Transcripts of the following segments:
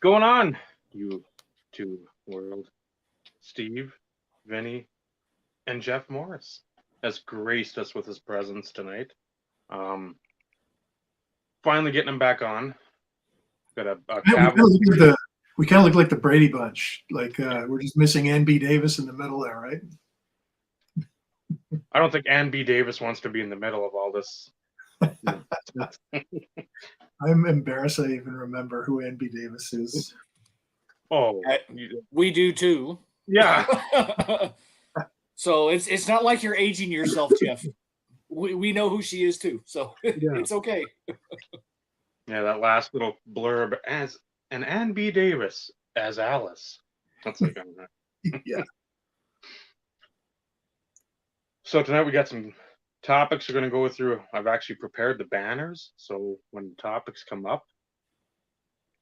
going on, you two world? Steve, Vinny, and Jeff Morris has graced us with his presence tonight. Um, Finally getting him back on. Got a Yeah, we kind of look like the Brady Bunch. Like we're just missing N.B. Davis in the middle there, right? I don't think Ann B. Davis wants to be in the middle of all this. I'm embarrassed I even remember who N.B. Davis is. Oh, we do too. Yeah. So it's not like you're aging yourself, Jeff. We know who she is too, so it's okay. Yeah, that last little blurb as an Ann B. Davis as Alice. That's like Yeah. So tonight we got some topics we're going to go through. I've actually prepared the banners, so when topics come up,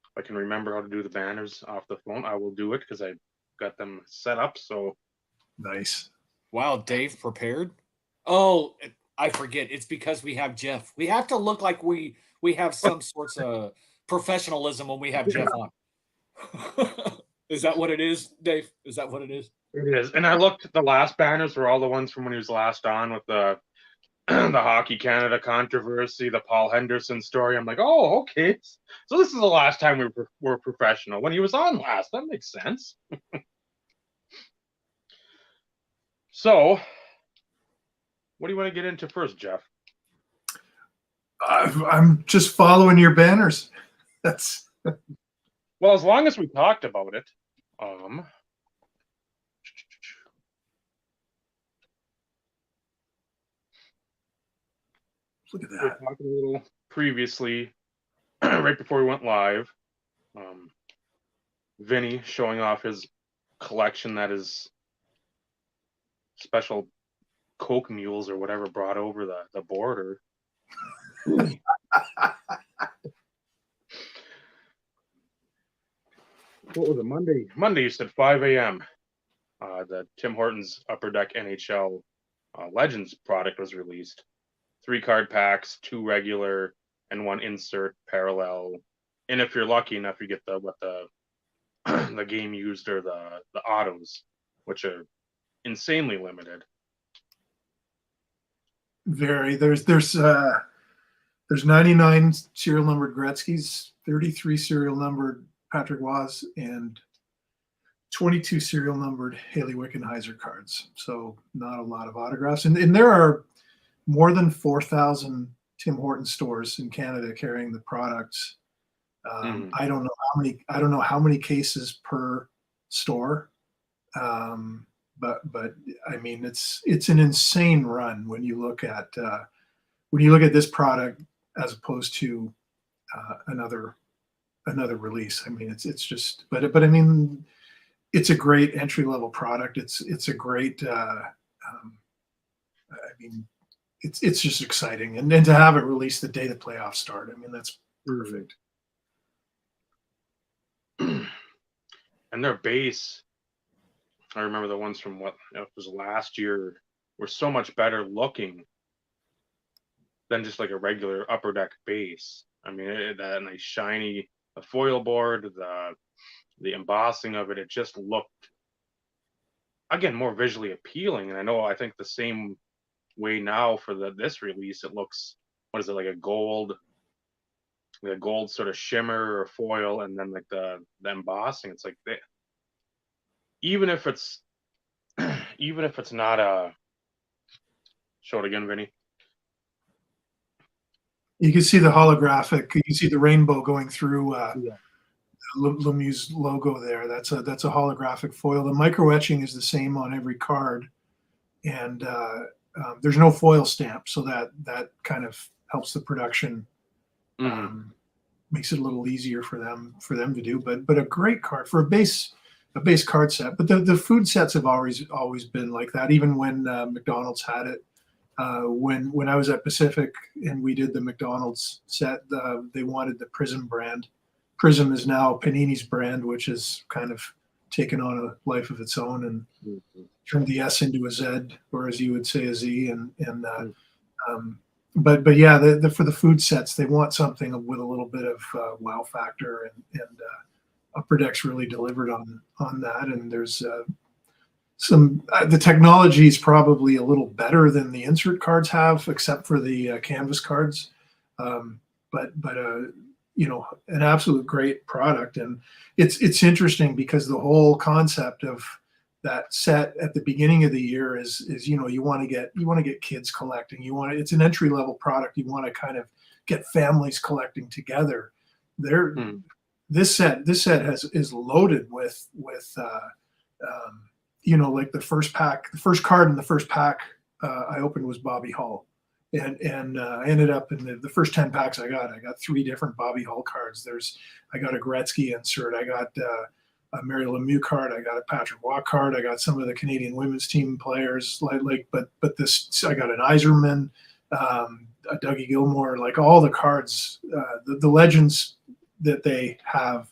if I can remember how to do the banners off the phone, I will do it because I got them set up. So nice. Wow, Dave prepared? Oh, I forget. It's because we have Jeff. We have to look like we have some sorts of professionalism when we have Jeff on. Is that what it is, Dave? Is that what it is? It is. And I looked at the last banners were all the ones from when he was last on with the the Hockey Canada controversy, the Paul Henderson story. I'm like, oh, okay. So this is the last time we were professional. When he was on last, that makes sense. So, what do you want to get into first, Jeff? I'm just following your banners. That's well, as long as we talked about it. Look at that. We were talking a little previously, right before we went live. Vinny showing off his collection that is special Coke mules or whatever brought over the border. What was it? Monday? Monday, you said 5 a.m. The Tim Hortons Upper Deck NHL Legends product was released. 3 card packs, 2 regular, and 1 insert parallel. And if you're lucky enough, you get the the game used or the autos, which are insanely limited. Very. There's 99 serial numbered Gretzky's, 33 serial numbered Patrick Roy, and 22 serial numbered Haley Wickenheiser cards. So not a lot of autographs. And there are more than 4,000 Tim Hortons stores in Canada carrying the products. I don't know how many cases per store. But I mean, it's an insane run when you look at this product as opposed to another release. I mean, it's just, but I mean, it's a great entry level product. It's a great. I mean, it's just exciting, and then to have it released the day the playoffs start. I mean, that's perfect. And their base, I remember the ones from what it was last year, were so much better looking than just like a regular Upper Deck base. I mean, that nice shiny, the foil board, the embossing of it, it just looked, again, more visually appealing. And I think the same way now for this release, it looks, what is it, like a gold sort of shimmer or foil, and then like the embossing. It's like even if it's not a, show it again, Vinny. You can see the holographic. You can see the rainbow going through Lemieux's logo there. That's a holographic foil. The micro etching is the same on every card, and there's no foil stamp, so that kind of helps the production. Makes it a little easier for them to do. But a great card for a base card set. But the food sets have always been like that. Even when McDonald's had it. When I was at Pacific and we did the McDonald's set, they wanted the Prism brand. Prism is now Panini's brand, which has kind of taken on a life of its own and turned the S into a Z, or as you would say, a Z. But yeah, for the food sets, they want something with a little bit of wow factor, and Upper Deck's really delivered on that, and there's the technology is probably a little better than the insert cards have, except for the canvas cards. But an absolute great product, and it's interesting because the whole concept of that set at the beginning of the year is you want to get kids collecting. It's an entry level product. You want to kind of get families collecting together. This set is loaded with like the first card in the first pack I opened was Bobby Hull, and I ended up in the first 10 packs I got 3 different Bobby Hull cards. I got a Gretzky insert, I got a Mary Lemieux card, I got a Patrick Waugh card, I got some of the Canadian women's team players, but this I got an Yzerman, a Dougie Gilmore, like all the cards, the legends that they have,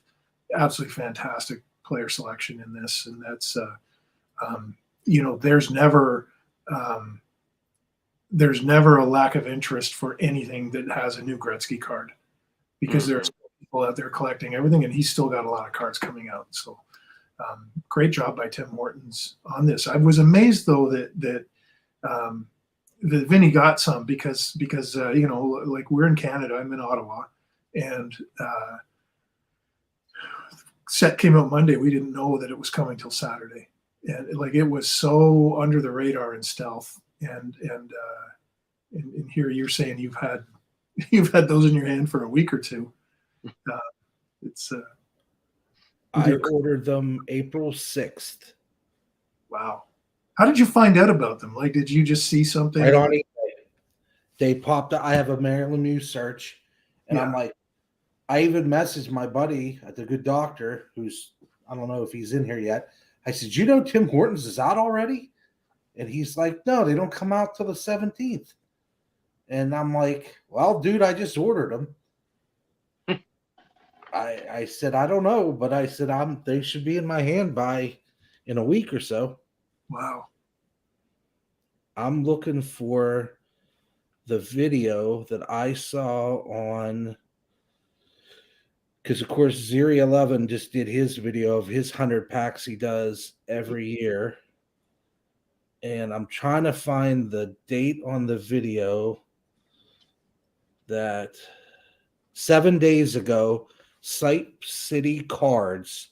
absolutely fantastic player selection in this, and that's there's never a lack of interest for anything that has a new Gretzky card, because there's people out there collecting everything, and he's still got a lot of cards coming out. So great job by Tim Hortons on this. I was amazed though that Vinny got some because like we're in Canada, I'm in Ottawa, and set came out Monday. We didn't know that it was coming till Saturday, and it was so under the radar and stealth. And here you're saying you've had those in your hand for a week or two. I ordered them April 6th. Wow. How did you find out about them? Like, did you just see something? Right on eBay. They popped up. I have a Mary Lemieux search, and I'm like, I even messaged my buddy at the Good Doctor, who's, I don't know if he's in here yet. I said, Tim Hortons is out already? And he's like, no, they don't come out till the 17th. And I'm like, well, dude, I just ordered them. I said, I don't know, but I said, they should be in my hand in a week or so. Wow. I'm looking for the video that I saw on, because of course Zeri 11 just did his video of his 100 packs he does every year. And I'm trying to find the date on the video that 7 days ago, Site City Cards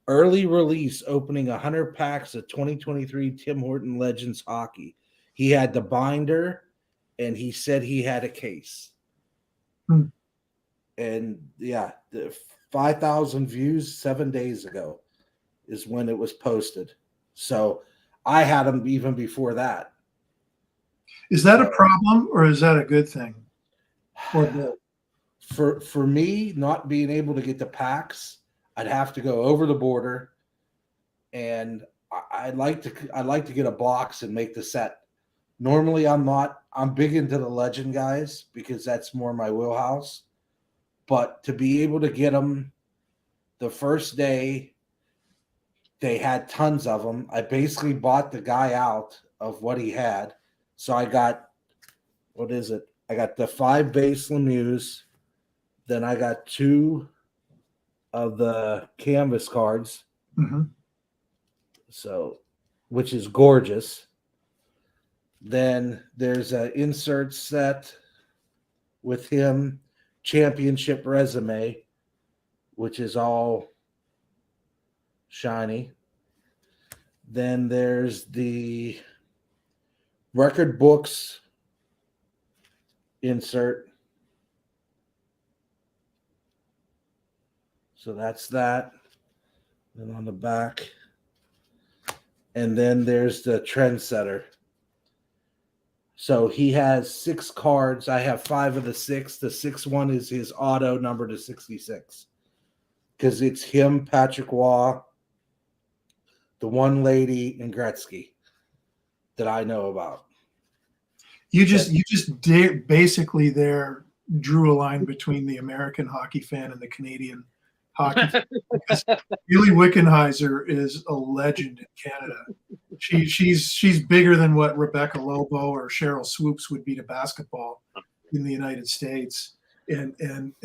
early release opening 100 packs of 2023 Tim Horton Legends hockey. He had the binder, and he said he had a case. And yeah, the 5,000 views 7 days ago is when it was posted. So I had them even before that. Is that a problem or is that a good thing? For me, not being able to get the packs, I'd have to go over the border, and I'd like to get a box and make the set. Normally, I'm big into the legend guys because that's more my wheelhouse. But to be able to get them the first day, they had tons of them. I basically bought the guy out of what he had. So I got, I got the 5 base Lemieux. Then I got 2 of the canvas cards. Mm-hmm. So, which is gorgeous. Then there's an insert set with him, championship resume, which is all shiny. Then there's the record books insert. So that's that. Then on the back. And then there's the trendsetter. So he has 6 cards. I have 5 of the 6. The 6th one is his auto number to 66. Because it's him, Patrick Waugh, the one lady, and Gretzky that I know about. You just basically there drew a line between the American hockey fan and the Canadian hockey fan. Because Julie Wickenheiser is a legend in Canada. She's bigger than what Rebecca Lobo or Cheryl Swoops would be to basketball in the United States. And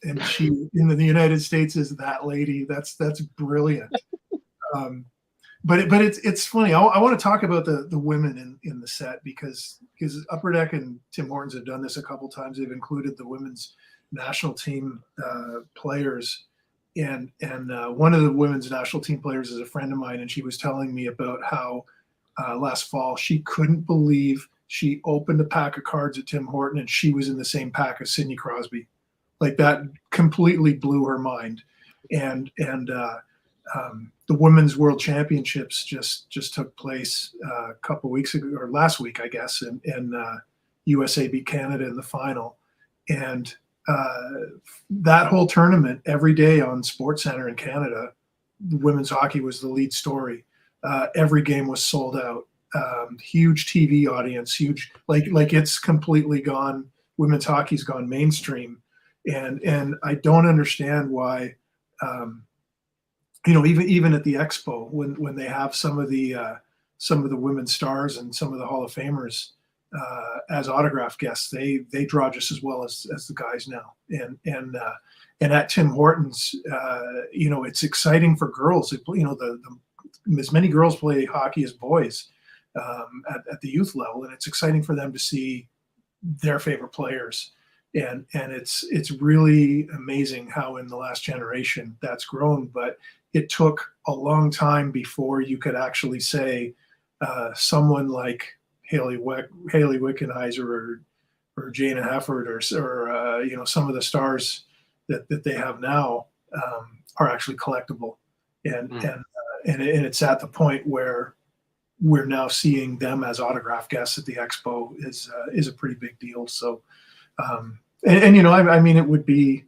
and she in the United States is that lady. That's brilliant. But it's funny. I want to talk about the women in the set because Upper Deck and Tim Hortons have done this a couple times. They've included the women's national team players, and one of the women's national team players is a friend of mine, and she was telling me about how last fall she couldn't believe she opened a pack of cards at Tim Horton and she was in the same pack as Sidney Crosby. Like that completely blew her mind, and the Women's World Championships just took place a couple weeks ago, or last week, I guess, and USA beat Canada in the final. And that whole tournament, every day on SportsCenter in Canada, women's hockey was the lead story. Every game was sold out. Huge TV audience, huge, like it's completely gone. Women's hockey's gone mainstream, and I don't understand why. Even at the Expo, when they have some of the women's stars and some of the Hall of Famers as autograph guests, they draw just as well as the guys now. And at Tim Hortons, it's exciting for girls. As many girls play hockey as boys at the youth level, and it's exciting for them to see their favorite players. And it's really amazing how in the last generation that's grown, but it took a long time before you could actually say someone like Haley Wickenheiser or Jana Hefford or some of the stars that they have now are actually collectible, and it's at the point where we're now seeing them as autograph guests at the Expo is a pretty big deal. So. I mean, it would be,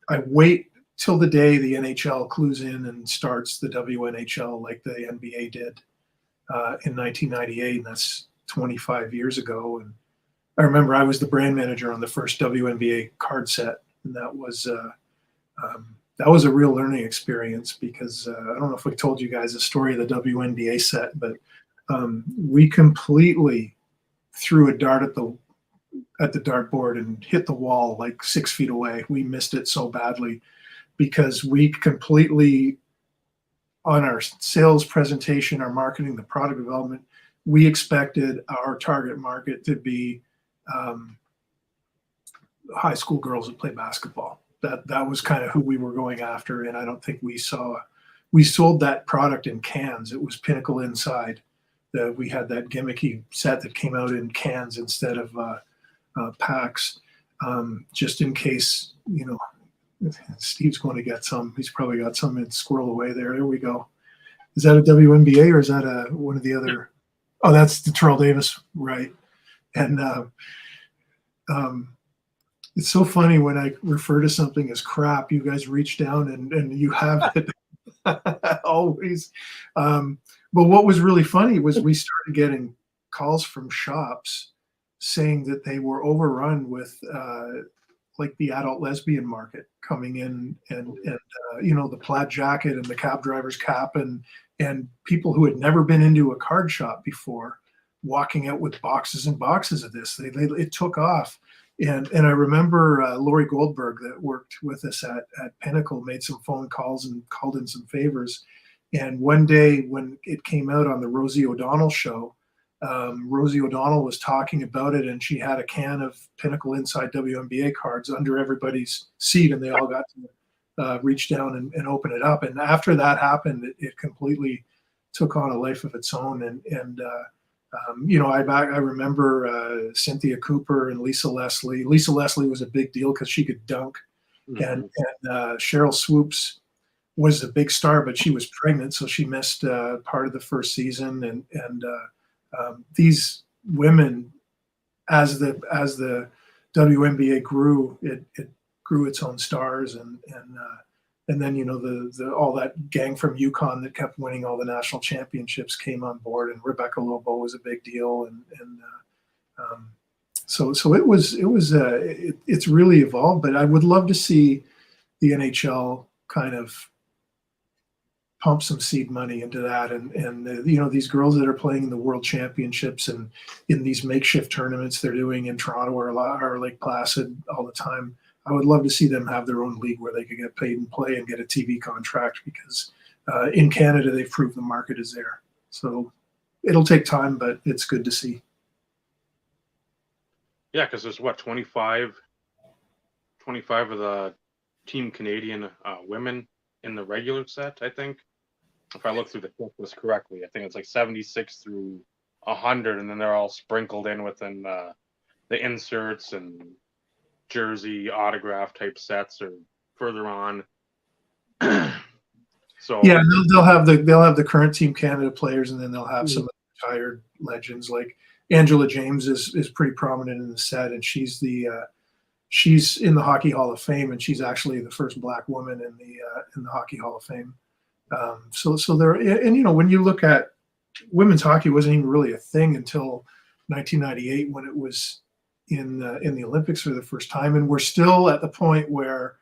I wait till the day the NHL clues in and starts the WNHL like the NBA did in 1998, and that's 25 years ago. And I remember I was the brand manager on the first WNBA card set, and that was a real learning experience because I don't know if we told you guys the story of the WNBA set, but we completely threw a dart at the dartboard and hit the wall like 6 feet away. We missed it so badly because we completely, on our sales presentation, our marketing, the product development, we expected our target market to be high school girls that play basketball. That was kind of who we were going after, and I don't think we sold that product in cans. It was Pinnacle inside. We had that gimmicky set that came out in cans instead of packs, just in case, Steve's going to get some. He's probably got some in squirrel away there. There we go. Is that a WNBA or is that one of the other? Oh, that's the Terrell Davis, right? And it's so funny when I refer to something as crap, you guys reach down and you have it always. But what was really funny was we started getting calls from shops saying that they were overrun with like the adult lesbian market coming in and the plaid jacket and the cab driver's cap and people who had never been into a card shop before walking out with boxes and boxes of this. It took off. And I remember Lori Goldberg that worked with us at Pinnacle made some phone calls and called in some favors. And one day when it came out on the Rosie O'Donnell show, Rosie O'Donnell was talking about it, and she had a can of Pinnacle Inside WNBA cards under everybody's seat, and they all got to reach down and open it up. And after that happened, it completely took on a life of its own. I remember Cynthia Cooper and Lisa Leslie. Lisa Leslie was a big deal because she could dunk, and Cheryl Swoops was a big star, but she was pregnant, so she missed part of the first season. And these women, as the WNBA grew, it grew its own stars, and then the all that gang from Yukon that kept winning all the national championships came on board, and Rebecca Lobo was a big deal, so it's really evolved. But I would love to see the NHL kind of pump some seed money into that. And you know, these girls that are playing in the World Championships and in these makeshift tournaments they're doing in Toronto or Lake Placid all the time. I would love to see them have their own league where they could get paid and play and get a TV contract, because in Canada they've proved the market is there. So it'll take time, but it's good to see. Yeah, because there's what, 25 of the Team Canadian women in the regular set, I think. If I look through the checklist correctly, I think it's like 76 through 100, and then they're all sprinkled in within the inserts and jersey autograph type sets or further on. So yeah, they'll have the current Team Canada players, and then they'll have some retired legends like Angela James is pretty prominent in the set, and she's in the Hockey Hall of Fame, and she's actually the first Black woman in the Hockey Hall of Fame. So there, and you know, when you look at women's hockey, wasn't even really a thing until 1998 when it was in the Olympics for the first time, and we're still at the point where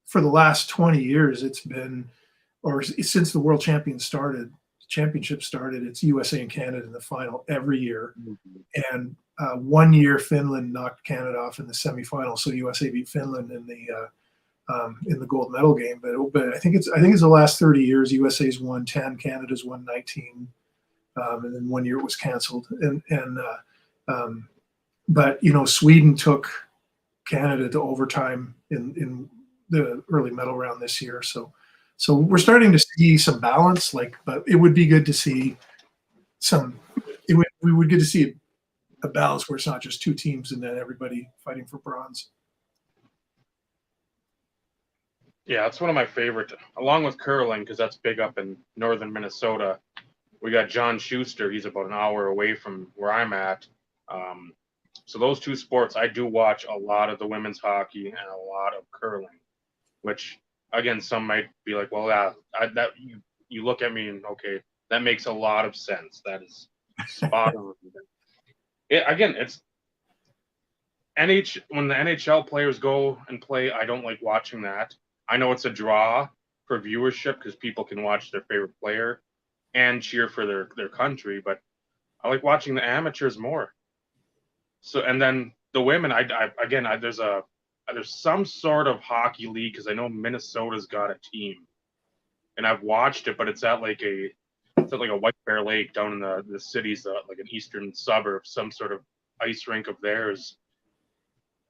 for the last 20 years it's been, or since the World Championship started, it's USA and Canada in the final every year. And 1 year Finland knocked Canada off in the semifinal, so USA beat Finland in the gold medal game. But I think it's the last 30 years USA's won 10, Canada's won 19, and then 1 year it was canceled. But you know, Sweden took Canada to overtime in the early medal round this year. So we're starting to see some balance. But it would be good to see we would get to see a balance where it's not just two teams and then everybody fighting for bronze. yeah, that's one of my favorite, along with curling, because that's big up in northern Minnesota. We got John Schuster. He's about an hour away from where I'm at. So those two sports, I do watch a lot of the women's hockey and a lot of curling, which again, some might be like, well, yeah, you look at me and okay, that makes a lot of sense. That is spot on. Again, it's when the NHL players go and play, I don't like watching that. I know it's a draw for viewership because people can watch their favorite player and cheer for their country, but I like watching the amateurs more. So, and then the women, there's some sort of hockey league, because I know Minnesota's got a team, and I've watched it, but it's at like a White Bear Lake down in the cities, like an eastern suburb, some sort of ice rink of theirs.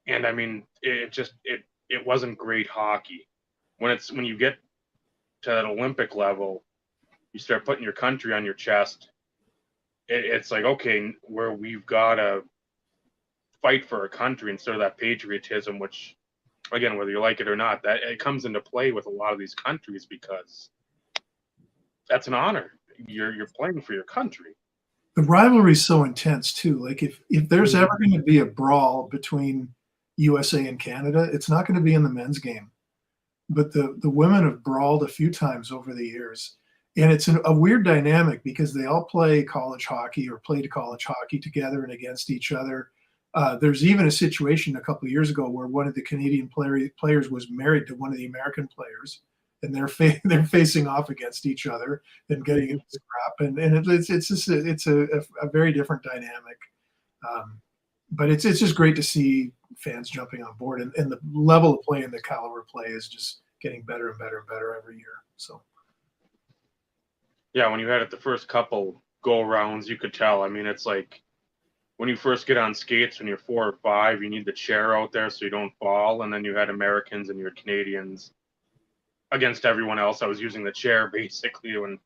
And I mean, it wasn't great hockey. When you get to that Olympic level, you start putting your country on your chest. It's like, okay, where we've got to fight for a country instead of that patriotism, which, again, whether you like it or not, that it comes into play with a lot of these countries, because that's an honor. You're playing for your country. The rivalry is so intense too. Like if there's ever going to be a brawl between USA and Canada, it's not going to be in the men's game. But the women have brawled a few times over the years. And it's a weird dynamic because they all play college hockey or played college hockey together and against each other. There's even a situation a couple of years ago where one of the Canadian players was married to one of the American players, and they're facing off against each other and getting into scrap. And it's a very different dynamic. But it's just great to see fans jumping on board, and the level of play and the caliber of play is just getting better and better and better every year. So. Yeah, when you had it the first couple go rounds, you could tell. I mean, it's like when you first get on skates when you're 4 or 5, you need the chair out there so you don't fall. And then you had Americans and you had Canadians against everyone else. I was using the chair basically when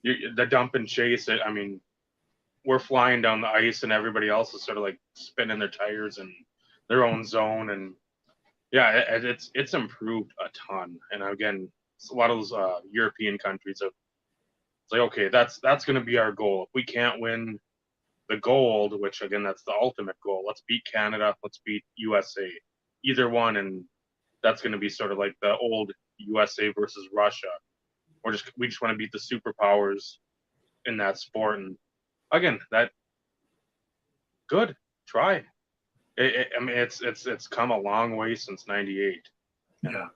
the dump and chase. I mean, we're flying down the ice and everybody else is sort of like spinning their tires in their own zone. And yeah, it's improved a ton. And again, a lot of those European countries have. It's like, okay, that's going to be our goal. If we can't win the gold, which again, that's the ultimate goal, let's beat Canada, let's beat USA, either one, and that's going to be sort of like the old USA versus Russia. We just want to beat the superpowers in that sport. And again, that good try. I mean, it's come a long way since '98. Yeah.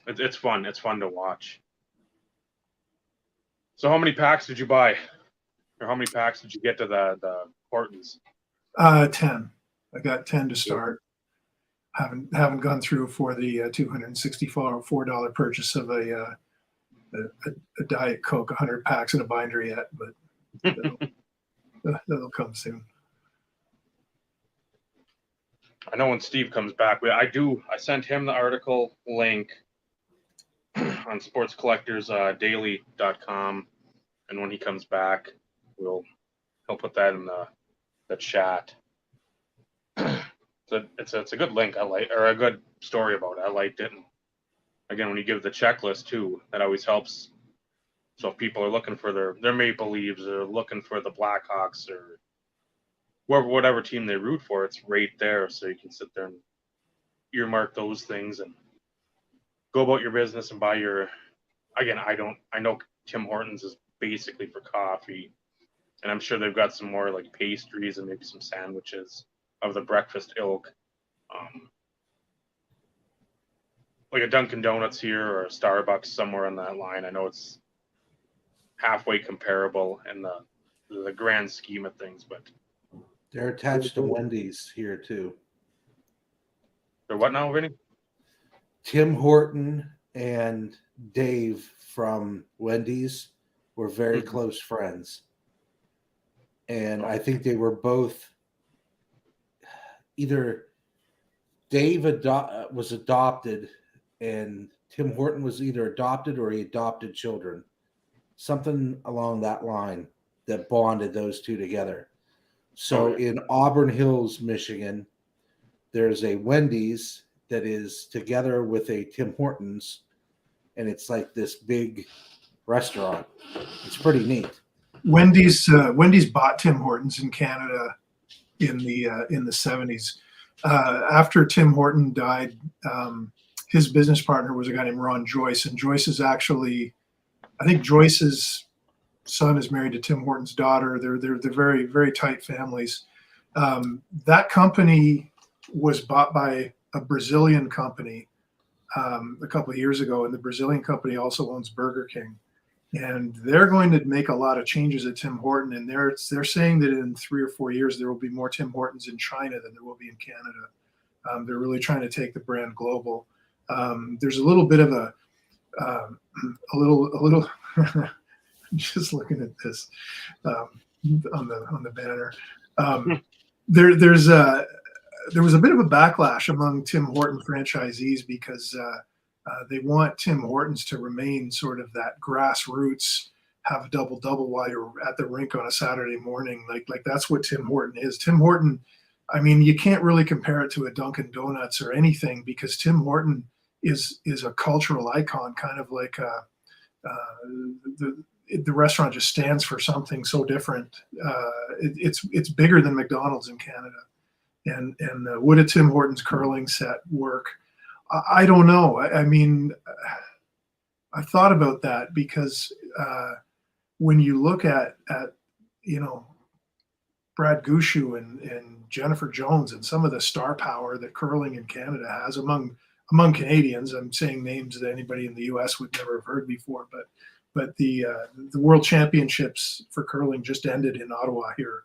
It's fun. It's fun to watch. So how many packs did you buy, or how many packs did you get to the Hortons? 10. I got 10 to start. Haven't gone through for the $264 purchase of a Diet Coke, 100 packs in a binder yet, but that'll come soon. I know when Steve comes back, I sent him the article link on sportscollectorsdaily.com, and when he comes back, he'll put that in the chat. It's a good link. I like, or a good story about it. I liked it. And again, when you give the checklist too, that always helps. So if people are looking for their Maple Leafs, or looking for the Blackhawks, or whatever team they root for, it's right there. So you can sit there and earmark those things and go about your business and buy your. Again, I know Tim Hortons is basically for coffee, and I'm sure they've got some more like pastries and maybe some sandwiches of the breakfast ilk. Like a Dunkin' Donuts here or a Starbucks somewhere on that line. I know it's halfway comparable in the grand scheme of things, but They're attached to Wendy's here too. they're what now, Vinny? Tim Horton and Dave from Wendy's were very close friends. And I think they were both either Dave was adopted and Tim Horton was either adopted or he adopted children. Something along that line that bonded those two together. So in Auburn Hills, Michigan, there's a Wendy's that is together with a Tim Hortons, and it's like this big restaurant. It's pretty neat. Wendy's bought Tim Hortons in Canada in the 70s. After Tim Horton died, his business partner was a guy named Ron Joyce, and Joyce is actually, I think Joyce's son is married to Tim Horton's daughter. They're very, very tight families. That company was bought by a Brazilian company a couple of years ago, and the Brazilian company also owns Burger King. And they're going to make a lot of changes at Tim Horton, and they're saying that in 3 or 4 years there will be more Tim Hortons in China than there will be in Canada. They're really trying to take the brand global. There's a little bit of a little. Just looking at this on the banner, there was a bit of a backlash among Tim Horton franchisees because they want Tim Hortons to remain sort of that grassroots, have a double while you're at the rink on a Saturday morning. Like that's what Tim Horton is. Tim Horton, I mean, you can't really compare it to a Dunkin' Donuts or anything because Tim Horton is a cultural icon, kind of like the restaurant just stands for something so different. It's bigger than McDonald's in Canada. And would a Tim Hortons curling set work? I don't know. I mean, I thought about that because when you look at Brad Gushu and Jennifer Jones and some of the star power that curling in Canada has among Canadians, I'm saying names that anybody in the U.S. would never have heard before, but the World Championships for curling just ended in Ottawa here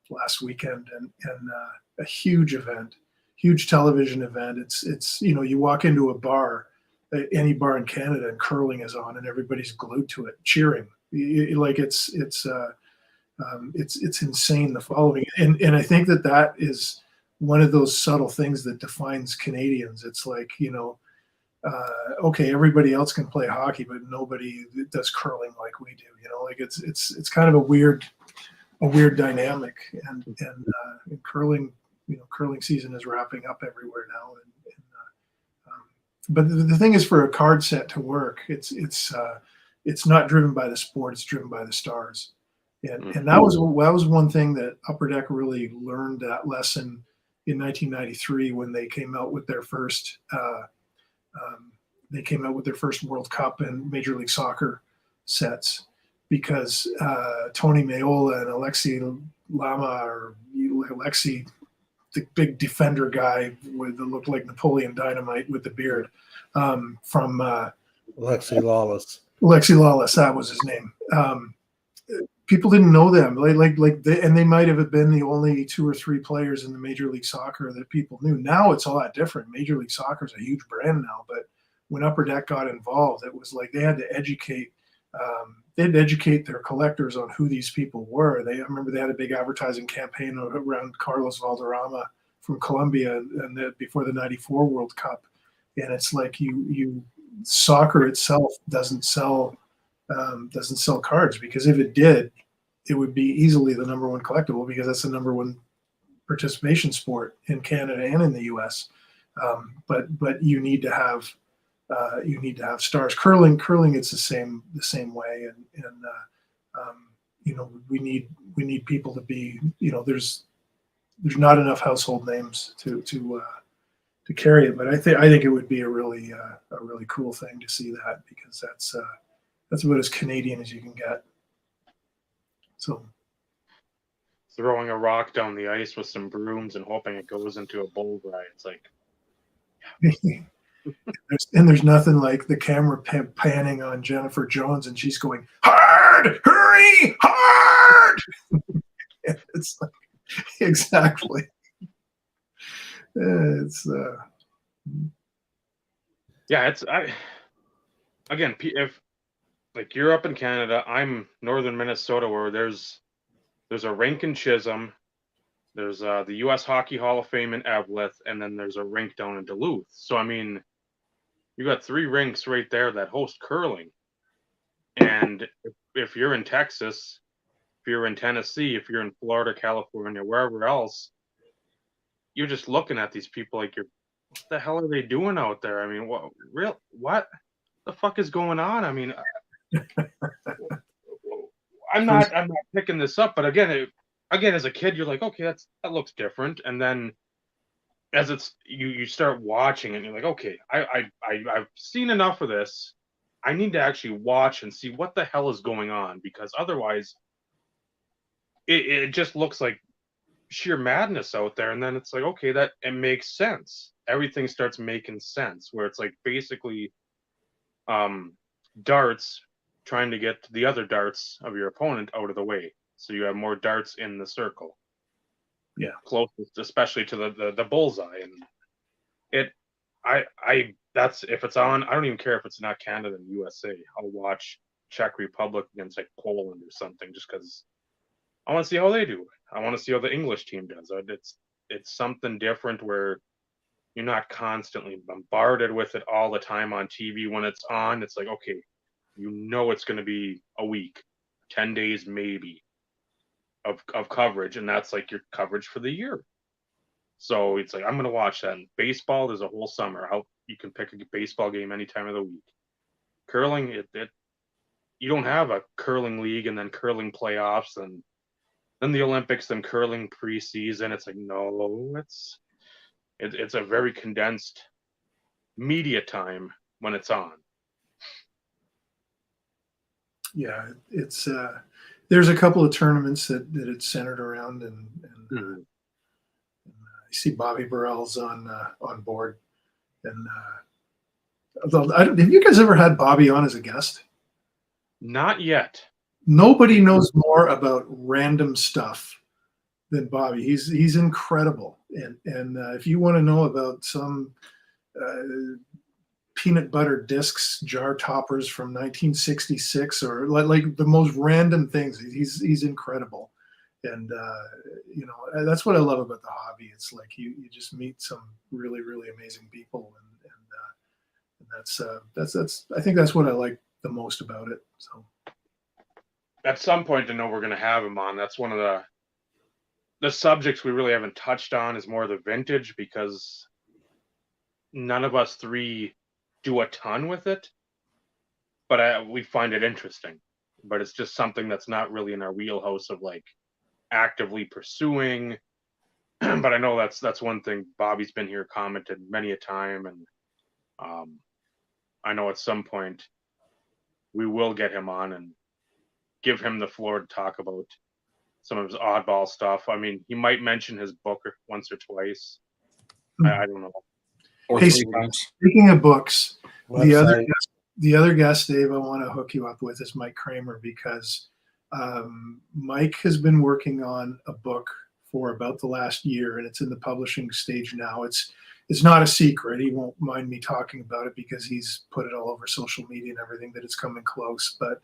last weekend, and a huge event, huge television event. It's you walk into a bar, any bar in Canada, and curling is on, and everybody's glued to it, cheering. Like it's insane, the following, and I think that is one of those subtle things that defines Canadians. It's like okay, everybody else can play hockey, but nobody does curling like we do. Like it's kind of a weird dynamic, and curling, curling season is wrapping up everywhere now. But the thing is, for a card set to work, it's not driven by the sport; it's driven by the stars. And that was one thing that Upper Deck really learned that lesson in 1993 when they came out with their first World Cup and Major League Soccer sets, because Tony Maiola and Alexi Lama, or Alexi the big defender guy with that looked like Napoleon Dynamite with the beard, from Lexi Lawless. Lexi Lawless. That was his name. People didn't know them, and they might have been the only 2 or 3 players in the Major League Soccer that people knew. Now it's a lot different. Major League Soccer is a huge brand now, but when Upper Deck got involved, it was like they had to educate. They'd educate their collectors on who these people were. I remember they had a big advertising campaign around Carlos Valderrama from Colombia, and before the '94 World Cup. And it's like soccer itself doesn't sell cards, because if it did, it would be easily the number 1 collectible, because that's the number 1 participation sport in Canada and in the U.S. But you need to have stars. Curling, it's the same way, and we need people to be, there's not enough household names to carry it. But I think it would be a really cool thing to see that, because that's about as Canadian as you can get. So Throwing a rock down the ice with some brooms and hoping it goes into a bullseye. It's like, there's nothing like the camera panning on Jennifer Jones, and she's going, hard, hurry, hard. It's like, exactly. It's again, if like you're up in Canada, I'm northern Minnesota, where there's a rink in Chisholm, there's the U.S. Hockey Hall of Fame in Eveleth, and then there's a rink down in Duluth. So I mean, you got 3 rinks right there that host curling. And if you're in Texas, if you're in Tennessee, if you're in Florida, California, wherever else, you're just looking at these people like, what the hell are they doing out there? I mean, what the fuck is going on? I mean, I'm not picking this up, but again, as a kid, you're like, okay, that looks different, and then as you start watching it, and you're like, okay, I've seen enough of this. I need to actually watch and see what the hell is going on, because otherwise, it just looks like sheer madness out there. And then it's like, okay, it makes sense. Everything starts making sense, where it's like basically darts trying to get the other darts of your opponent out of the way, so you have more darts in the circle. Yeah, closest, especially to the bullseye. And that's, if it's on, I don't even care if it's not Canada and USA. I'll watch Czech Republic against like Poland or something, just because I want to see how they do. I want to see how the English team does. It's something different, where you're not constantly bombarded with it all the time on TV. When it's on, it's like, okay, it's going to be a week, 10 days maybe of coverage, and that's like your coverage for the year. So it's like, I'm going to watch that. And baseball, there's a whole summer. You can pick a baseball game any time of the week. Curling, you don't have a curling league and then curling playoffs and then the Olympics, then curling preseason. It's like, no, it's a very condensed media time when it's on. Yeah, it's there's a couple of tournaments that it's centered around, and I see Bobby Burrell's on board. And have you guys ever had Bobby on as a guest? Not yet. Nobody knows more about random stuff than Bobby. He's incredible, and if you want to know about some peanut butter discs, jar toppers from 1966, or like the most random things, he's incredible. And that's what I love about the hobby. It's like you just meet some really, really amazing people, and that's I think that's what I like the most about it. So at some point, I know we're going to have him on. That's one of the subjects we really haven't touched on, is more the vintage, because none of us 3 do a ton with it, but we find it interesting. But it's just something that's not really in our wheelhouse of like actively pursuing. But I know that's one thing. Bobby's been here, commented many a time, and I know at some point we will get him on and give him the floor to talk about some of his oddball stuff. I mean, he might mention his book once or twice. I don't know. Or Hey, 3 times. Speaking of books, Website. the other guest, Dave, I want to hook you up with is Mike Kramer, because Mike has been working on a book for about the last year, and it's in the publishing stage now. It's not a secret. He won't mind me talking about it because he's put it all over social media and everything that it's coming close. But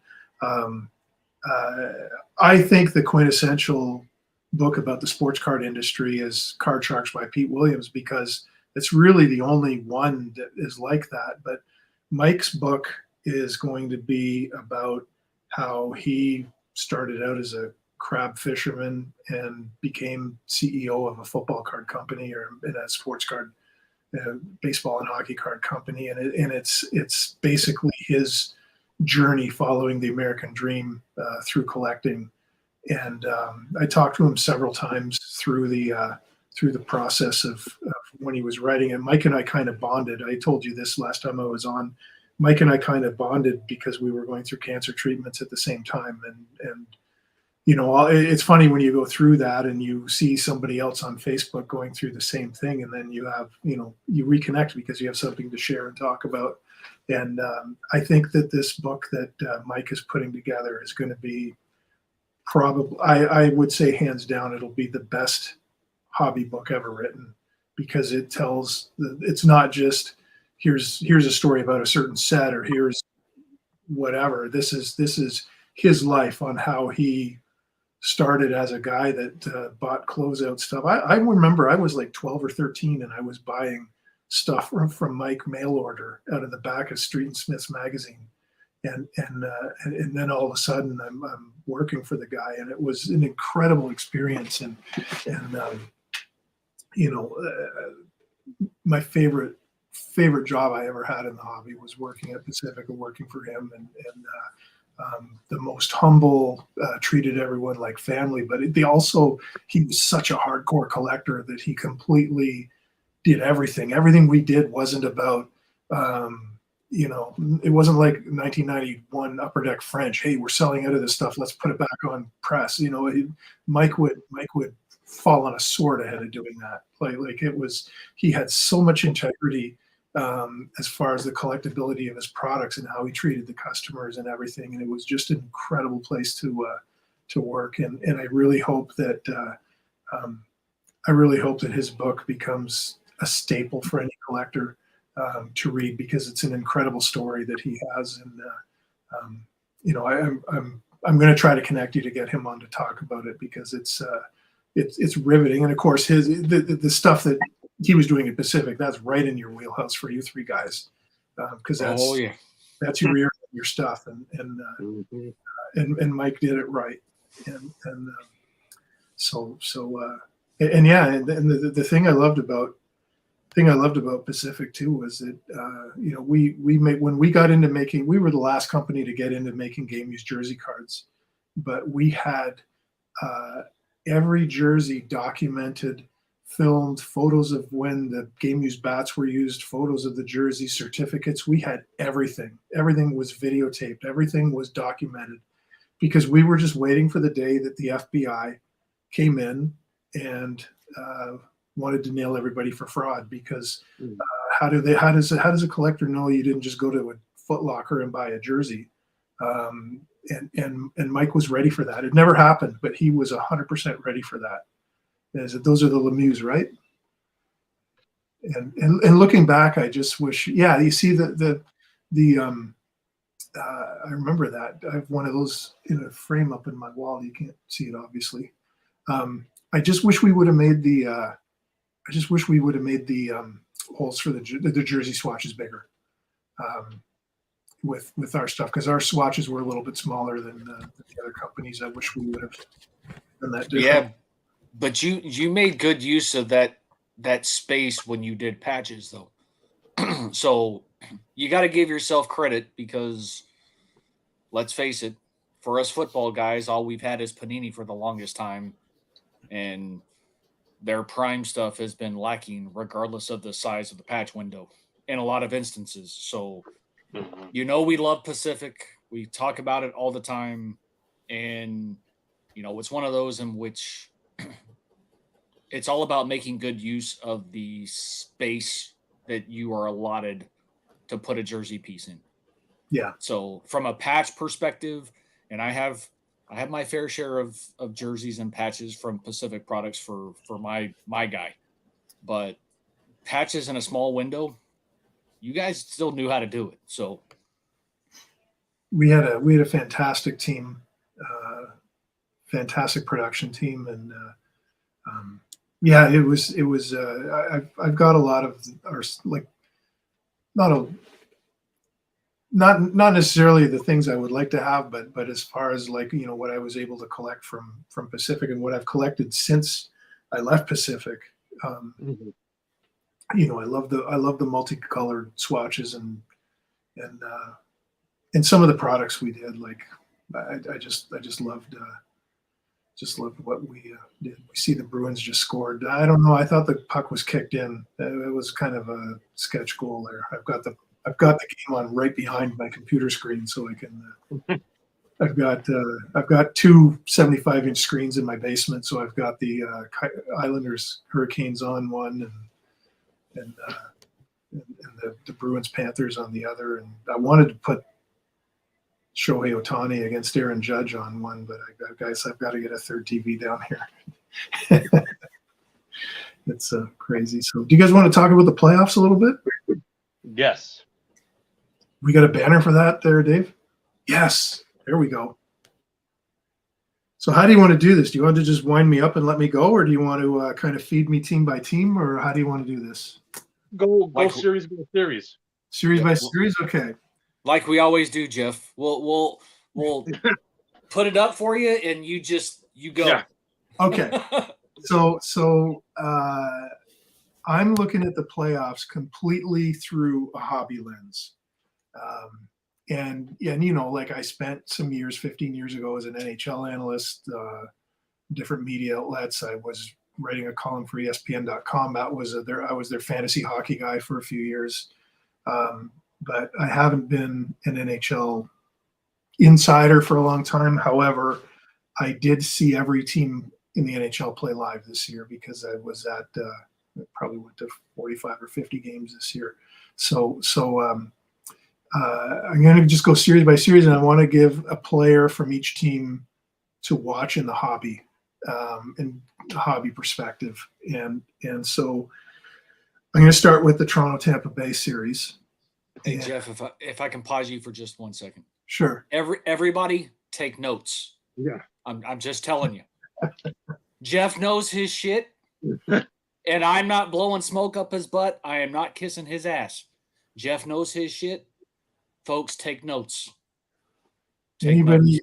I think the quintessential book about the sports card industry is Card Sharks by Pete Williams, because it's really the only one that is like that. But Mike's book is going to be about how he started out as a crab fisherman and became CEO of a football card company, or in a sports card, baseball and hockey card company, and it's basically his journey following the American dream through collecting. And I talked to him several times through the process of when he was writing it. Mike and I kind of bonded. I told you this last time I was on. Mike and I kind of bonded because we were going through cancer treatments at the same time, and you know, it's funny when you go through that and you see somebody else on Facebook going through the same thing, and then you have, you know, you reconnect because you have something to share and talk about. And I think that this book that Mike is putting together is going to be probably, I would say hands down, it'll be the best hobby book ever written, because it tells, it's not just here's a story about a certain set, or here's whatever. This is his life on how he started as a guy that bought closeout stuff. I remember I was like 12 or 13 and I was buying stuff from Mike mail order out of the back of Street and Smith's magazine. And then all of a sudden I'm working for the guy, and it was an incredible experience. And you know, my favorite job I ever had in the hobby was working at Pacific and working for him. And the most humble, treated everyone like family. But he was such a hardcore collector that he completely did everything. Everything we did wasn't about, you know, it wasn't like 1991 Upper Deck French. Hey, we're selling out of this stuff. Let's put it back on press. You know, Mike would fall on a sword ahead of doing that. Like it was, he had so much integrity as far as the collectability of his products and how he treated the customers and everything. And it was just an incredible place to work. And I really hope that his book becomes a staple for any collector to read, because it's an incredible story that he has. And you know, I'm going to try to connect you to get him on to talk about it, because it's riveting. And of course, the stuff that he was doing at Pacific, that's right in your wheelhouse for you three guys, because that's your stuff. And Mike did it right. And the thing I loved about Pacific too was that you know, we made, when we got into making, we were the last company to get into making game used jersey cards, but we had every jersey documented, filmed, photos of when the game used bats were used, photos of the jersey, certificates. We had everything. Everything was videotaped. Everything was documented, because we were just waiting for the day that the FBI came in and wanted to nail everybody for fraud. Because how does a collector know you didn't just go to a Foot Locker and buy a jersey? And Mike was ready for that. It never happened, but he was 100% ready for that. Those are the Lemieux, right? And looking back, I just wish, yeah, you see I remember that. I have one of those in a frame up in my wall. You can't see it, obviously. I just wish we would have made the holes for the jersey swatches bigger. With our stuff, because our swatches were a little bit smaller than the other companies. I wish we would have done that different. Yeah, but you made good use of that space when you did patches, though. So you got to give yourself credit, because let's face it, for us football guys, all we've had is Panini for the longest time, and their prime stuff has been lacking regardless of the size of the patch window in a lot of instances. So you know, we love Pacific. We talk about it all the time. And, it's one of those in which it's all about making good use of the space that you are allotted to put a jersey piece in. Yeah. So from a patch perspective, and I have my fair share of jerseys and patches from Pacific Products for my guy, but patches in a small window, you guys still knew how to do it. So we had a fantastic team, fantastic production team, and yeah, it was. I've got a lot of our like not necessarily the things I would like to have, but as far as like what I was able to collect from Pacific and what I've collected since I left Pacific. Mhm. I love the multicolored swatches and some of the products we did. Like I just loved what we did. We see the Bruins just scored. I don't know. I thought the puck was kicked in. It was kind of a sketch goal there. I've got the game on right behind my computer screen, so I can. I've got two 75-inch screens in my basement, so I've got the Islanders Hurricanes on one and the Bruins Panthers on the other. And I wanted to put Shohei Ohtani against Aaron Judge on one, but I've got to get a third TV down here. It's crazy. So, do you guys want to talk about the playoffs a little bit? Yes. We got a banner for that there, Dave? Yes. There we go. So how do you want to do this? Do you want to just wind me up and let me go, or do you want to kind of feed me team by team, or how do you want to do this? Go series by series. Series by series? Okay. Like we always do, Jeff. We'll put it up for you, and you go. Yeah. Okay. So I'm looking at the playoffs completely through a hobby lens. And like I spent some years, 15 years ago, as an NHL analyst, different media outlets. I was writing a column for ESPN.com. I was their fantasy hockey guy for a few years. But I haven't been an NHL insider for a long time. However, I did see every team in the NHL play live this year because I was at probably went to 45 or 50 games this year. So I'm going to just go series by series, and I want to give a player from each team to watch in the hobby, in the hobby perspective. And so I'm going to start with the Toronto Tampa Bay series. Hey, Jeff, if I can pause you for just 1 second. Sure. Everybody take notes. Yeah. I'm just telling you. Jeff knows his shit, and I'm not blowing smoke up his butt. I am not kissing his ass. Jeff knows his shit. Folks, take notes. Anybody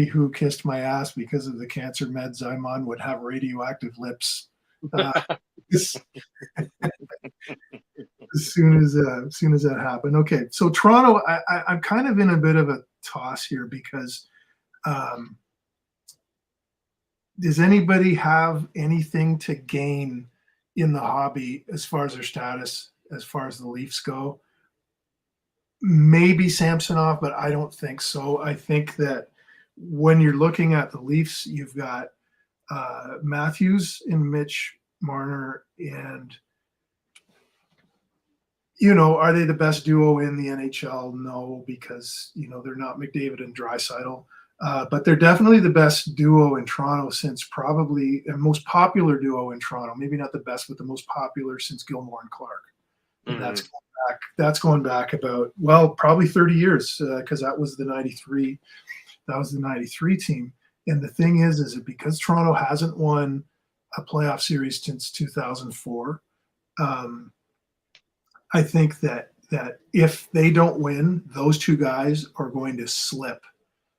who kissed my ass because of the cancer meds I'm on would have radioactive lips. As soon as that happened. Okay, so Toronto, I'm kind of in a bit of a toss here because does anybody have anything to gain in the hobby as far as their status, as far as the Leafs go? Maybe Samsonov, but I don't think so. I think that when you're looking at the Leafs, you've got Matthews and Mitch Marner, and are they the best duo in the NHL? No, because they're not McDavid and Draisaitl, but they're definitely the best duo in Toronto since probably the most popular duo in Toronto. Maybe not the best, but the most popular since Gilmore and Clark. And that's going back about, probably 30 years, because that was the 93 team. And the thing is that because Toronto hasn't won a playoff series since 2004, I think that if they don't win, those two guys are going to slip.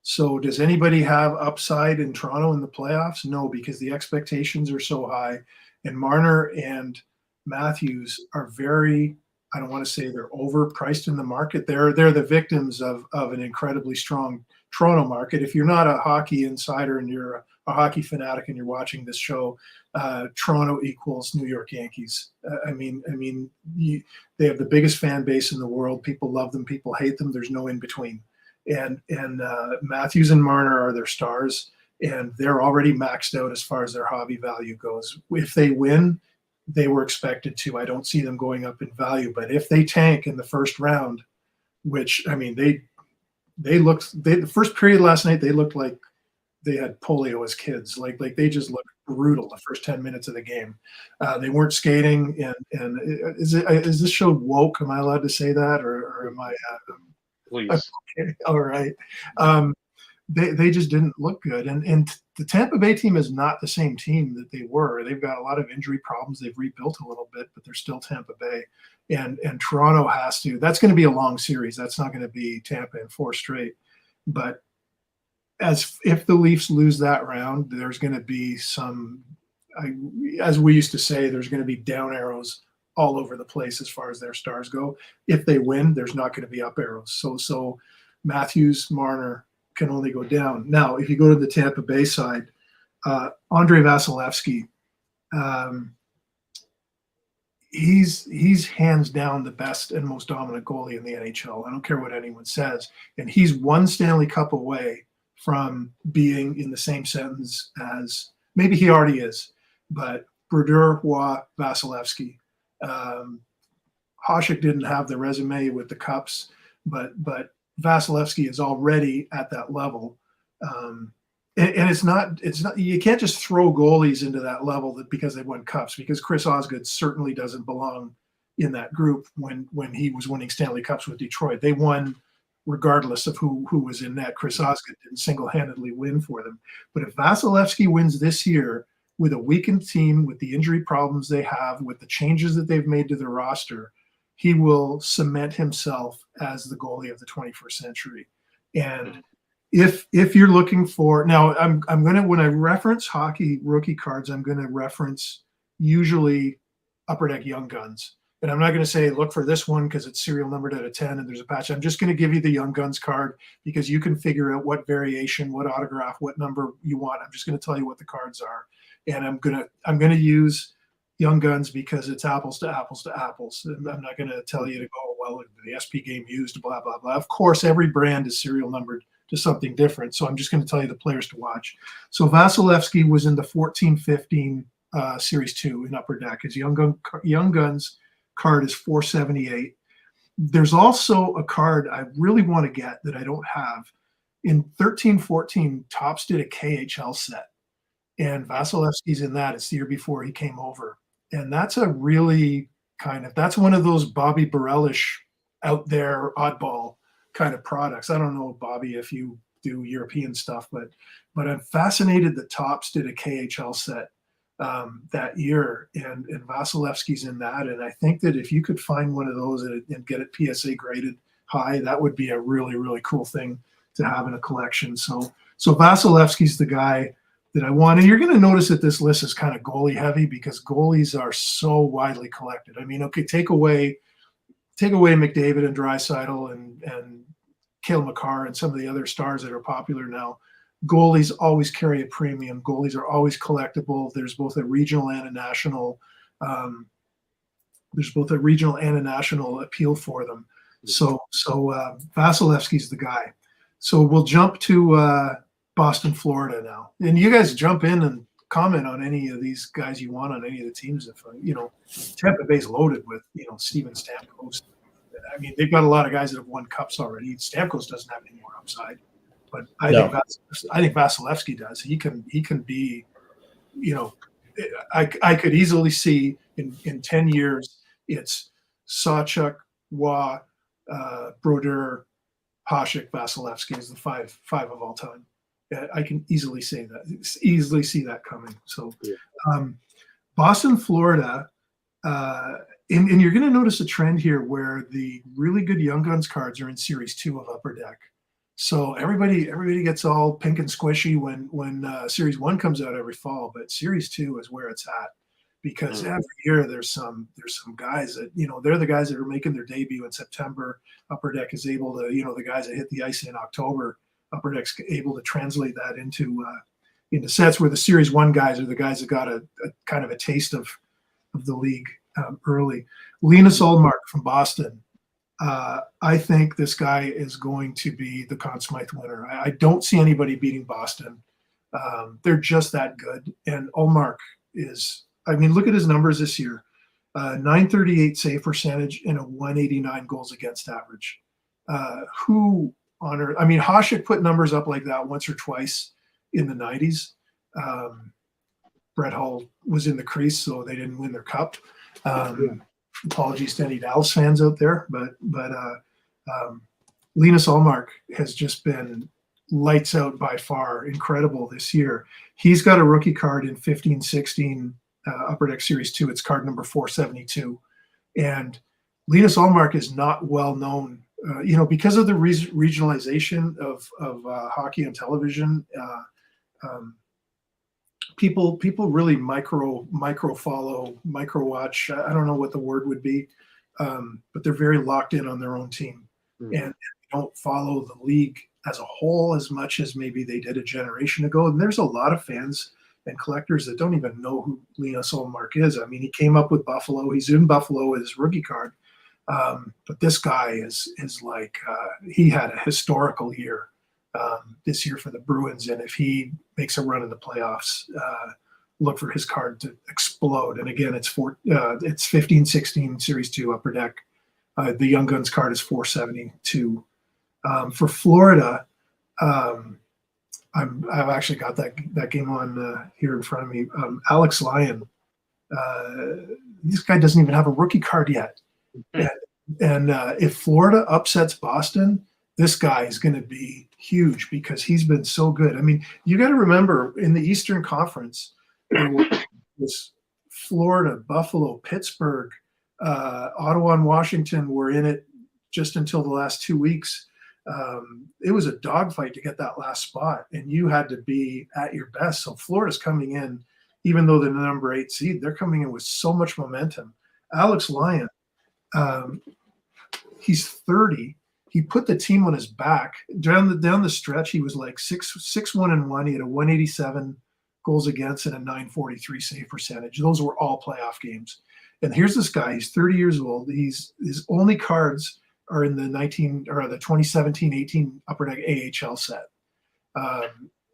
So does anybody have upside in Toronto in the playoffs? No, because the expectations are so high, and Marner and Matthews are very, I don't want to say they're overpriced in the market. They're the victims of an incredibly strong Toronto market. If you're not a hockey insider and you're a hockey fanatic and you're watching this show, Toronto equals New York Yankees. They have the biggest fan base in the world. People love them. People hate them. There's no in between. And Matthews and Marner are their stars. and they're already maxed out as far as their hobby value goes. If they win, they were expected to. I don't see them going up in value, but if they tank in the first round, which I mean, the first period last night, they looked like they had polio as kids. Like they just looked brutal the first 10 minutes of the game. They weren't skating. And is this show woke? Am I allowed to say that, or am I? Please. Okay, all right. They just didn't look good. And the Tampa Bay team is not the same team that they were. They've got a lot of injury problems. They've rebuilt a little bit, but they're still Tampa Bay. And Toronto has to. That's going to be a long series. That's not going to be Tampa in 4 straight. But if the Leafs lose that round, there's going to be as we used to say, there's going to be down arrows all over the place as far as their stars go. If they win, there's not going to be up arrows. So Matthews, Marner can only go down. Now, if you go to the Tampa Bay side, Andrei Vasilevsky, he's hands down the best and most dominant goalie in the NHL. I don't care what anyone says. And he's one Stanley Cup away from being in the same sentence as, maybe he already is, but Brodeur, Roy, Vasilevsky. Hasek didn't have the resume with the Cups, but Vasilevsky is already at that level. And it's not, you can't just throw goalies into that level because they won Cups, because Chris Osgood certainly doesn't belong in that group when he was winning Stanley Cups with Detroit. They won regardless of who was in net. Chris Osgood didn't single-handedly win for them. But if Vasilevsky wins this year with a weakened team, with the injury problems they have, with the changes that they've made to their roster, he will cement himself as the goalie of the 21st century. And if you're looking for, now I'm gonna, when I reference hockey rookie cards, I'm gonna reference usually Upper Deck Young Guns. And I'm not going to say look for this one because it's serial numbered out of 10 and there's a patch. I'm just going to give you the Young Guns card because you can figure out what variation, what autograph, what number you want. I'm just going to tell you what the cards are. And I'm going to use Young Guns because it's apples to apples to apples. And I'm not going to tell you to go, well, the SP game used, blah, blah, blah. Of course, every brand is serial numbered to something different. So I'm just going to tell you the players to watch. So Vasilevsky was in the 14-15 Series 2 in Upper Deck. His Young Guns card is 478. There's also a card I really want to get that I don't have. In 13-14, Topps did a KHL set, and Vasilevsky's in that. It's the year before he came over. And that's a really that's one of those Bobby Burrell-ish out there oddball kind of products. I don't know, Bobby, if you do European stuff, but I'm fascinated that Topps did a KHL set that year, and Vasilevsky's in that. And I think that if you could find one of those and get it PSA graded high, that would be a really, really cool thing to have in a collection. So Vasilevsky's the guy that I want. And you're going to notice that this list is kind of goalie heavy because goalies are so widely collected. I mean, okay, take away McDavid and Draisaitl and Cale Makar and some of the other stars that are popular now. Goalies always carry a premium. Goalies are always collectible. There's both a regional and a national. Appeal for them. So Vasilevsky's the guy. So we'll jump to Boston, Florida now, and you guys jump in and comment on any of these guys you want on any of the teams. If Tampa Bay's loaded with Steven Stamkos. I mean, they've got a lot of guys that have won Cups already. Stamkos doesn't have any more upside. But I think Vasilevsky does. He can be, I could easily see in 10 years it's Sawchuk, Waugh, Brodeur, Hasek, Vasilevsky is the five of all time. I can easily see that coming. So Boston, Florida, and you're going to notice a trend here where the really good Young Guns cards are in Series 2 of Upper Deck. So everybody gets all pink and squishy when Series 1 comes out every fall, but Series 2 is where it's at because every year there's some guys that they're the guys that are making their debut in September. Upper Deck is able to the guys that hit the ice in October. Upper Deck's able to translate that into sets where the Series 1 guys are the guys that got a kind of a taste of the league early. Linus Ullmark from Boston. I think this guy is going to be the Conn Smythe winner. I don't see anybody beating Boston. They're just that good. And Ullmark is, I mean, look at his numbers this year. 938 save percentage and a 189 goals against average. Who on earth? I mean, Hasek put numbers up like that once or twice in the 90s. Brett Hull was in the crease, so they didn't win their cup. Apologies to any Dallas fans out there, but Linus Ullmark has just been lights out by far, incredible this year. He's got a rookie card in 15-16 Upper Deck Series 2. It's card number 472. And Linus Ullmark is not well known, because of the regionalization of hockey on television. People really micro follow, micro watch. I don't know what the word would be, but they're very locked in on their own team and don't follow the league as a whole as much as maybe they did a generation ago. And there's a lot of fans and collectors that don't even know who Linus Ullmark is. I mean, he came up with Buffalo. He's in Buffalo with his rookie card. But this guy is like, he had a historical year this year for the Bruins. And if he makes a run in the playoffs, look for his card to explode. And again, it's 15-16 Series 2 Upper Deck. The Young Guns card is 472. For Florida, I've actually got that game on here in front of me. Alex Lyon, this guy doesn't even have a rookie card yet. And if Florida upsets Boston, this guy is going to be huge because he's been so good. I mean, you got to remember in the Eastern Conference, there was Florida, Buffalo, Pittsburgh, Ottawa, and Washington were in it just until the last 2 weeks. It was a dogfight to get that last spot, and you had to be at your best. So Florida's coming in, even though they're the number 8 seed, they're coming in with so much momentum. Alex Lyon, he's 30. He put the team on his back down the stretch. He was like 6-1-1. He had a 187 goals against and a 943 save percentage. Those were all playoff games. And here's this guy. He's 30 years old. His only cards are in the 2017-18 Upper Deck AHL set.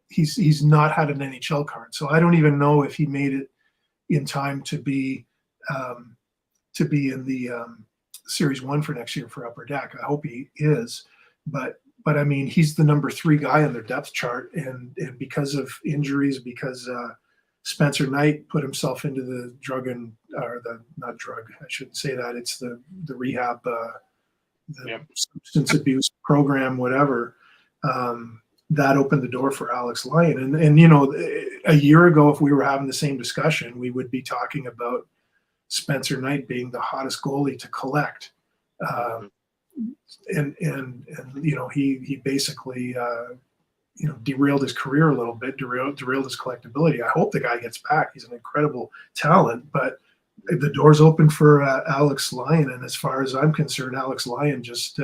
He's not had an NHL card, so I don't even know if he made it in time to be in the Series 1 for next year for Upper Deck. I hope he is, but I mean, he's the number 3 guy on their depth chart, and because of injuries, because Spencer Knight put himself into the not drug, I shouldn't say that. It's the rehab, substance abuse program, whatever. That opened the door for Alex Lyon. And a year ago, if we were having the same discussion, we would be talking about Spencer Knight being the hottest goalie to collect. And he basically, derailed his career a little bit, derailed his collectability. I hope the guy gets back. He's an incredible talent, but the door's open for Alex Lyon. And as far as I'm concerned, Alex Lyon just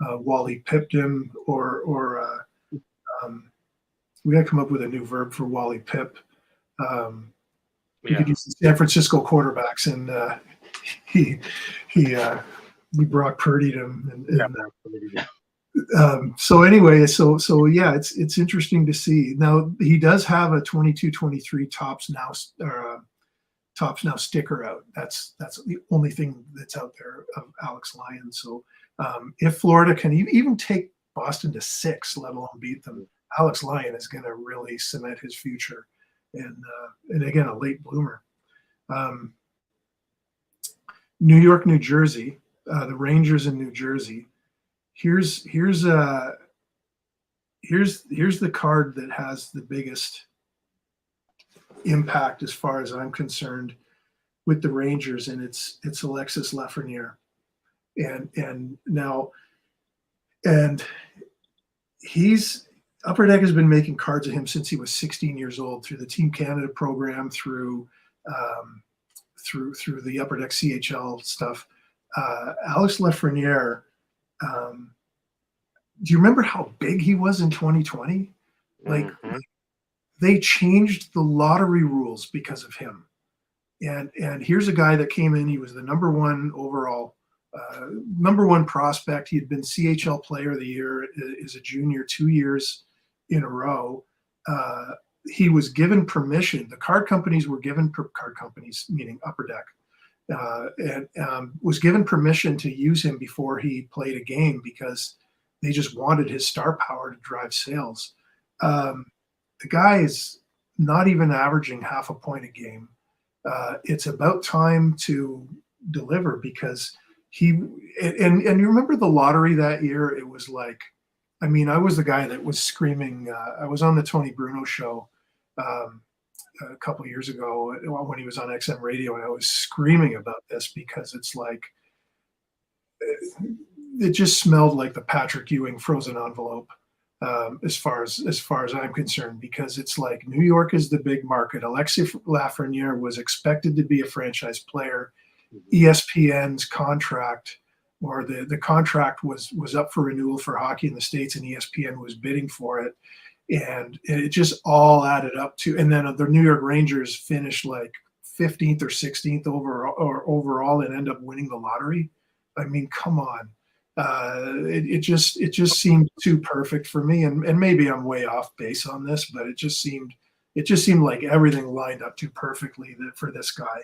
Wally pipped him, or we got to come up with a new verb for Wally pip. We could use the San Francisco quarterbacks, and he Brock Purdy'd him. So anyway, so yeah, it's interesting to see. Now he does have a 22-23 Tops Now sticker out. That's the only thing that's out there of Alex Lyon. So if Florida can even take Boston to 6, let alone beat them, Alex Lyon is going to really cement his future. And again, a late bloomer. New York, New Jersey, the Rangers in New Jersey. Here's the card that has the biggest impact as far as I'm concerned with the Rangers, and it's Alexis Lafreniere. And he's Upper Deck has been making cards of him since he was 16 years old through the Team Canada program, through the Upper Deck CHL stuff. Alex Lafreniere, do you remember how big he was in 2020? Like, they changed the lottery rules because of him. And here's a guy that came in. He was the number 1 overall, number 1 prospect. He had been CHL Player of the Year as a junior 2 years in a row. he was given permission. The card companies were given card companies, meaning Upper Deck, and was given permission to use him before he played a game because they just wanted his star power to drive sales. The guy is not even averaging half a point a game. It's about time to deliver because and you remember the lottery that year? It was like, I mean, I was the guy that was screaming. I was on the Tony Bruno show a couple of years ago when he was on XM radio, and I was screaming about this because it's like, it just smelled like the Patrick Ewing frozen envelope. As far as I'm concerned, because it's like New York is the big market. Alexis Lafreniere was expected to be a franchise player. ESPN's contract, or the contract was up for renewal for hockey in the States, and ESPN was bidding for it, and it just all added up to. And then the New York Rangers finished like 15th or 16th overall and end up winning the lottery. I mean, come on. It just seemed too perfect for me, and maybe I'm way off base on this, but it just seemed like everything lined up too perfectly for this guy.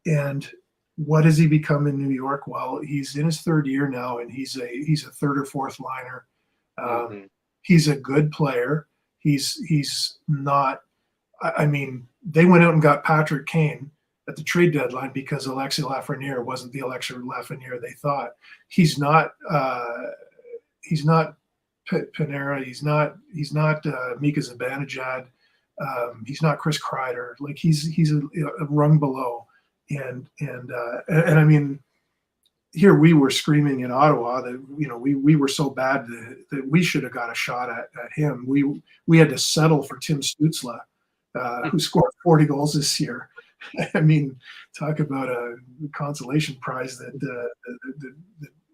And what has he become in New York? Well, he's in his third year now, and he's a third or fourth liner. He's a good player. He's not. I mean, they went out and got Patrick Kane at the trade deadline because Alexis Lafreniere wasn't the Alexis Lafreniere they thought. He's not Panera. He's not Mika Zibanejad. He's not Chris Kreider. Like he's a rung below. And I mean, here we were screaming in Ottawa that, you know, we were so bad that we should have got a shot at him. We had to settle for Tim Stützle, who scored 40 goals this year. I mean, talk about a consolation prize that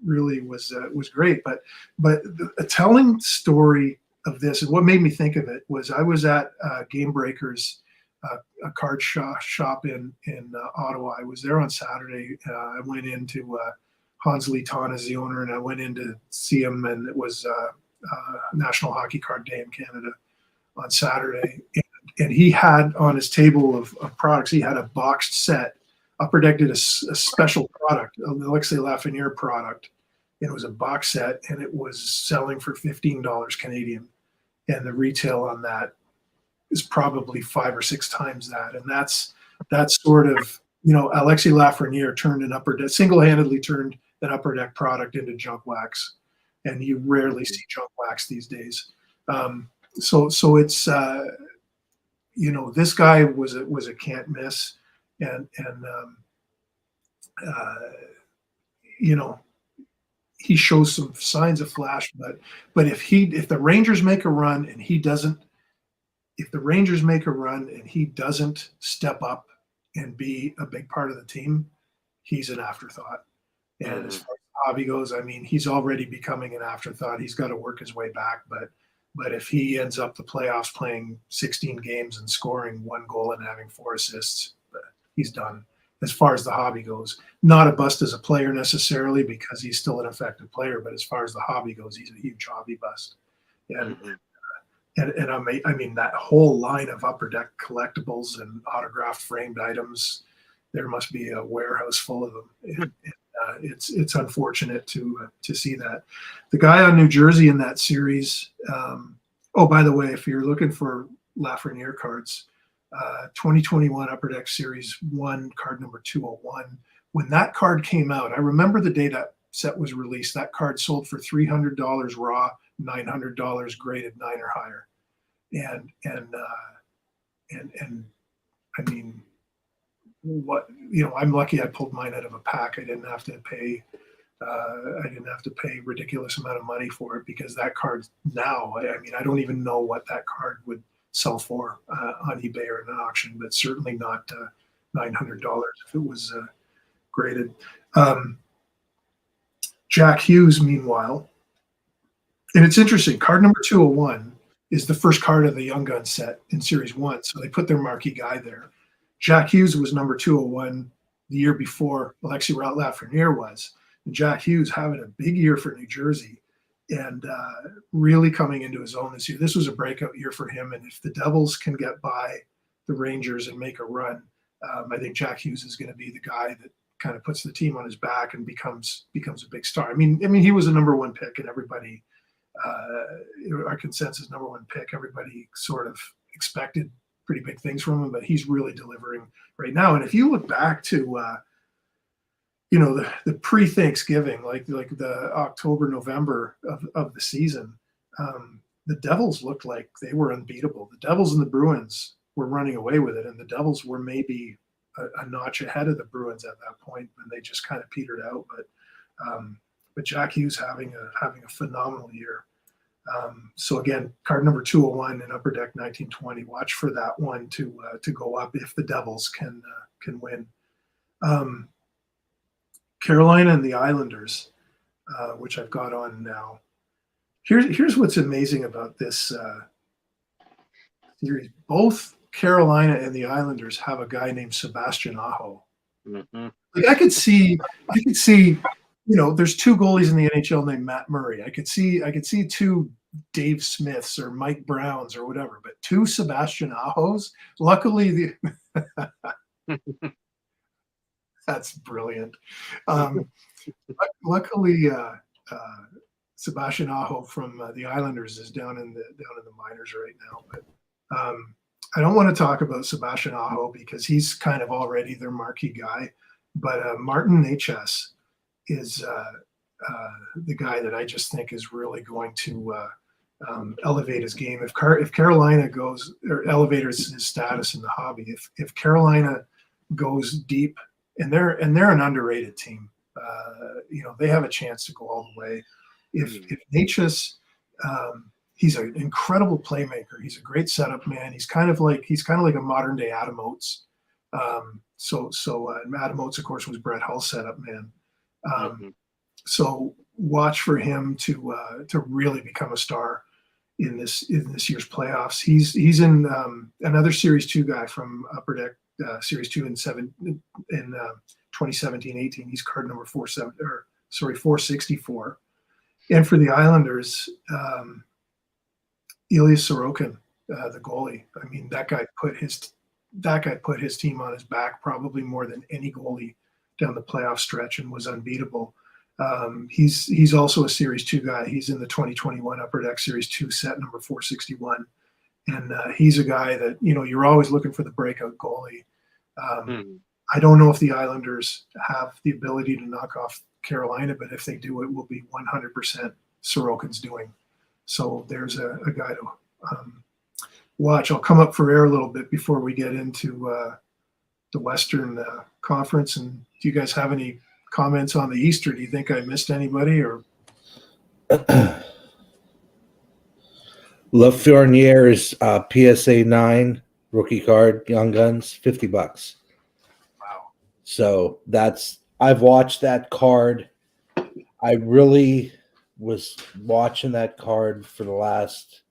really was great. But a telling story of this, and what made me think of it, was I was at Game Breakers, a card shop in Ottawa. I was there on Saturday. I went into Hans Litan is the owner, and I went in to see him, and it was National Hockey Card Day in Canada on Saturday. And he had on his table of products, he had a boxed set. Upper Deck did a special product, an Alexis Lafreniere product. And it was a box set, and it was selling for $15 Canadian. And the retail on that is probably 5 or 6 times that. And that's sort of, you know, Alexis Lafreniere single-handedly turned an Upper Deck product into junk wax. And you rarely see junk wax these days. So it's, you know, this guy was a can't miss, and you know, he shows some signs of flash, but if the Rangers make a run and he doesn't, step up and be a big part of the team, he's an afterthought. And as far as the hobby goes, I mean, he's already becoming an afterthought. He's got to work his way back, but if he ends up the playoffs playing 16 games and scoring 1 goal and having 4 assists, he's done. As far as the hobby goes, not a bust as a player necessarily, because he's still an effective player. But as far as the hobby goes, he's a huge hobby bust. And I mean that whole line of Upper Deck collectibles and autographed framed items, there must be a warehouse full of them. It's unfortunate to see that. The guy on New Jersey in that series. Oh, by the way, if you're looking for Lafreniere cards, 2021 Upper Deck Series 1, card number 201. When that card came out, I remember the day that set was released. That card sold for $300 raw, $900 graded 9 or higher, and I mean, what, you know, I'm lucky I pulled mine out of a pack. I didn't have to pay ridiculous amount of money for it, because that card now, I mean, I don't even know what that card would sell for on eBay or in an auction, but certainly not $900 if it was graded. Jack Hughes, meanwhile, and it's interesting, card number 201 is the first card of the Young Gun set in Series 1, so they put their marquee guy there. Jack Hughes was number 201 the year before Alexis Lafreniere was. And Jack Hughes having a big year for New Jersey. and really coming into his own this year. This was a breakout year for him, and if the Devils can get by the Rangers and make a run, I think Jack Hughes is going to be the guy that kind of puts the team on his back and becomes a big star. I mean, he was a number one pick, and everybody, our consensus number one pick, everybody sort of expected pretty big things from him, but he's really delivering right now. And if you look back to the pre-Thanksgiving, like the October, November of the season, the Devils looked like they were unbeatable. The Devils and the Bruins were running away with it, and the Devils were maybe a notch ahead of the Bruins at that point, and they just kind of petered out. But Jack Hughes having a phenomenal year. So again, card number 201 in Upper Deck 1920. Watch for that one to go up if the Devils can win. Carolina and the Islanders, which I've got on now. Here's what's amazing about this series. Both Carolina and the Islanders have a guy named Sebastian Aho. Mm-hmm. Like I could see, there's two goalies in the NHL named Matt Murray. I could see two Dave Smiths or Mike Browns or whatever, but two Sebastian Ahos. Luckily, that's brilliant. Luckily, Sebastian Aho from the Islanders is down in the minors right now. But I don't want to talk about Sebastian Aho because he's kind of already their marquee guy. But Martin HS is the guy that I just think is really going to elevate his game. If Carolina goes or elevates his status in the hobby, if Carolina goes deep, and they're an underrated team, they have a chance to go all the way. If Natchez, he's an incredible playmaker. He's a great setup man. He's kind of like a modern day Adam Oates. So Adam Oates, of course, was Brett Hull's setup man. So watch for him to really become a star in this year's playoffs. He's in another Series 2 guy from Upper Deck Series 2 in 2017-18. He's card number 464. And for the Islanders, Ilya Sorokin, the goalie. I mean, that guy put his team on his back probably more than any goalie down the playoff stretch and was unbeatable. He's also a Series 2 guy. He's in the 2021 Upper Deck Series 2 set number 461. And he's a guy that, you're always looking for the breakout goalie. I don't know if the Islanders have the ability to knock off Carolina, but if they do, it will be 100% Sorokin's doing. So there's a guy to watch. I'll come up for air a little bit before we get into the Western Conference. And do you guys have any comments on the East, or do you think I missed anybody? Or Lafreniere's PSA 9 rookie card, Young Guns, $50. Wow. So I've watched that card. I really was watching that card for the last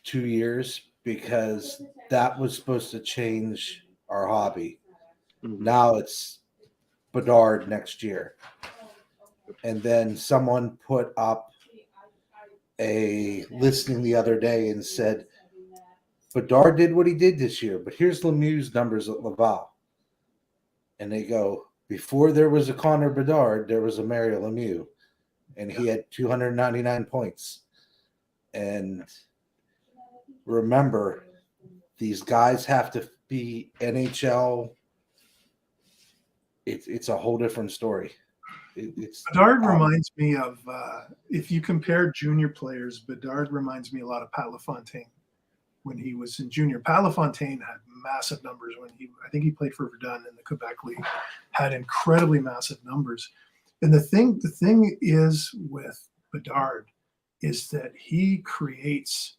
2 years because that was supposed to change our hobby. Now it's Bedard next year. And then someone put up a listing the other day and said, Bedard did what he did this year, but here's Lemieux's numbers at Laval. And they go, before there was a Connor Bedard, there was a Mario Lemieux, and he had 299 points. And remember, these guys have to be NHL. It's a whole different story. Bedard reminds me of, if you compare junior players, Bedard reminds me a lot of Pat LaFontaine when he was in junior. Pat LaFontaine had massive numbers I think he played for Verdun in the Quebec League, had incredibly massive numbers. And the thing is with Bedard is that he creates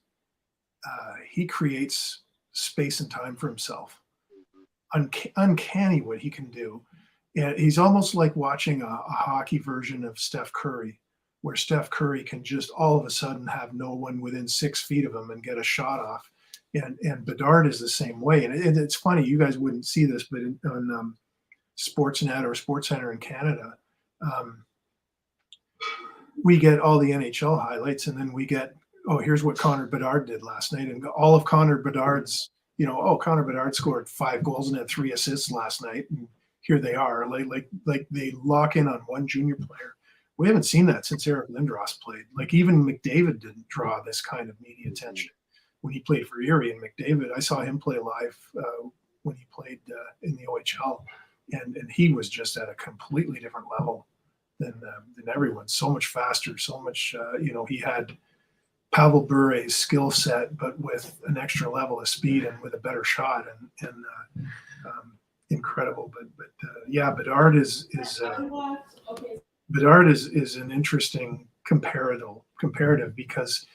space and time for himself. Uncanny what he can do. And he's almost like watching a hockey version of Steph Curry, where Steph Curry can just all of a sudden have no one within 6 feet of him and get a shot off. And Bedard is the same way. And it's funny, you guys wouldn't see this, but on Sportsnet or SportsCenter in Canada, we get all the NHL highlights, and then we get, oh, here's what Connor Bedard did last night, and all of Connor Bedard's, Connor Bedard scored 5 goals and had 3 assists last night, and here they are, like they lock in on one junior player. We haven't seen that since Eric Lindros played. Like even McDavid didn't draw this kind of media attention when he played for Erie. And McDavid, I saw him play live when he played in the OHL, and he was just at a completely different level than everyone. So much faster, so much. He had Pavel Bure's skill set, but with an extra level of speed and with a better shot, and incredible. But Bedard is an interesting comparative because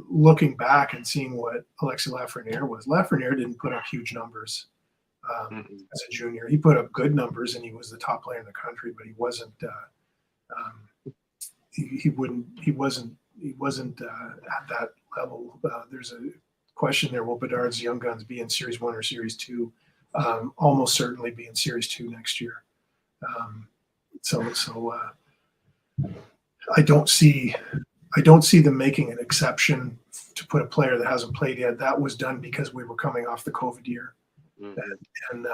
looking back and seeing what Alexis Lafreniere was, Lafreniere didn't put up huge numbers as a junior. He put up good numbers and he was the top player in the country, but he wasn't. He wasn't at that level. There's a question there: will Bedard's Young Guns be in Series 1 or Series 2? Almost certainly be in Series 2 next year. I don't see them making an exception to put a player that hasn't played yet. That was done because we were coming off the COVID year, and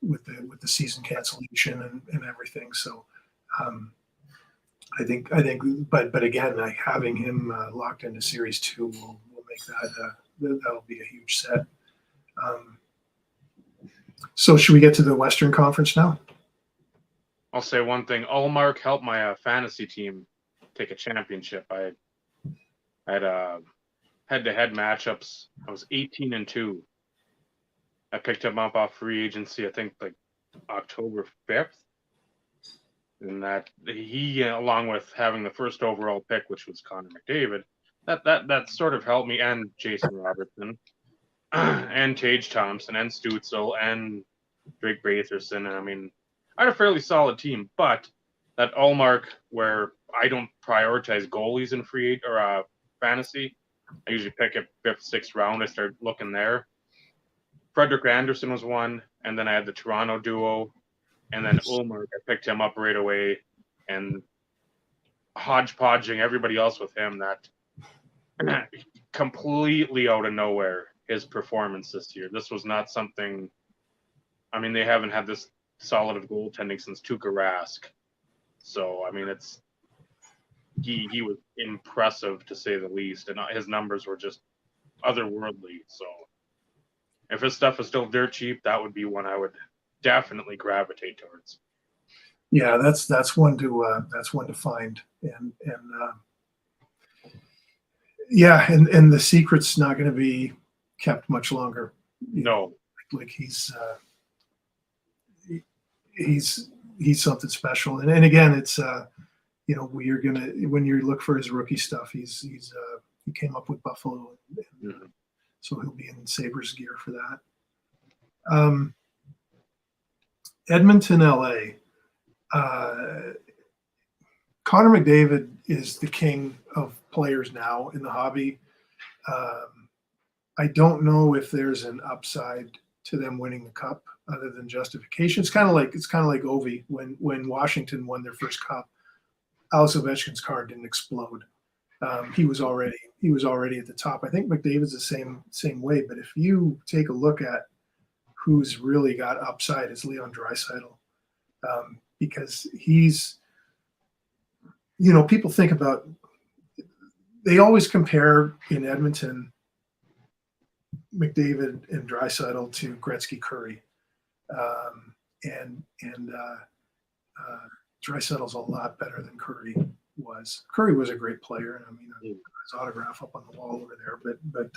with the season cancellation and everything. So I think, but again, like having him locked into Series 2 will make that'll be a huge set. So should we get to the Western Conference now? I'll say one thing. Allmark helped my fantasy team take a championship. I had head-to-head matchups. I was 18-2. I picked him up off free agency, I think like October 5th. And that he, along with having the first overall pick, which was Connor McDavid, that sort of helped me, and Jason Robertson, and Tage Thompson, and Stutzel, and Drake Batherson. And I mean, I had a fairly solid team, but that Allmark where I don't prioritize goalies in free or fantasy, I usually pick at 5th, 6th round. I start looking there. Frederick Anderson was one, and then I had the Toronto duo, and then Ulmer, I picked him up right away, and hodgepodging everybody else with him. That completely out of nowhere, his performance this year. This was not something. I mean, they haven't had this solid of goaltending since Tuukka Rask. So I mean, he was impressive to say the least, and his numbers were just otherworldly. So if his stuff is still dirt cheap, that would be one I would definitely gravitate towards. Yeah, that's one to find, and the secret's not going to be kept much longer. No, like he's something special, and again, it's we're gonna, when you look for his rookie stuff, he came up with Buffalo, and so he'll be in Sabres gear for that. Edmonton, LA. Connor McDavid is the king of players now in the hobby. I don't know if there's an upside to them winning the cup other than justification. It's kind of like Ovi when Washington won their first cup. Alex Ovechkin's card didn't explode. He was already at the top. I think McDavid's the same way. But if you take a look at who's really got upside, is Leon Draisaitl, because he's, people think about, they always compare in Edmonton McDavid and Draisaitl to Gretzky, Curry, and Draisaitl's a lot better than Curry was. Curry was a great player, and I mean, his autograph up on the wall over there. But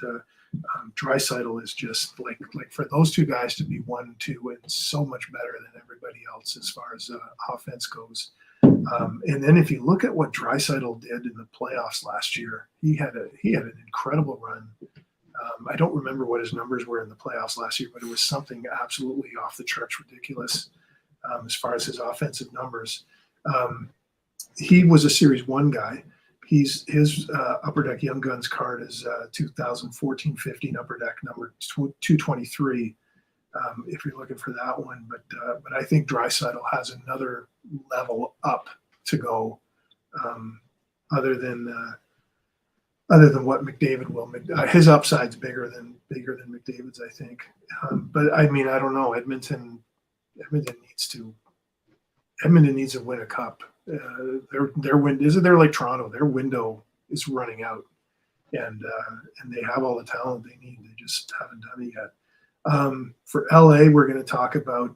Draisaitl is just like for those two guys to be 1-2, it's so much better than everybody else as far as offense goes. And then if you look at what Draisaitl did in the playoffs last year, he had an incredible run. I don't remember what his numbers were in the playoffs last year, but it was something absolutely off the charts ridiculous as far as his offensive numbers. He was a Series 1 guy. His Upper Deck Young Guns card is 2014-15 Upper Deck number 223. If you're looking for that one, but I think Draisaitl has another level up to go other than what McDavid will. His upside's bigger than McDavid's, I think. But I mean, I don't know. Edmonton needs to win a cup. They're like Toronto. Their window is running out, and they have all the talent they need. They just haven't done it yet. For LA, we're going to talk about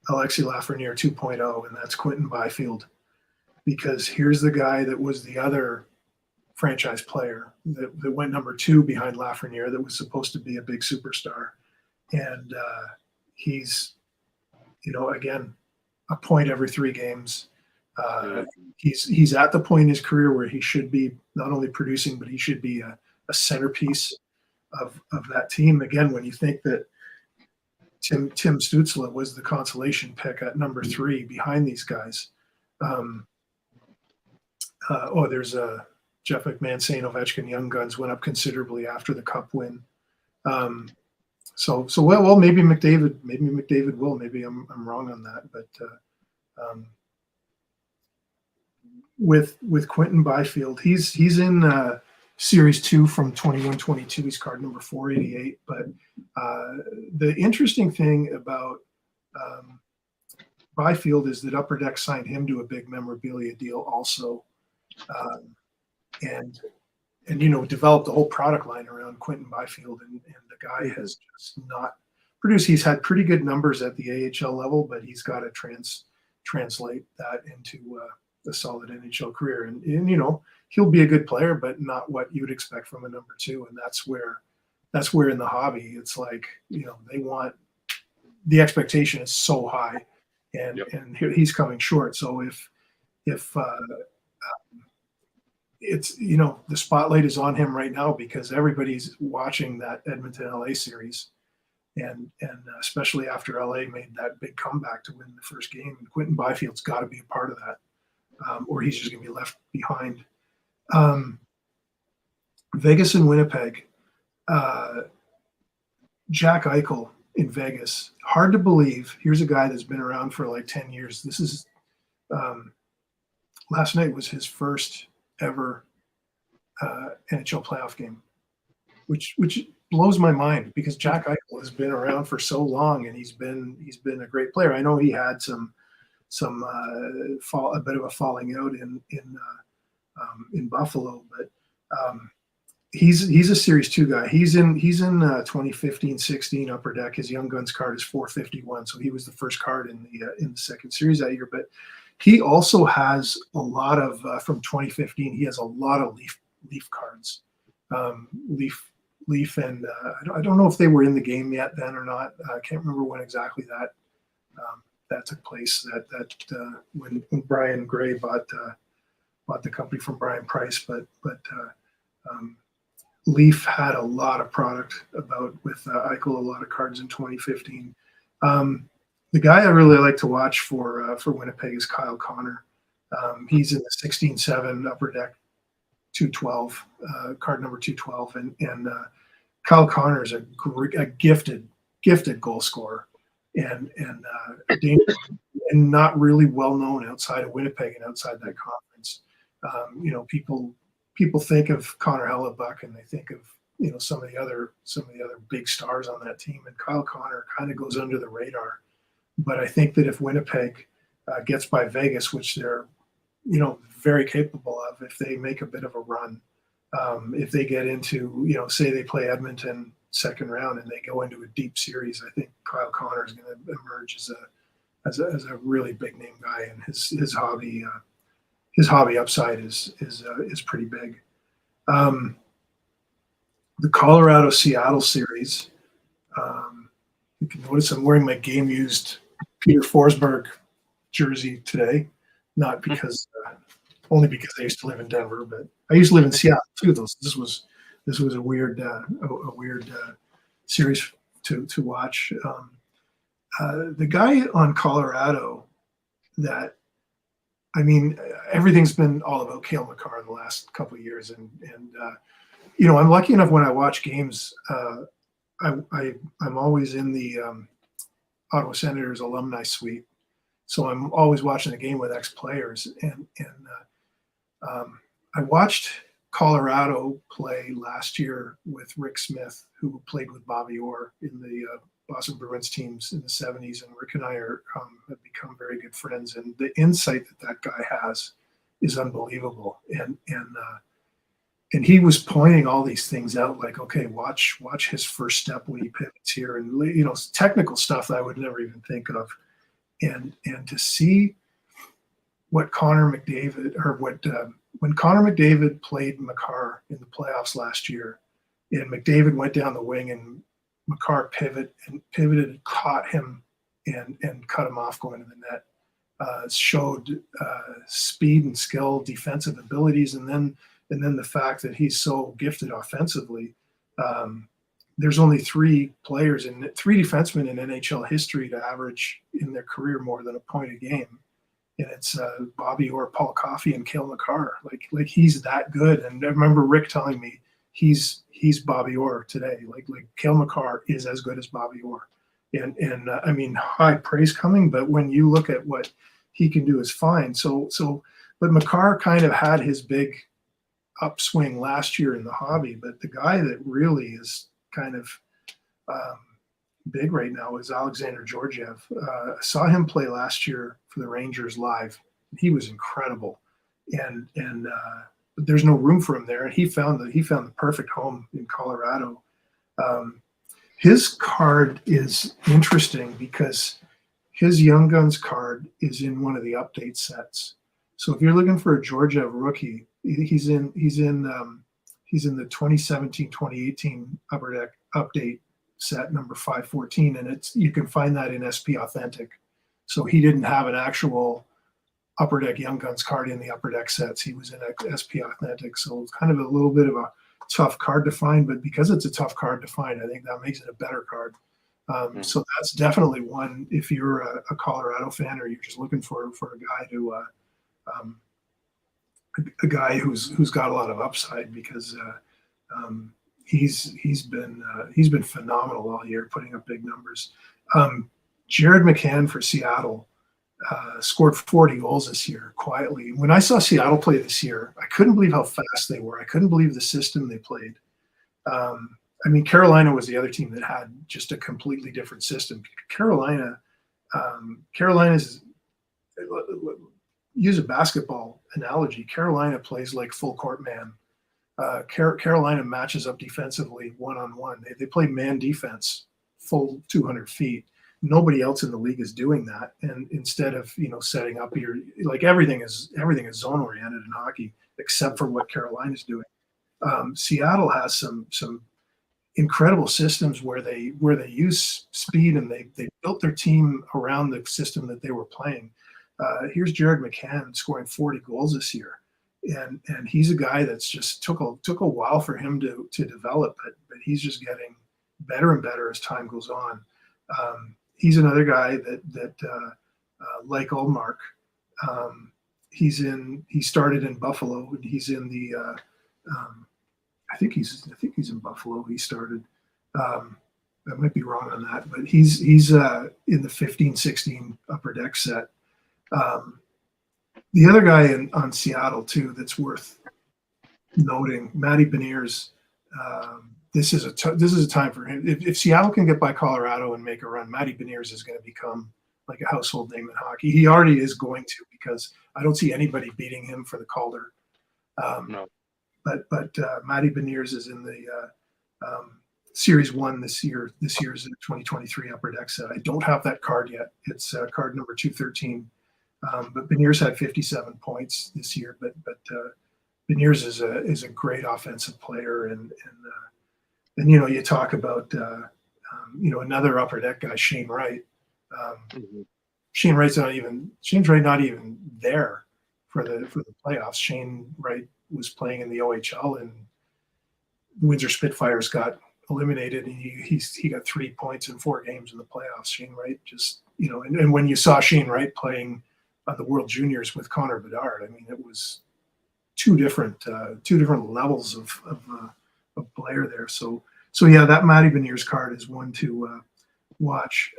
Alexis Lafreniere 2.0, and that's Quentin Byfield. Because here's the guy that was the other franchise player that went number 2 behind Lafreniere that was supposed to be a big superstar. And he's, again, a point every 3 games. He's at the point in his career where he should be not only producing, but he should be a centerpiece of that team. Again, when you think that Tim Stützle was the consolation pick at number 3 behind these guys. There's Jeff McMahon saying Ovechkin Young Guns went up considerably after the Cup win. Maybe McDavid will. Maybe I'm wrong on that, but with Quentin Byfield, he's in Series 2 from 21-22. He's card number 488. But the interesting thing about Byfield is that Upper Deck signed him to a big memorabilia deal also. And developed the whole product line around Quentin Byfield, and the guy has just not produced. He's had pretty good numbers at the AHL level, but he's got to translate that into a solid NHL career. And he'll be a good player, but not what you'd expect from a number 2. And that's where in the hobby, it's like, they want, the expectation is so high, and he's coming short. So if it's, the spotlight is on him right now because everybody's watching that Edmonton LA series, and especially after LA made that big comeback to win the first game, and Quentin Byfield's got to be a part of that, or he's just going to be left behind. Vegas and Winnipeg, Jack Eichel in Vegas. Hard to believe. Here's a guy that's been around for like 10 years. This is last night was his first ever NHL playoff game, which blows my mind because Jack Eichel has been around for so long, and he's been a great player. I know he had a bit of a falling out in Buffalo, but he's a Series 2 guy. He's in 2015-16 Upper Deck. His Young Guns card is 451, so he was the first card in the second series that year. But he also has a lot of from 2015. He has a lot of Leaf cards, Leaf, and I don't know if they were in the game yet then or not. I can't remember when exactly that took place. That when Brian Gray bought the company from Brian Price, but Leaf had a lot of product with Eichel, a lot of cards in 2015. The guy I really like to watch for Winnipeg is Kyle Connor. He's in the 16-7 Upper Deck 212, card number 212, and Kyle Connor is a gifted goal scorer, and not really well known outside of Winnipeg and outside that conference. People think of Connor Hellebuck and they think of some of the other big stars on that team, and Kyle Connor kind of goes under the radar. But I think that if Winnipeg gets by Vegas, which they're very capable of, if they make a bit of a run, if they get into say they play Edmonton second round and they go into a deep series, I think Kyle Connor is going to emerge as a really big name guy, and his hobby upside is pretty big. The Colorado Seattle series, you can notice I'm wearing my game used Peter Forsberg jersey today, not because only because I used to live in Denver, but I used to live in Seattle too. This was a weird series to watch. The guy on Colorado that, everything's been all about Cale Makar the last couple of years, and I'm lucky enough when I watch games. I'm always in the Ottawa Senators alumni suite, so I'm always watching the game with ex-players. And I watched Colorado play last year with Rick Smith, who played with Bobby Orr in the Boston Bruins teams in the 70s. And Rick and I have become very good friends. And the insight that guy has is unbelievable. And he was pointing all these things out, like, okay, watch his first step when he pivots here, and technical stuff that I would never even think of. And to see what Connor McDavid, or when Connor McDavid played Makar in the playoffs last year, and McDavid went down the wing and Makar pivoted, caught him, and cut him off going to the net. Showed speed and skill, defensive abilities, and then the fact that he's so gifted offensively. There's only three defensemen in NHL history to average in their career more than a point a game, and it's Bobby Orr, Paul Coffey, and Cale Makar. Like he's that good. And I remember Rick telling me he's Bobby Orr today. Like Cale Makar is as good as Bobby Orr. And I mean, high praise coming, but when you look at what he can do is fine. But Makar kind of had his big upswing last year in the hobby, but the guy that really is kind of big right now is Alexander Georgiev. I saw him play last year for the Rangers live. He was incredible, and but there's no room for him there. He found the perfect home in Colorado. His card is interesting because his Young Guns card is in one of the update sets. So if you're looking for a Georgiev rookie, he's in the 2017-2018 Upper Deck update set number 514, and you can find that in SP Authentic. So he didn't have an actual Upper Deck Young Guns card in the Upper Deck sets. He was in SP Authentic, so it's kind of a little bit of a tough card to find. But because it's a tough card to find, I think that makes it a better card. So that's definitely one if you're a Colorado fan or you're just looking for a guy to a guy who's got a lot of upside, because he's been phenomenal all year, putting up big numbers. Jared McCann for Seattle scored 40 goals this year quietly. When I saw Seattle play this year, I couldn't believe how fast they were. I couldn't believe the system they played. I mean, Carolina was the other team that had just a completely different system. Carolina's, use a basketball analogy, Carolina plays like full court man. Carolina matches up defensively one-on-one. They play man defense full 200 feet. Nobody else in the league is doing that. And instead of, setting up everything is zone oriented in hockey, except for what Carolina's doing. Seattle has some incredible systems where they use speed, and they built their team around the system that they were playing. Here's Jared McCann scoring 40 goals this year, and he's a guy that's just took a while for him to develop, but he's just getting better and better as time goes on. He's another guy that like Ullmark, he started in Buffalo, and he's in the I think he's in Buffalo. He started. I might be wrong on that, but he's in the 15-16 Upper Deck set. The other guy on Seattle too that's worth noting, Matty Beniers. This is a time for him. If Seattle can get by Colorado and make a run, Matty Beniers is going to become like a household name in hockey. He already is going to, because I don't see anybody beating him for the Calder. No. But Matty Beniers is in the Series 1 this year. This year's 2023 Upper Deck set. I don't have that card yet. It's card number 213. But Beniers had 57 points this year. But Beniers is a great offensive player, and you talk about another Upper Deck guy, Shane Wright. Shane Wright's not even there for the playoffs. Shane Wright was playing in the OHL, and the Windsor Spitfires got eliminated, and he got 3 points in 4 games in the playoffs. Shane Wright just and when you saw Shane Wright playing on the World Juniors with Connor Bedard, I mean, it was two different levels of player there. So yeah, that Matty Beniers card is one to watch.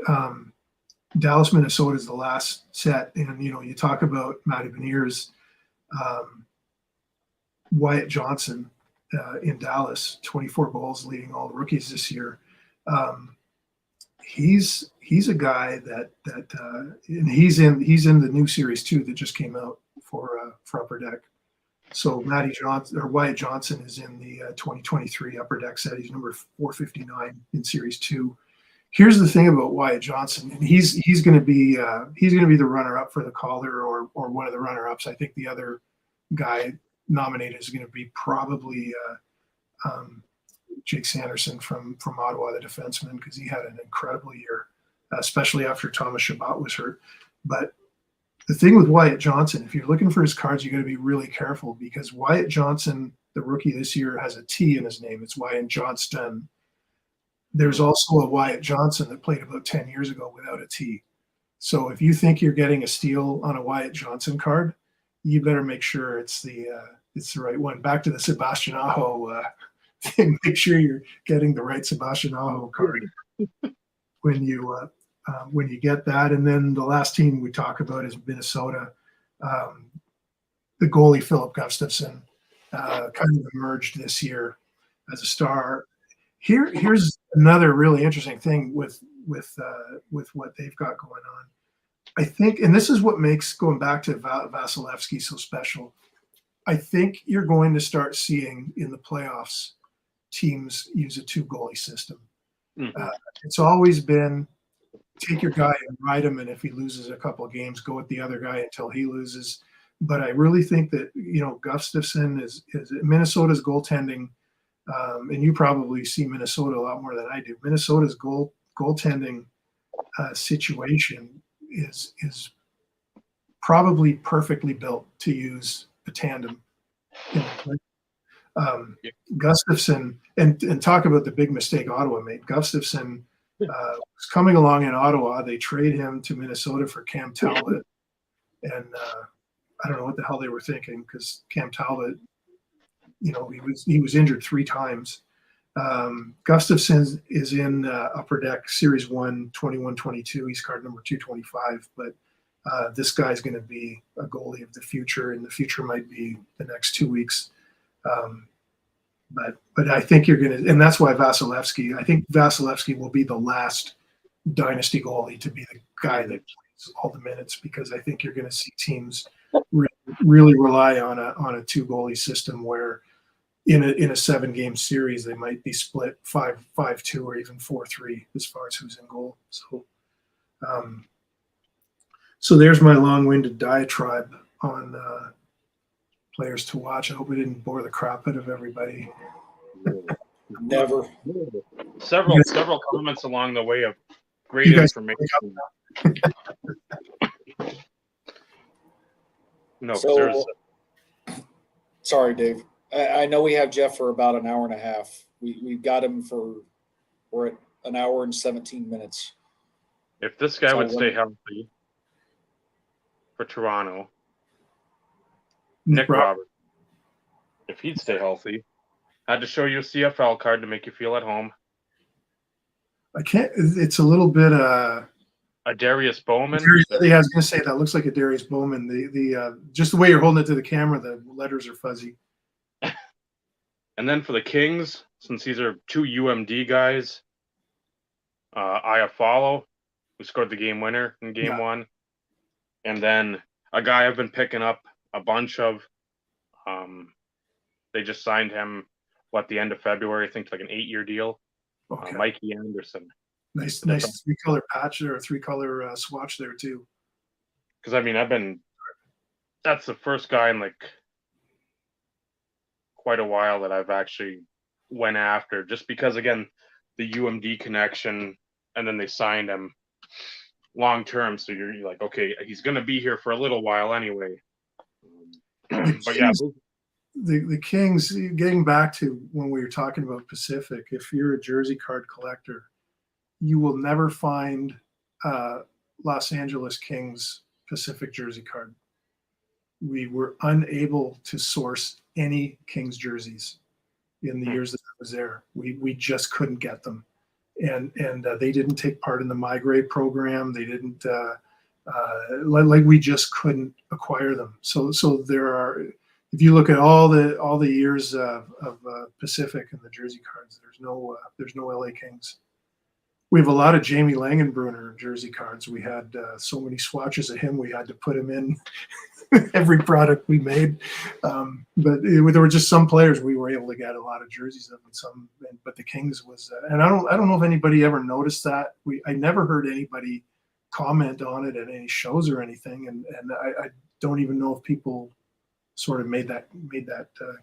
Dallas, Minnesota is the last set, and you talk about Matty Beniers, Wyatt Johnson in Dallas, 24 goals, leading all the rookies this year. He's a guy that and he's in the new series too that just came out for Upper Deck. So Wyatt Johnson is in the 2023 Upper Deck set. He's number 459 in Series 2. Here's the thing about Wyatt Johnson, and he's going to be the runner-up for the Calder or one of the runner-ups. I think the other guy nominated is going to be probably Jake Sanderson from Ottawa, the defenseman, because he had an incredible year, especially after Thomas Chabot was hurt. But the thing with Wyatt Johnson, if you're looking for his cards, you got to be really careful because Wyatt Johnson, the rookie this year, has a T in his name. It's Wyatt Johnston. There's also a Wyatt Johnson that played about 10 years ago without a T. So if you think you're getting a steal on a Wyatt Johnson card, you better make sure it's the right one. Back to the Sebastian Aho thing. Make sure you're getting the right Sebastian Aho card when you get that. And then the last team we talk about is Minnesota. The goalie Philip Gustafson kind of emerged this year as a star. Here's another really interesting thing with what they've got going on. I think, and this is what makes going back to Vasilevsky so special. I think you're going to start seeing in the playoffs teams use a 2 goalie system. Mm-hmm. It's always been take your guy and ride him, and if he loses a couple of games, go with the other guy until he loses. But I really think that Gustafson is Minnesota's goaltending. And you probably see Minnesota a lot more than I do. Minnesota's goaltending situation is probably perfectly built to use a tandem. Gustafson, and talk about the big mistake Ottawa made. Gustafson was coming along in Ottawa. They trade him to Minnesota for Cam Talbot, and I don't know what the hell they were thinking because Cam Talbot, he was injured 3 times. Gustafson is in Upper Deck Series 1, 21-22. He's card number 225. But this guy's going to be a goalie of the future, and the future might be the next 2 weeks. But I think you're going to, and that's why I think Vasilevsky will be the last dynasty goalie to be the guy that plays all the minutes because I think you're going to see teams really rely on a 2 goalie system where in a 7-game series they might be split 5-2 or even 4-3 as far as who's in goal. So there's my long-winded diatribe on players to watch. I hope we didn't bore the crap out of everybody. Never. Several comments along the way of great information. No, so, sorry, Dave. I know we have Jeff for about an hour and a half. We've got him we're at an hour and 17 minutes. If this guy would stay healthy for Toronto, Nick Roberts, if he'd stay healthy, had to show you a CFL card to make you feel at home. I can't. It's a little bit a Darius Bowman. Yeah, I was going to say that looks like a Darius Bowman. The just the way you're holding it to the camera, the letters are fuzzy. And then for the Kings, since these are 2 UMD guys, Iafallo, who scored the game winner in Game 1, and then a guy I've been picking up a bunch of. They just signed him at the end of February. I think like an 8-year deal. Okay. Mikey Anderson. Nice 3-color patch or a 3-color swatch there too. Because that's the first guy in like quite a while that I've actually went after, just because again the UMD connection, and then they signed him long term, so you're like, okay, he's going to be here for a little while anyway. But yeah, the Kings, getting back to when we were talking about Pacific, if you're a jersey card collector, you will never find Los Angeles Kings Pacific jersey card. We were unable to source any Kings jerseys in the years that I was there. We just couldn't get them. and they didn't take part in the migrate program. They didn't like we just couldn't acquire them. So there are, if you look at all the years of Pacific and the jersey cards, there's no LA Kings. We have a lot of Jamie Langenbrunner jersey cards. We had so many swatches of him, we had to put him in every product we made. But there were just some players we were able to get a lot of jerseys of, but the Kings was, and I don't know if anybody ever noticed that. I never heard anybody comment on it at any shows or anything, and I don't even know if people sort of made that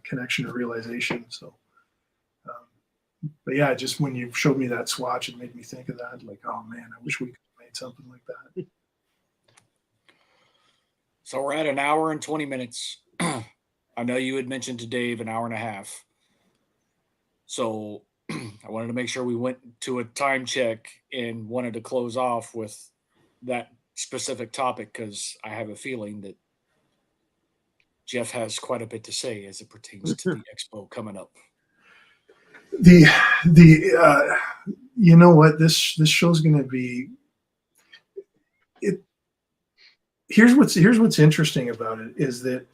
connection or realization. So. But yeah, just when you showed me that swatch, it made me think of that. Like, oh man, I wish we could have made something like that. So we're at an hour and 20 minutes. I know you had mentioned to Dave an hour and a half. So I wanted to make sure we went to a time check and wanted to close off with that specific topic, because I have a feeling that Jeff has quite a bit to say as it pertains to the Expo coming up. The you know what, this show's going to be. Here's what's interesting about it is that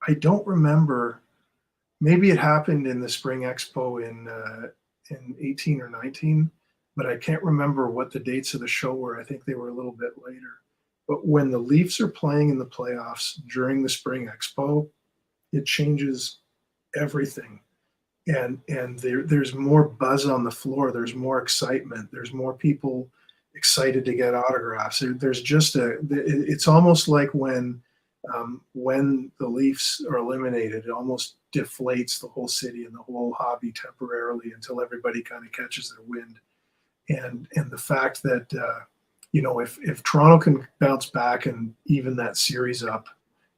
I don't remember. Maybe it happened in the Spring Expo in 18 or 19, but I can't remember what the dates of the show were. I think they were a little bit later. But when the Leafs are playing in the playoffs during the Spring Expo, it changes everything. And there's more buzz on the floor. There's more excitement. There's more people excited to get autographs. There's just it's almost like when the Leafs are eliminated, it almost deflates the whole city and the whole hobby temporarily until everybody kind of catches their wind. And the fact that if Toronto can bounce back and even that series up,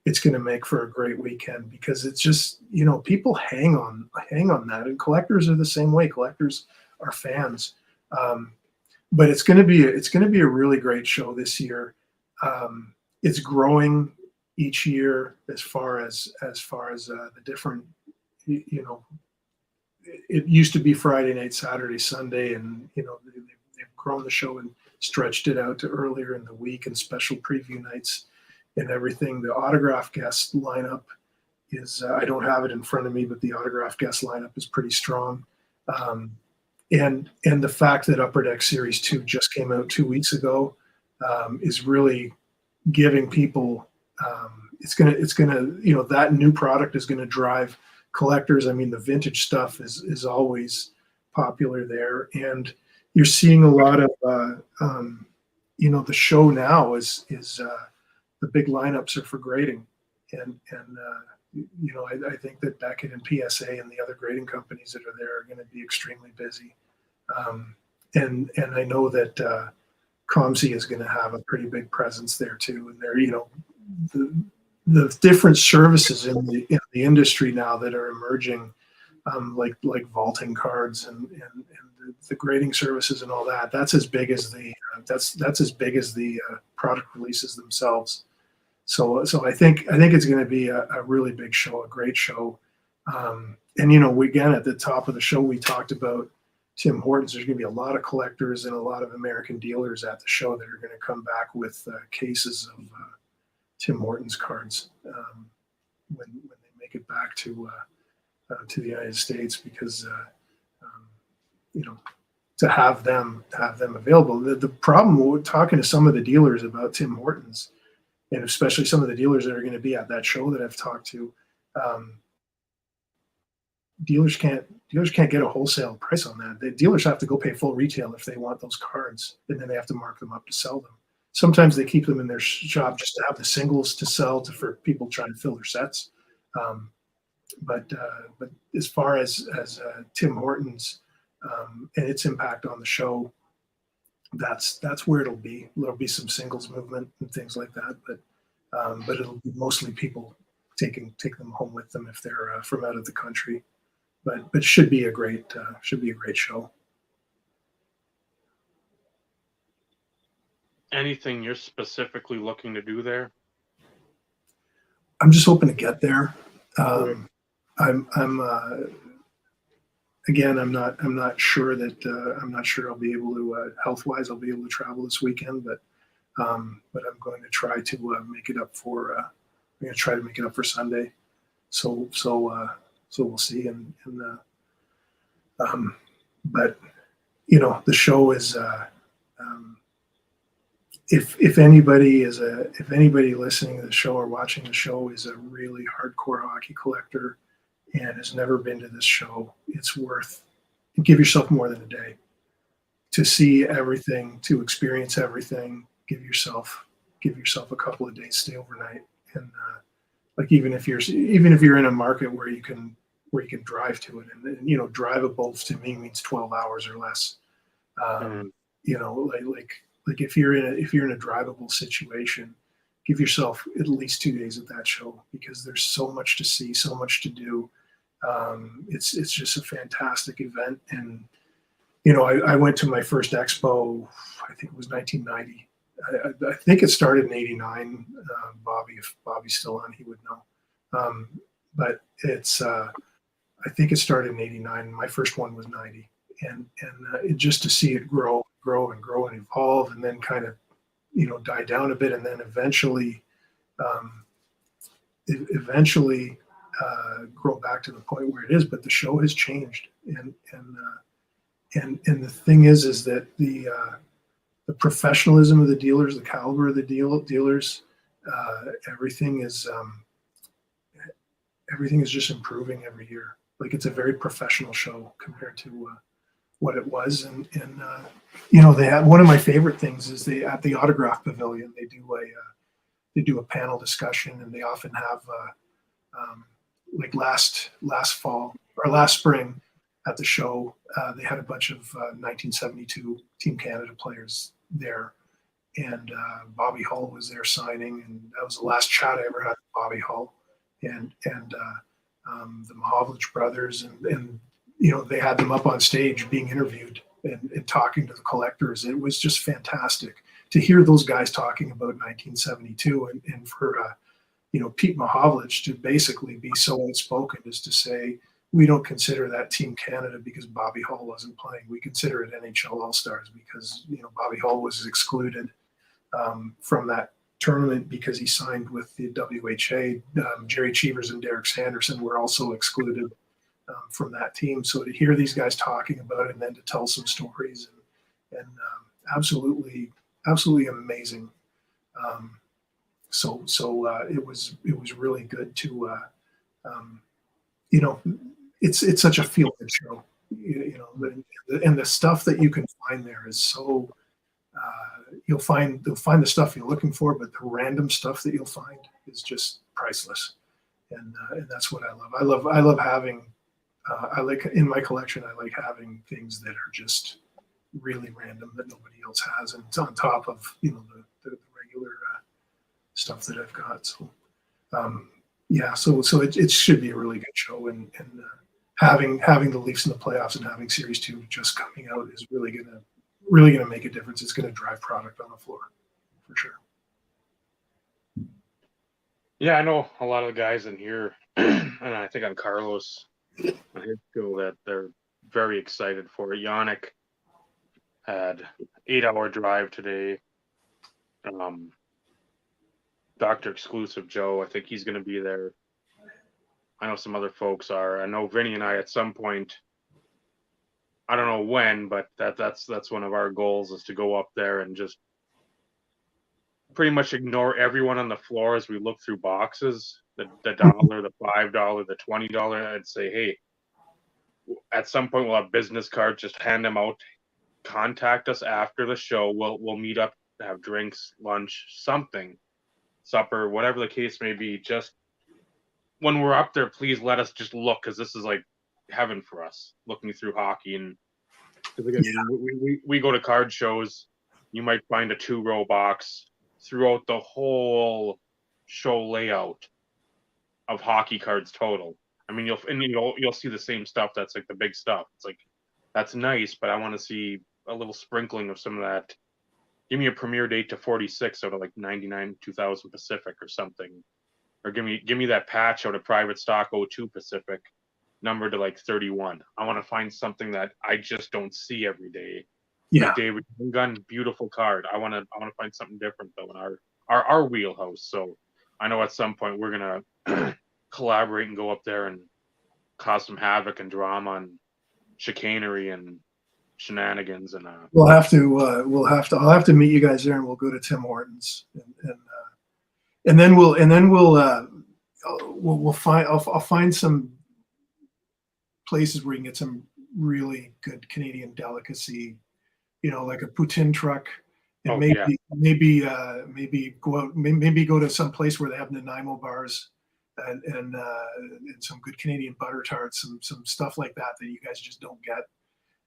it's going to make for a great weekend, because it's just, people hang on that, and collectors are the same way. Collectors are fans, but it's going to be a really great show this year. It's growing each year as far as the different, it used to be Friday night, Saturday, Sunday, and they've grown the show and stretched it out to earlier in the week and special preview nights and everything. The autograph guest lineup is, I don't have it in front of me, but the autograph guest lineup is pretty strong. And the fact that Upper Deck Series 2 just came out 2 weeks ago is really giving people, it's gonna, that new product is gonna drive collectors. I mean, the vintage stuff is always popular there. And you're seeing a lot of, the show now is the big lineups are for grading, and I think that Beckett and PSA and the other grading companies that are there are going to be extremely busy, and I know that COMC is going to have a pretty big presence there too. And they're the different services in the industry now that are emerging, like vaulting cards and the grading services and all that. That's as big as the product releases themselves. So I think it's going to be a really big show, a great show. And again, at the top of the show, we talked about Tim Hortons. There's going to be a lot of collectors and a lot of American dealers at the show that are going to come back with cases of Tim Hortons cards when they make it back to the United States, because to have them available. The problem with talking to some of the dealers about Tim Hortons, and especially some of the dealers that are going to be at that show that I've talked to, dealers can't get a wholesale price on that. The dealers have to go pay full retail if they want those cards, and then they have to mark them up to sell them. Sometimes they keep them in their shop just to have the singles to sell for people trying to fill their sets. But as far as Tim Hortons and its impact on the show, that's where it'll be. There'll be some singles movement and things like that, but it'll be mostly people take them home with them if they're from out of the country. But it should be a great show. Anything you're specifically looking to do there? I'm just hoping to get there. again, I'm not sure that I'm not sure I'll be able to health wise I'll be able to travel this weekend, but I'm going to try to make it up for. I'm going to try to make it up for Sunday. So we'll see. But the show is. If anybody listening to the show or watching the show is a really hardcore hockey collector and has never been to this show, it's worth. Give yourself more than a day to see everything, to experience everything. Give yourself a couple of days, stay overnight, and like even if you're in a market where you can drive to it, and drivable to me means 12 hours or less. Like if you're in a drivable situation, give yourself at least 2 days at that show, because there's so much to see, so much to do. It's just a fantastic event. And I went to my first Expo, I think it was 1990. I think it started in '89. Bobby, if Bobby's still on, he would know. But it's I think it started in '89. My first one was '90, and just to see it grow and evolve, and then kind of die down a bit, and then eventually grow back to the point where it is. But the show has changed, and the thing is that the professionalism of the dealers, the caliber of the dealers, everything is just improving every year. Like, it's a very professional show compared to what it was. And they have, one of my favorite things is at the Autograph Pavilion, they do a panel discussion, and they often have like last fall or last spring at the show, they had a bunch of 1972 Team Canada players there, and Bobby Hull was there signing, and that was the last chat I ever had with Bobby Hull, and the Mahovlich brothers, and they had them up on stage being interviewed and talking to the collectors. It was just fantastic to hear those guys talking about 1972, and for Pete Mahovlich to basically be so outspoken as to say, we don't consider that Team Canada because Bobby Hull wasn't playing. We consider it NHL All-Stars because Bobby Hull was excluded from that tournament because he signed with the WHA. Jerry Cheevers and Derek Sanderson were also excluded from that team. So to hear these guys talking about it, and then to tell some stories, and absolutely amazing. So it was really good to it's such a feel-good show, and the stuff that you can find there is so you'll find the stuff you're looking for, but the random stuff that you'll find is just priceless, and that's what I love. I love having I like in my collection. I like having things that are just really random that nobody else has, and it's on top of the regular stuff that I've got. So so it should be a really good show, and having the Leafs in the playoffs and having Series 2 just coming out is really gonna make a difference. It's gonna drive product on the floor for sure. Yeah, I know a lot of the guys in here, and I think on Carlos, I feel that they're very excited for it. Yannick had 8-hour drive today. Dr. Exclusive Joe, I think he's going to be there. I know some other folks are. I know Vinny and I at some point, I don't know when, but that's one of our goals, is to go up there and just pretty much ignore everyone on the floor as we look through boxes, the $1, the $5, the $20. I'd say, hey, at some point we'll have business cards, just hand them out. Contact us after the show. We'll meet up, have drinks, lunch, something, supper, whatever the case may be. Just when we're up there, please let us just look, because this is like heaven for us, looking through hockey. And again, we go to card shows, you might find a 2-row box throughout the whole show layout of hockey cards total. I mean, you'll see the same stuff. That's like the big stuff. It's like, that's nice, but I want to see a little sprinkling of some of that. Give me a premiere date to 46 out of like 99 2000 Pacific or something, or give me that patch out of Private Stock 02 Pacific numbered to like 31. I want to find something that I just don't see every day. Yeah. Like David Gun, beautiful card. I want to find something different though in our wheelhouse. So I know at some point we're gonna collaborate and go up there and cause some havoc and drama and chicanery and shenanigans and I'll have to meet you guys there, and we'll go to Tim Hortons, and then we'll find I'll find some places where you can get some really good Canadian delicacy, like a poutine truck, and maybe go out, maybe go to some place where they have Nanaimo bars and some good Canadian butter tarts, some stuff like that you guys just don't get,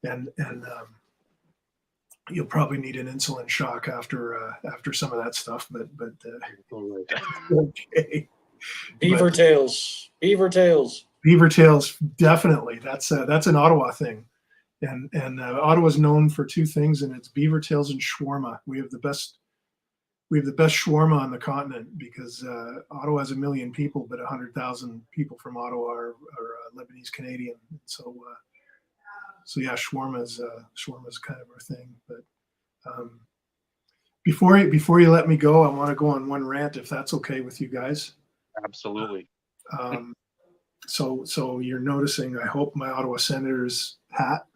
and you'll probably need an insulin shock after some of that stuff, but okay. Beaver tails, definitely. That's an Ottawa thing, and Ottawa's known for two things, and it's beaver tails and shawarma. We have the best shawarma on the continent because Ottawa has 1 million people, but 100,000 people from Ottawa are Lebanese Canadian. So yeah, shawarma's kind of our thing. But before you let me go, I want to go on one rant, if that's okay with you guys. absolutely. So you're noticing, I hope, my Ottawa Senators hat.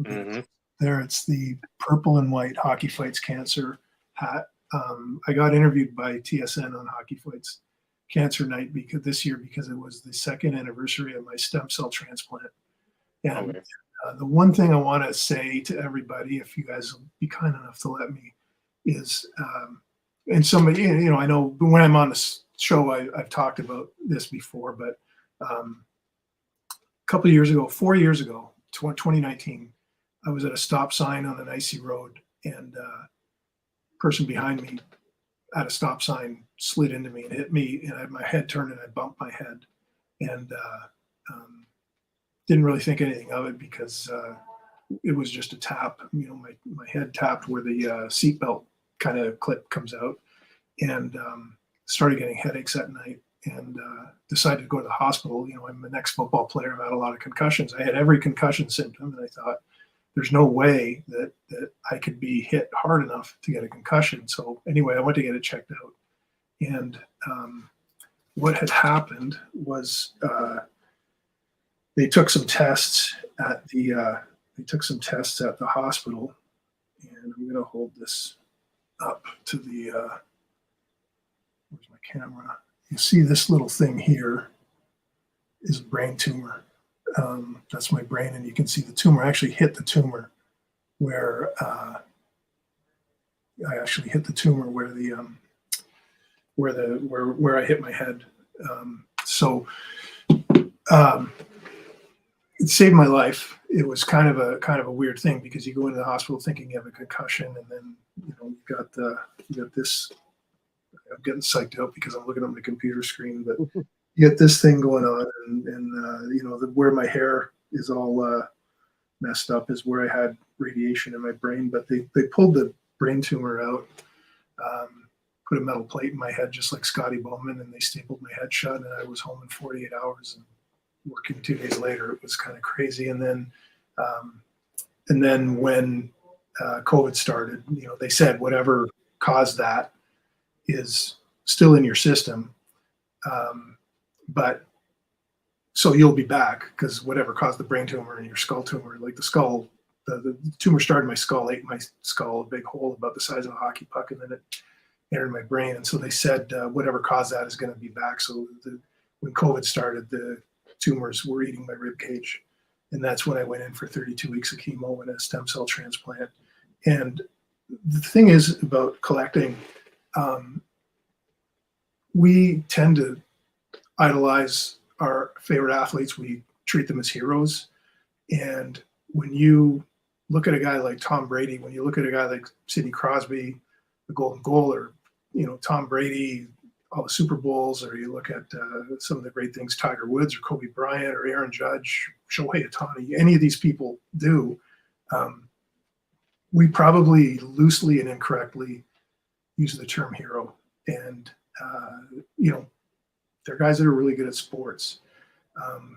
Mm-hmm. There, it's the purple and white Hockey Fights Cancer hat. I got interviewed by TSN on Hockey Fights Cancer Night this year because it was the 2nd anniversary of my stem cell transplant. And the one thing I want to say to everybody, if you guys will be kind enough to let me, is, and somebody, I know when I'm on this show, I've talked about this before, but a couple of years ago, 4 years ago, 2019, I was at a stop sign on an icy road, and person behind me at a stop sign slid into me and hit me, and I had my head turned and I bumped my head, and didn't really think anything of it because it was just a tap. My head tapped where the seatbelt kind of clip comes out, and started getting headaches at night, and decided to go to the hospital. I'm an ex-football player. I've had a lot of concussions. I had every concussion symptom, and I thought, there's no way that I could be hit hard enough to get a concussion. So anyway, I went to get it checked out, and what had happened was they took some tests at the hospital, and I'm going to hold this up to the where's my camera? You see this little thing here is a brain tumor. That's my brain, and you can see the tumor. I actually hit the tumor where I hit my head. It saved my life. It was kind of a weird thing because you go into the hospital thinking you have a concussion, and then you got this. I'm getting psyched out because I'm looking at my computer screen, but you get this thing going on, and where my hair is all messed up is where I had radiation in my brain. But they pulled the brain tumor out, put a metal plate in my head just like Scotty Bowman, and they stapled my head shut, and I was home in 48 hours and working 2 days later. It was kind of crazy. And then when COVID started, they said whatever caused that is still in your system. But so you'll be back because whatever caused the brain tumor and your skull tumor, like the tumor started in my skull, ate my skull, a big hole about the size of a hockey puck, and then it entered my brain. And so they said whatever caused that is going to be back. So when COVID started, the tumors were eating my rib cage, and that's when I went in for 32 weeks of chemo and a stem cell transplant. And the thing is about collecting, we tend to idolize our favorite athletes. We treat them as heroes. And when you look at a guy like Tom Brady, when you look at a guy like Sidney Crosby, the Golden Goal, or Tom Brady, all the Super Bowls, or you look at some of the great things Tiger Woods or Kobe Bryant or Aaron Judge, Shohei Ohtani, any of these people do, we probably loosely and incorrectly use the term hero. And they're guys that are really good at sports,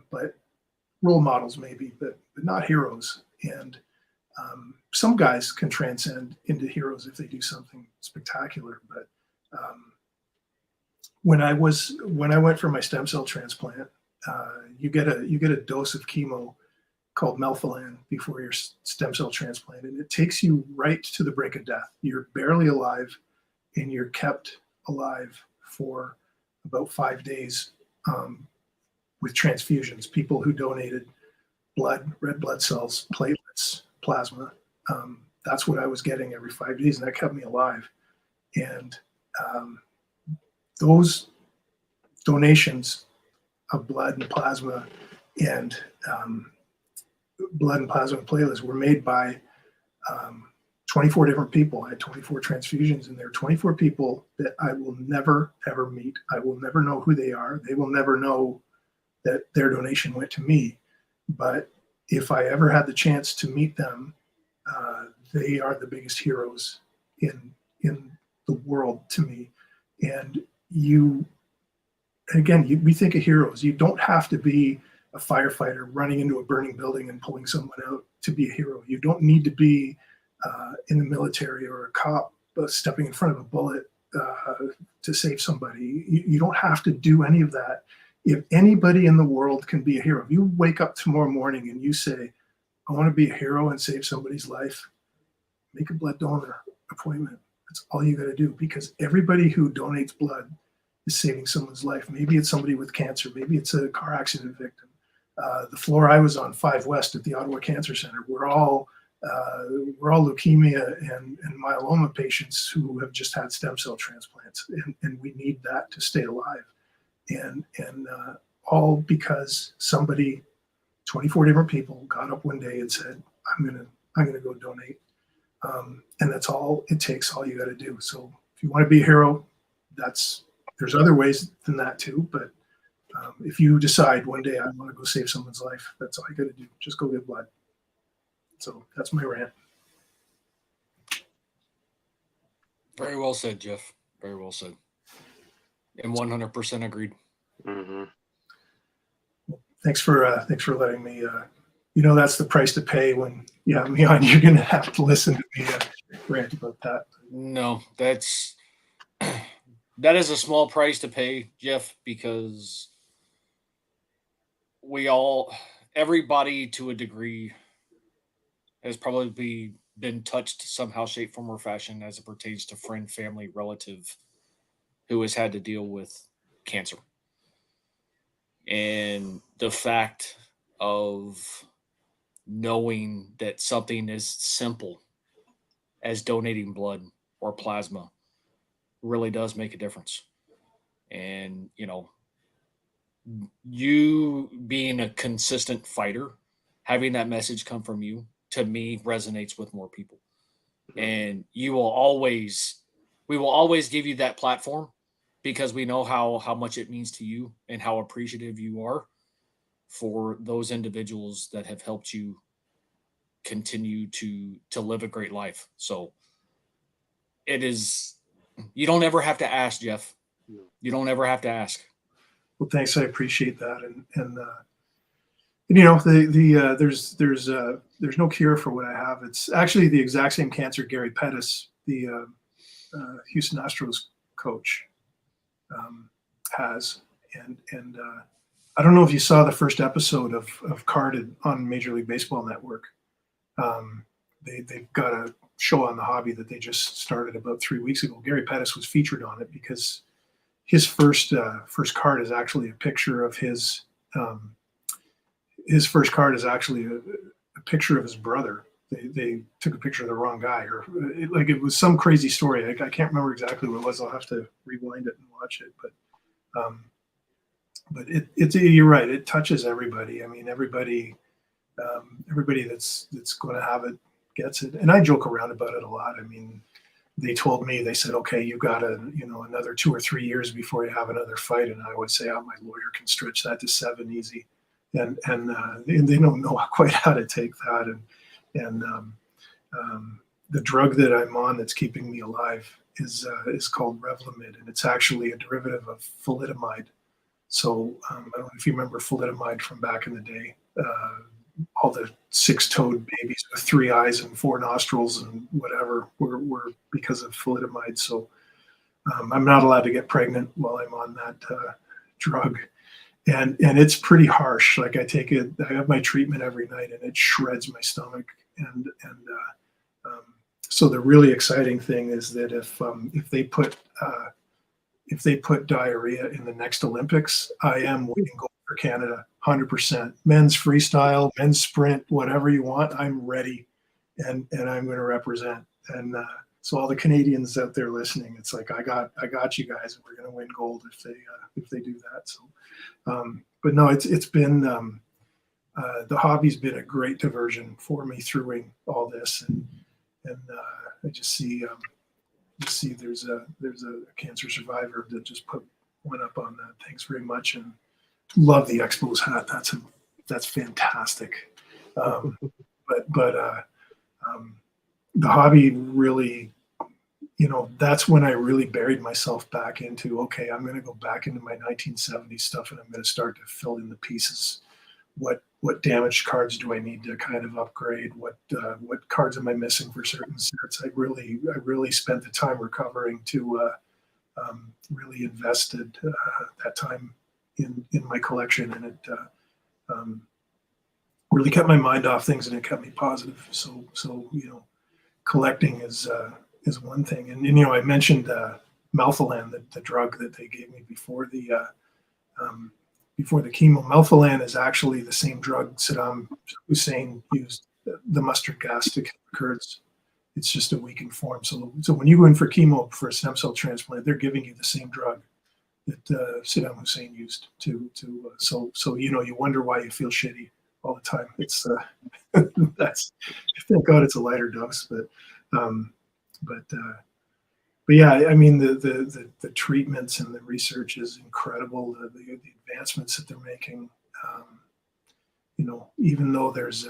but role models maybe, but not heroes. And some guys can transcend into heroes if they do something spectacular. But when I went for my stem cell transplant, you get a dose of chemo called melphalan before your stem cell transplant, and it takes you right to the brink of death. You're barely alive, and you're kept alive for about 5 days with transfusions. People who donated blood, red blood cells, platelets, plasma. That's what I was getting every 5 days, and that kept me alive. And those donations of blood and plasma and platelets were made by 24 different people. I had 24 transfusions, and there are 24 people that I will never, ever meet. I will never know who they are. They will never know that their donation went to me. But if I ever had the chance to meet them, they are the biggest heroes in the world to me. And we think of heroes. You don't have to be a firefighter running into a burning building and pulling someone out to be a hero. You don't need to be in the military or a cop stepping in front of a bullet to save somebody. You don't have to do any of that. If anybody in the world can be a hero, if you wake up tomorrow morning and you say, I want to be a hero and save somebody's life, make a blood donor appointment. That's all you got to do, because everybody who donates blood is saving someone's life. Maybe it's somebody with cancer. Maybe it's a car accident victim. The floor I was on, 5 West at the Ottawa Cancer Center, we're all leukemia and myeloma patients who have just had stem cell transplants, and we need that to stay alive. And all because somebody, 24 different people, got up one day and said, I'm gonna go donate. And that's all it takes. All you got to do. So if you want to be a hero, there's other ways than that too. But if you decide one day I want to go save someone's life, that's all you got to do. Just go give blood. So that's my rant. Very well said, Jeff. Very well said. And 100% agreed. Mm-hmm. Thanks for letting me. That's the price to pay when you have me on. You're going to have to listen to me rant about that. No, that is a small price to pay, Jeff, because everybody to a degree has probably been touched somehow, shape, form, or fashion as it pertains to friend, family, relative who has had to deal with cancer. And the fact of knowing that something as simple as donating blood or plasma really does make a difference. And, you being a consistent fighter, having that message come from you, to me, resonates with more people. And we will always give you that platform, because we know how much it means to you and how appreciative you are for those individuals that have helped you continue to live a great life. So you don't ever have to ask, Jeff. You don't ever have to ask. Well, thanks. I appreciate that. And there's no cure for what I have. It's actually the exact same cancer Gary Pettis, the Houston Astros coach, has. And I don't know if you saw the first episode of Carded on Major League Baseball Network. They've got a show on the hobby that they just started about 3 weeks ago. Gary Pettis was featured on it because his first card is actually a picture of his first card is actually a picture of his brother. They took a picture of the wrong guy, or it was some crazy story. I can't remember exactly what it was. I'll have to rewind it and watch it. But it's you're right. It touches everybody. I mean, everybody that's going to have it gets it. And I joke around about it a lot. I mean, they said, okay, you've got another 2 or 3 years before you have another fight. And I would say, my lawyer can stretch that to 7 easy. And they don't know quite how to take that. And the drug that I'm on that's keeping me alive is called Revlimid, and it's actually a derivative of thalidomide. So I don't know if you remember thalidomide from back in the day. all the 6-toed babies with 3 eyes and 4 nostrils and whatever were because of thalidomide. So I'm not allowed to get pregnant while I'm on that drug. And it's pretty harsh. Like I have my treatment every night, and it shreds my stomach. And so the really exciting thing is that if they put diarrhea in the next Olympics, I am winning gold for Canada, 100%. Men's freestyle, men's sprint, whatever you want, I'm ready, and I'm going to represent. And so all the Canadians out there listening, it's like I got you guys, and we're going to win gold if they do that. So, but no, it's been the hobby's been a great diversion for me through all this, and I just see there's a cancer survivor that just went up on that. Thanks very much, and love the Expo's hat. That's fantastic. But the hobby really, that's when I really buried myself back into, okay, I'm going to go back into my 1970s stuff, and I'm going to start to fill in the pieces. What damaged cards do I need to kind of upgrade? What cards am I missing for certain sets? I really spent the time recovering to really invested that time in my collection, and it really kept my mind off things, and it kept me positive. So collecting is one thing, and I mentioned Melphalan, the drug that they gave me before the chemo. Melphalan is actually the same drug Saddam Hussein used, the mustard gas, to kill the Kurds. It's just a weakened form. So when you go in for chemo for a stem cell transplant, they're giving you the same drug that Saddam Hussein used so you wonder why you feel shitty all the time. It's that's, thank God it's a lighter dose, but yeah, I mean the treatments and the research is incredible. The advancements that they're making, even though there's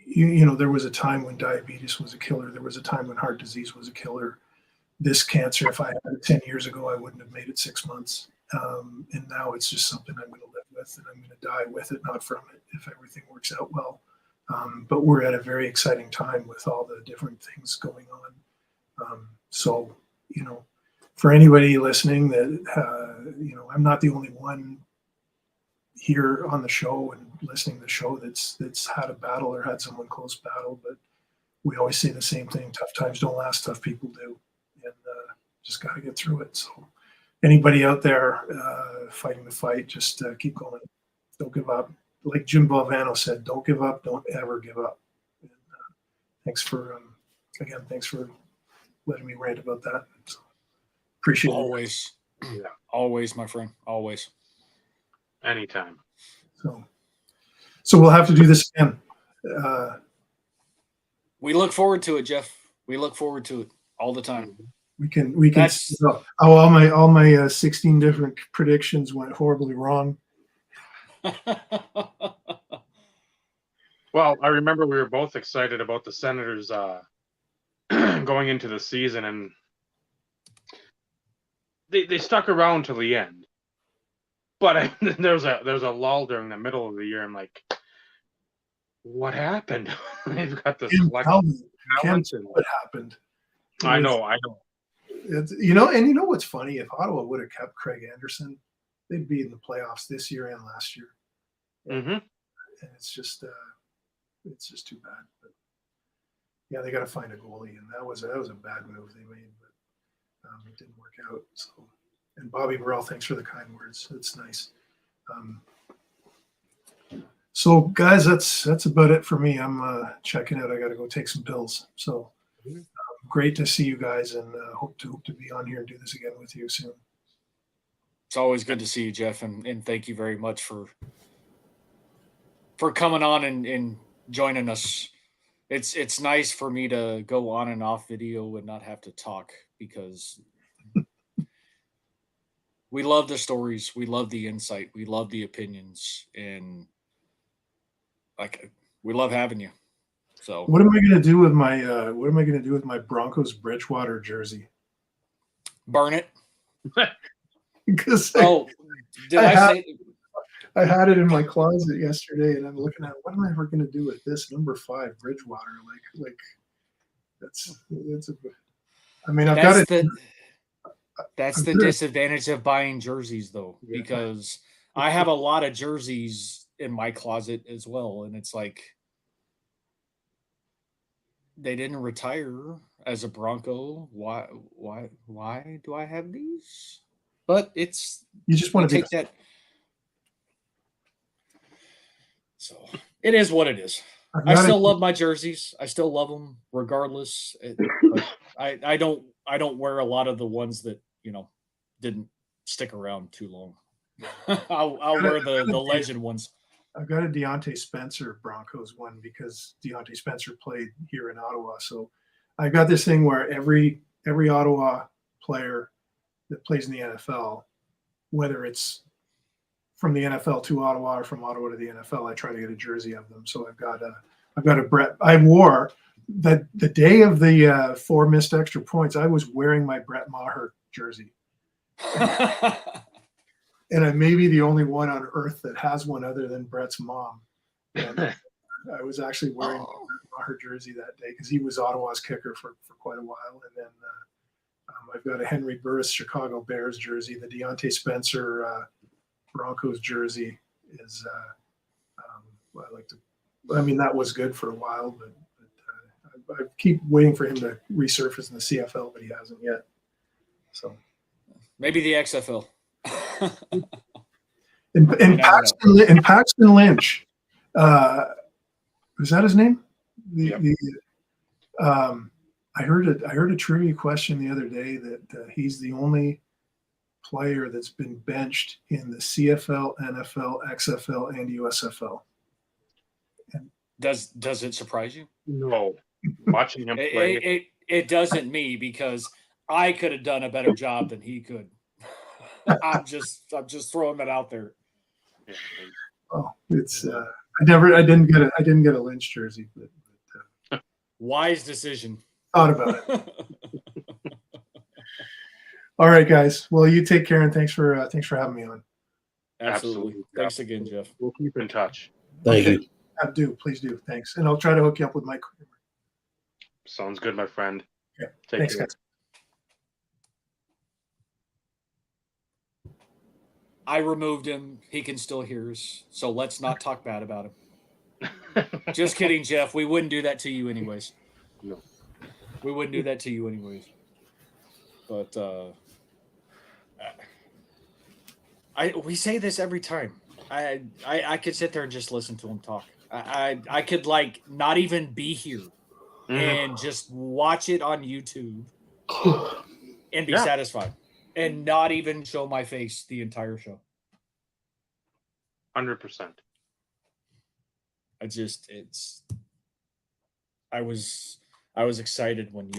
there was a time when diabetes was a killer. There was a time when heart disease was a killer. This cancer, if I had it 10 years ago, I wouldn't have made it 6 months. And now it's just something I'm going to live with, and I'm going to die with it, not from it, if everything works out well. But we're at a very exciting time with all the different things going on. So, for anybody listening that, I'm not the only one here on the show and listening to the show that's had a battle or had someone close battle, but we always say the same thing: tough times don't last, tough people do, and just got to get through it. So anybody out there fighting the fight, just keep going. Don't give up. Like Jim Valvano said, don't give up, don't ever give up. And, thanks for letting me rant about that. So, appreciate always Yeah. Always, my friend, always. Anytime. So we'll have to do this again. We look forward to it, Jeff. We look forward to it all the time. We can all my 16 different predictions went horribly wrong. Well, I remember we were both excited about the Senators going into the season, and they stuck around till the end. But there's a lull during the middle of the year. I'm like, what happened? They've got this talent. What happened? I know. And you know what's funny? If Ottawa would have kept Craig Anderson, they'd be in the playoffs this year and last year. Mm-hmm. And it's just too bad. But yeah, they got to find a goalie, and that was a bad move they made, but it didn't work out. So, and Bobby Burrell, thanks for the kind words. It's nice. So guys, that's about it for me. I'm checking out. I got to go take some pills. So great to see you guys, and hope to be on here and do this again with you soon. It's always good to see you, Jeff, and thank you very much for coming on and joining us. It's nice for me to go on and off video and not have to talk, because we love the stories, we love the insight, we love the opinions, and we love having you. So what am I going to do with my Broncos Bridgewater jersey? Burn it. Because I I had it in my closet yesterday, and I'm looking at what am I ever going to do with this number 5 Bridgewater? Like that's a. I mean, I've got That's it. the that's I'm the gonna- disadvantage of buying jerseys, though, Yeah. because I have a lot of jerseys in my closet as well, and it's like they didn't retire as a Bronco. Why do I have these? But it's You just we want to be. take that. So it is what it is. I've I got still it. love my jerseys. I still love them regardless. But I don't wear a lot of the ones that didn't stick around too long. I'll wear the legend ones. I've got a Deontay Spencer Broncos one because Deontay Spencer played here in Ottawa. So I've got this thing where every Ottawa player that plays in the NFL, whether it's from the NFL to Ottawa or from Ottawa to the NFL, I try to get a jersey of them. So I've got a Brett. I wore the day of the 4 missed extra points. I was wearing my Brett Maher jersey, and I may be the only one on earth that has one other than Brett's mom. And I was actually wearing my Brett Maher jersey that day because he was Ottawa's kicker for quite a while. And then I've got a Henry Burris Chicago Bears jersey. The Deontay Spencer Broncos jersey is I like to. I mean, that was good for a while, but I keep waiting for him to resurface in the CFL, but he hasn't yet. So Maybe the XFL. and Paxton Lynch, was that his name? Yep. I heard a trivia question the other day that he's the only player that's been benched in the CFL, NFL, XFL, and USFL. Does it surprise you? No, watching him play. It doesn't me because I could have done a better job than he could. I'm just throwing that out there. Yeah, Oh, it's I didn't get a Lynch jersey, but Wise decision. thought about it. All right, guys. Well, you take care, and thanks for having me on. Absolutely. Thanks again, Jeff. We'll keep in touch. Thank Okay. you. Please do. Thanks, and I'll try to hook you up with Mike. Sounds good, my friend. Okay. Take Thanks, care. guys. I removed him. He can still hear us, so let's not talk bad about him. Just kidding, Jeff. We wouldn't do that to you anyways. No. We wouldn't do that to you anyways. But we say this every time. I could sit there and just listen to him talk. I could not even be here and just watch it on YouTube and be satisfied and not even show my face the entire show. 100%. I was excited when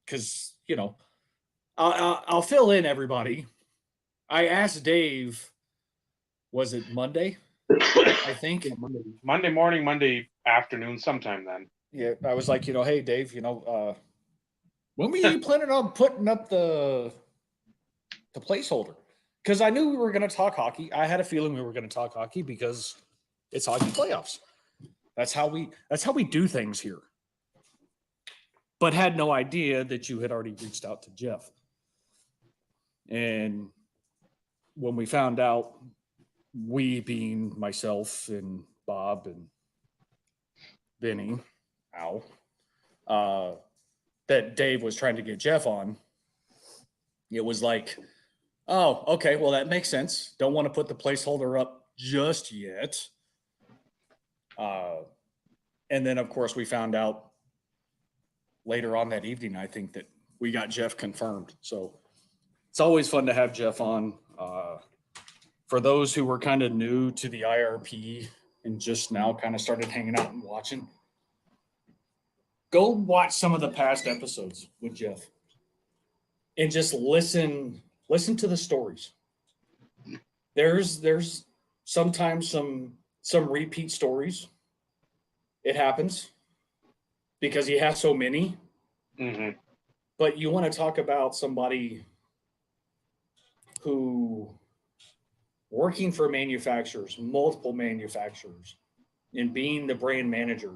because I'll fill in everybody. I asked Dave, was it Monday? I think Monday morning, Monday afternoon, sometime then. Yeah, I was like, hey Dave, when were you planning on putting up the placeholder? Because I knew we were going to talk hockey. I had a feeling we were going to talk hockey because it's hockey playoffs. That's how we do things here. But had no idea that you had already reached out to Jeff. And when we found out, we being myself and Bob and Benny, that Dave was trying to get Jeff on, it was like, oh, okay, well, that makes sense. Don't want to put the placeholder up just yet. And then, of course, we found out later on that evening, I think, that we got Jeff confirmed. So it's always fun to have Jeff on. For those who were kind of new to the IRP and just now kind of started hanging out and watching, go watch some of the past episodes with Jeff and just listen to the stories. There's sometimes some repeat stories. It happens because he has so many. Mm-hmm. But you want to talk about somebody who working for manufacturers, multiple manufacturers, and being the brand manager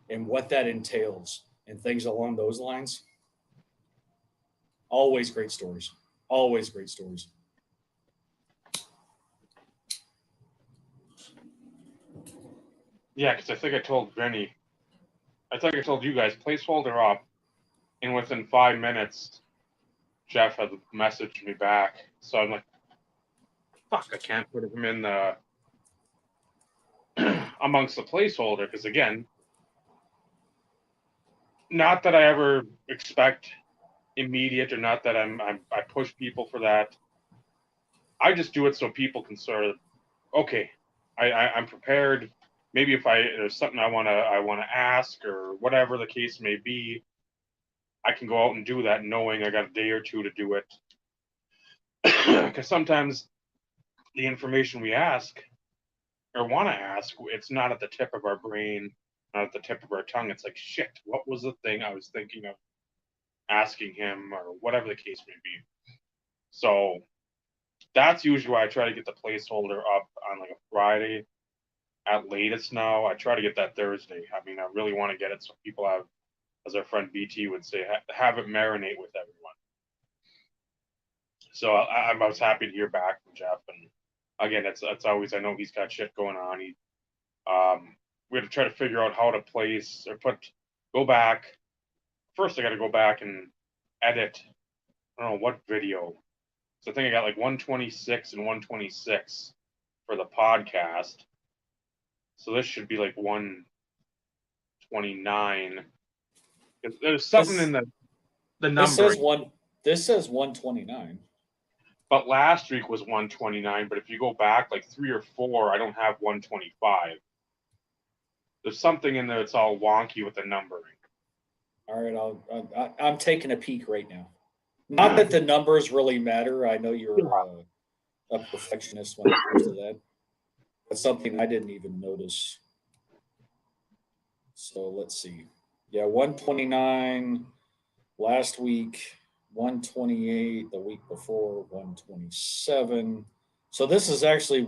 and what that entails and things along those lines. Always great stories. Always great stories. Yeah, because I think I told Vinny, I think I told you guys, placeholder up, and within 5 minutes, Jeff had messaged me back. So I'm like, fuck, I can't put him in the amongst the placeholder, because again, not that I ever expect immediate, or not that I push people for that. I just do it so people can sort of, okay, I'm prepared. Maybe if there's something I wanna ask, or whatever the case may be, I can go out and do that knowing I got a day or two to do it. Because sometimes the information we ask or want to ask, it's not at the tip of our brain, not at the tip of our tongue. It's like, shit, what was the thing I was thinking of asking him, or whatever the case may be. So that's usually why I try to get the placeholder up on like a Friday at latest now. I try to get that Thursday. I mean, I really want to get it so people have, as our friend BT would say, have it marinate with everyone. So I was happy to hear back from Jeff. And again, it's always, I know he's got shit going on. We had to try to figure out how to place or go back. First, I got to go back and edit. I don't know what video. So I think I got like 126 and 126 for the podcast. So this should be like 129. There's something in the numbering. This says 129. But last week was 129. But if you go back like 3 or 4, I don't have 125. There's something in there that's all wonky with the numbering. All right, I'm taking a peek right now. Not that the numbers really matter. I know you're a perfectionist when it comes to that. That's something I didn't even notice. So let's see. Yeah, 129 last week, 128 the week before, 127. So this is actually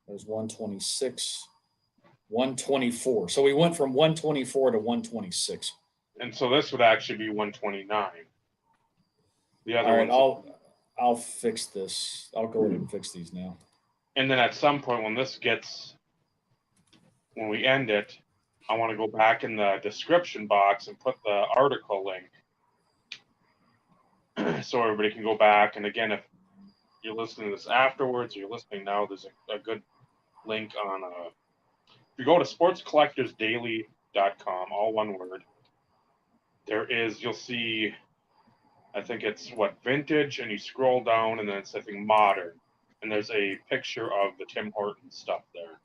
there's 126, 124. So we went from 124 to 126. And so this would actually be 129. The other All right, ones. I'll fix this. I'll go ahead and fix these now. And then at some point when we end it, I want to go back in the description box and put the article link so everybody can go back. And again, if you're listening to this afterwards, or you're listening now, there's a good link on if you go to sportscollectorsdaily.com, all one word, you'll see, I think it's vintage, and you scroll down and then it's, I think, modern. And there's a picture of the Tim Hortons stuff there,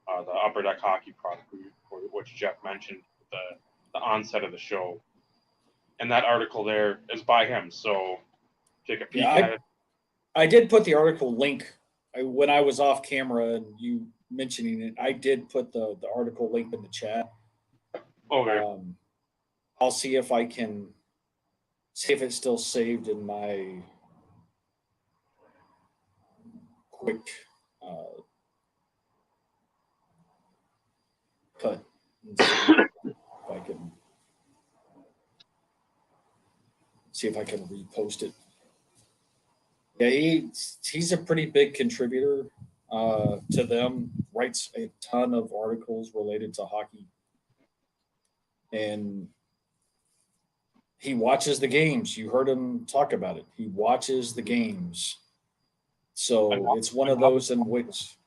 the Upper Deck Hockey product, which Jeff mentioned at the onset of the show. And that article there is by him. So take a peek at it. I did put the article link when I was off camera and you mentioning it. I did put the article link in the chat. Okay. I'll see if I can see if it's still saved in my quick cut. See if I can repost it. Yeah, he's a pretty big contributor to them. Writes a ton of articles related to hockey, and he watches the games. You heard him talk about it. He watches the games. So it's one of those in which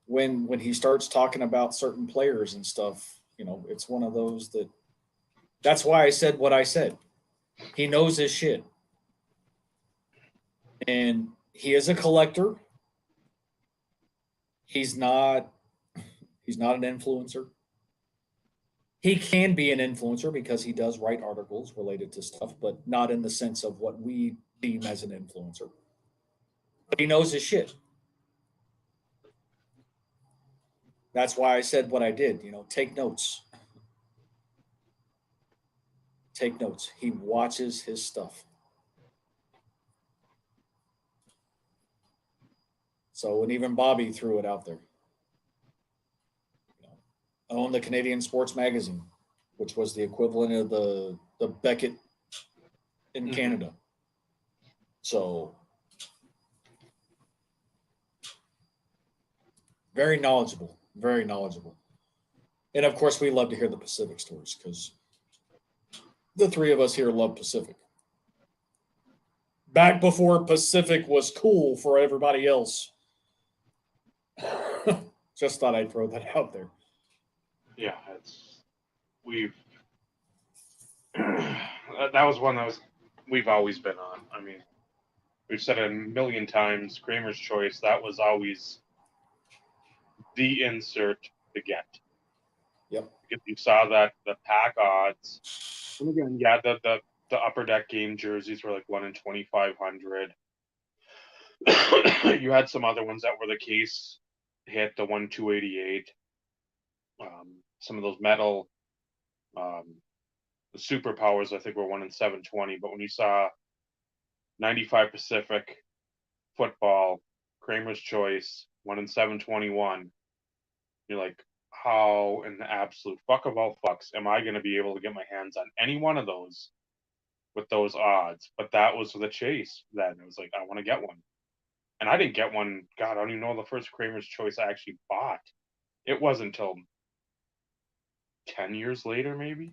when he starts talking about certain players and stuff, it's one of those that's why I said what I said. He knows his shit. And he is a collector. He's not an influencer. He can be an influencer because he does write articles related to stuff, but not in the sense of what we deem as an influencer. But he knows his shit. That's why I said what I did. Take notes. Take notes. He watches his stuff. So, and even Bobby threw it out there. You know, own the Canadian Sports Magazine, which was the equivalent of the Beckett in Canada. So, very knowledgeable, very knowledgeable. And of course, we love to hear the Pacific stories because the three of us here love Pacific. Back before Pacific was cool for everybody else. Just thought I'd throw that out there. Yeah, we've that was one we've always been on. I mean, we've said it a million times. Kramer's Choice, that was always the insert to get. Yep. Because you saw that the pack odds, and again, yeah, the upper deck game jerseys were like 1 in 2,500. You had some other ones that were the case hit, the 1/288. Some of those metal, the superpowers, I think, were 1 in 720. But when you saw 95 Pacific football, Kramer's Choice, 1 in 721, you're like, how in the absolute fuck of all fucks am I going to be able to get my hands on any one of those with those odds? But that was the chase then. It was like, I want to get one. And I didn't get one. God, I don't even know the first Kramer's Choice I actually bought. It wasn't until 10 years later, maybe.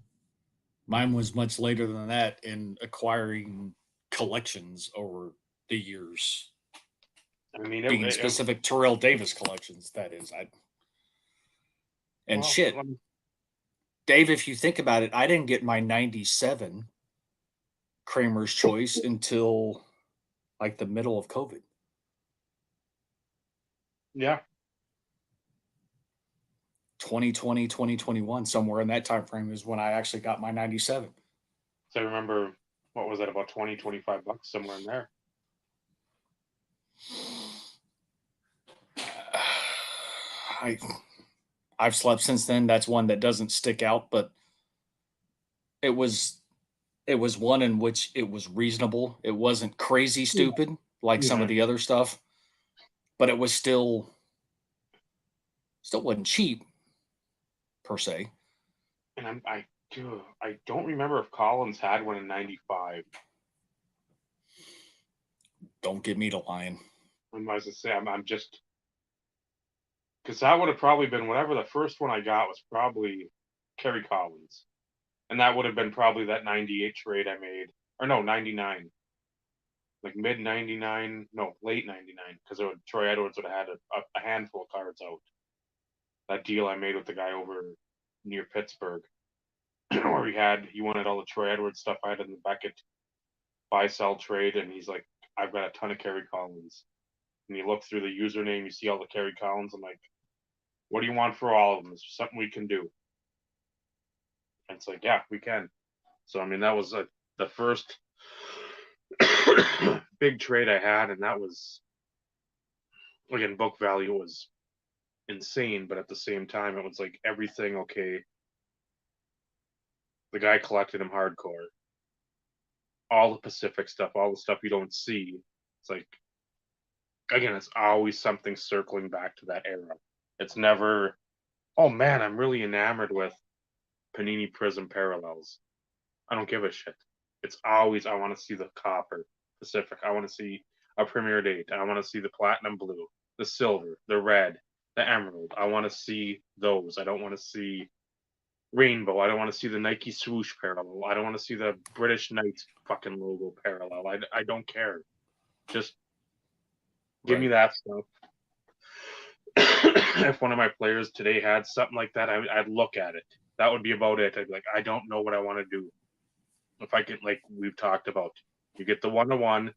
Mine was much later than that in acquiring collections over the years. I mean, Being specific Terrell Davis collections, that is. Shit. Dave, if you think about it, I didn't get my 97 Kramer's Choice until like the middle of COVID. Yeah. 2020, 2021, somewhere in that time frame is when I actually got my 97. So I remember, what was that, about 20, 25 bucks, somewhere in there. I've slept since then. That's one that doesn't stick out, but it was one in which it was reasonable. It wasn't crazy stupid like some of the other stuff, but it was still wasn't cheap per se. And I don't remember if Collins had one in 95. Don't get me to lying. I was to say, I'm just, because that would have probably been whatever the first one I got was, probably Kerry Collins, and that would have been probably that 98 trade I made, or no, 99, like mid 99, no, late 99, because Troy Edwards would have had a handful of cards out. That deal I made with the guy over near Pittsburgh, where he wanted all the Troy Edwards stuff I had in the Beckett buy-sell trade, and he's like, I've got a ton of Kerry Collins. And you look through the username, you see all the Kerry Collins. I'm like, what do you want for all of them? Is there something we can do? And it's like, yeah, we can. So, I mean, that was the first big trade I had, and that was, again, book value was insane, but at the same time, it was like everything okay. The guy collected him hardcore. All the Pacific stuff, all the stuff you don't see. It's like, again, it's always something circling back to that era. It's never, oh man, I'm really enamored with Panini Prism Parallels. I don't give a shit. It's always, I want to see the Copper Pacific. I want to see a Premier Date. I want to see the Platinum Blue, the Silver, the Red, the Emerald. I want to see those. I don't want to see Rainbow. I don't want to see the Nike Swoosh parallel. I don't want to see the British Knights fucking logo parallel. I don't care. Just give me that stuff. If one of my players today had something like that, I'd look at it. That would be about it. I'd be like, I don't know what I want to do. If I get, like we've talked about, you get the 1-1,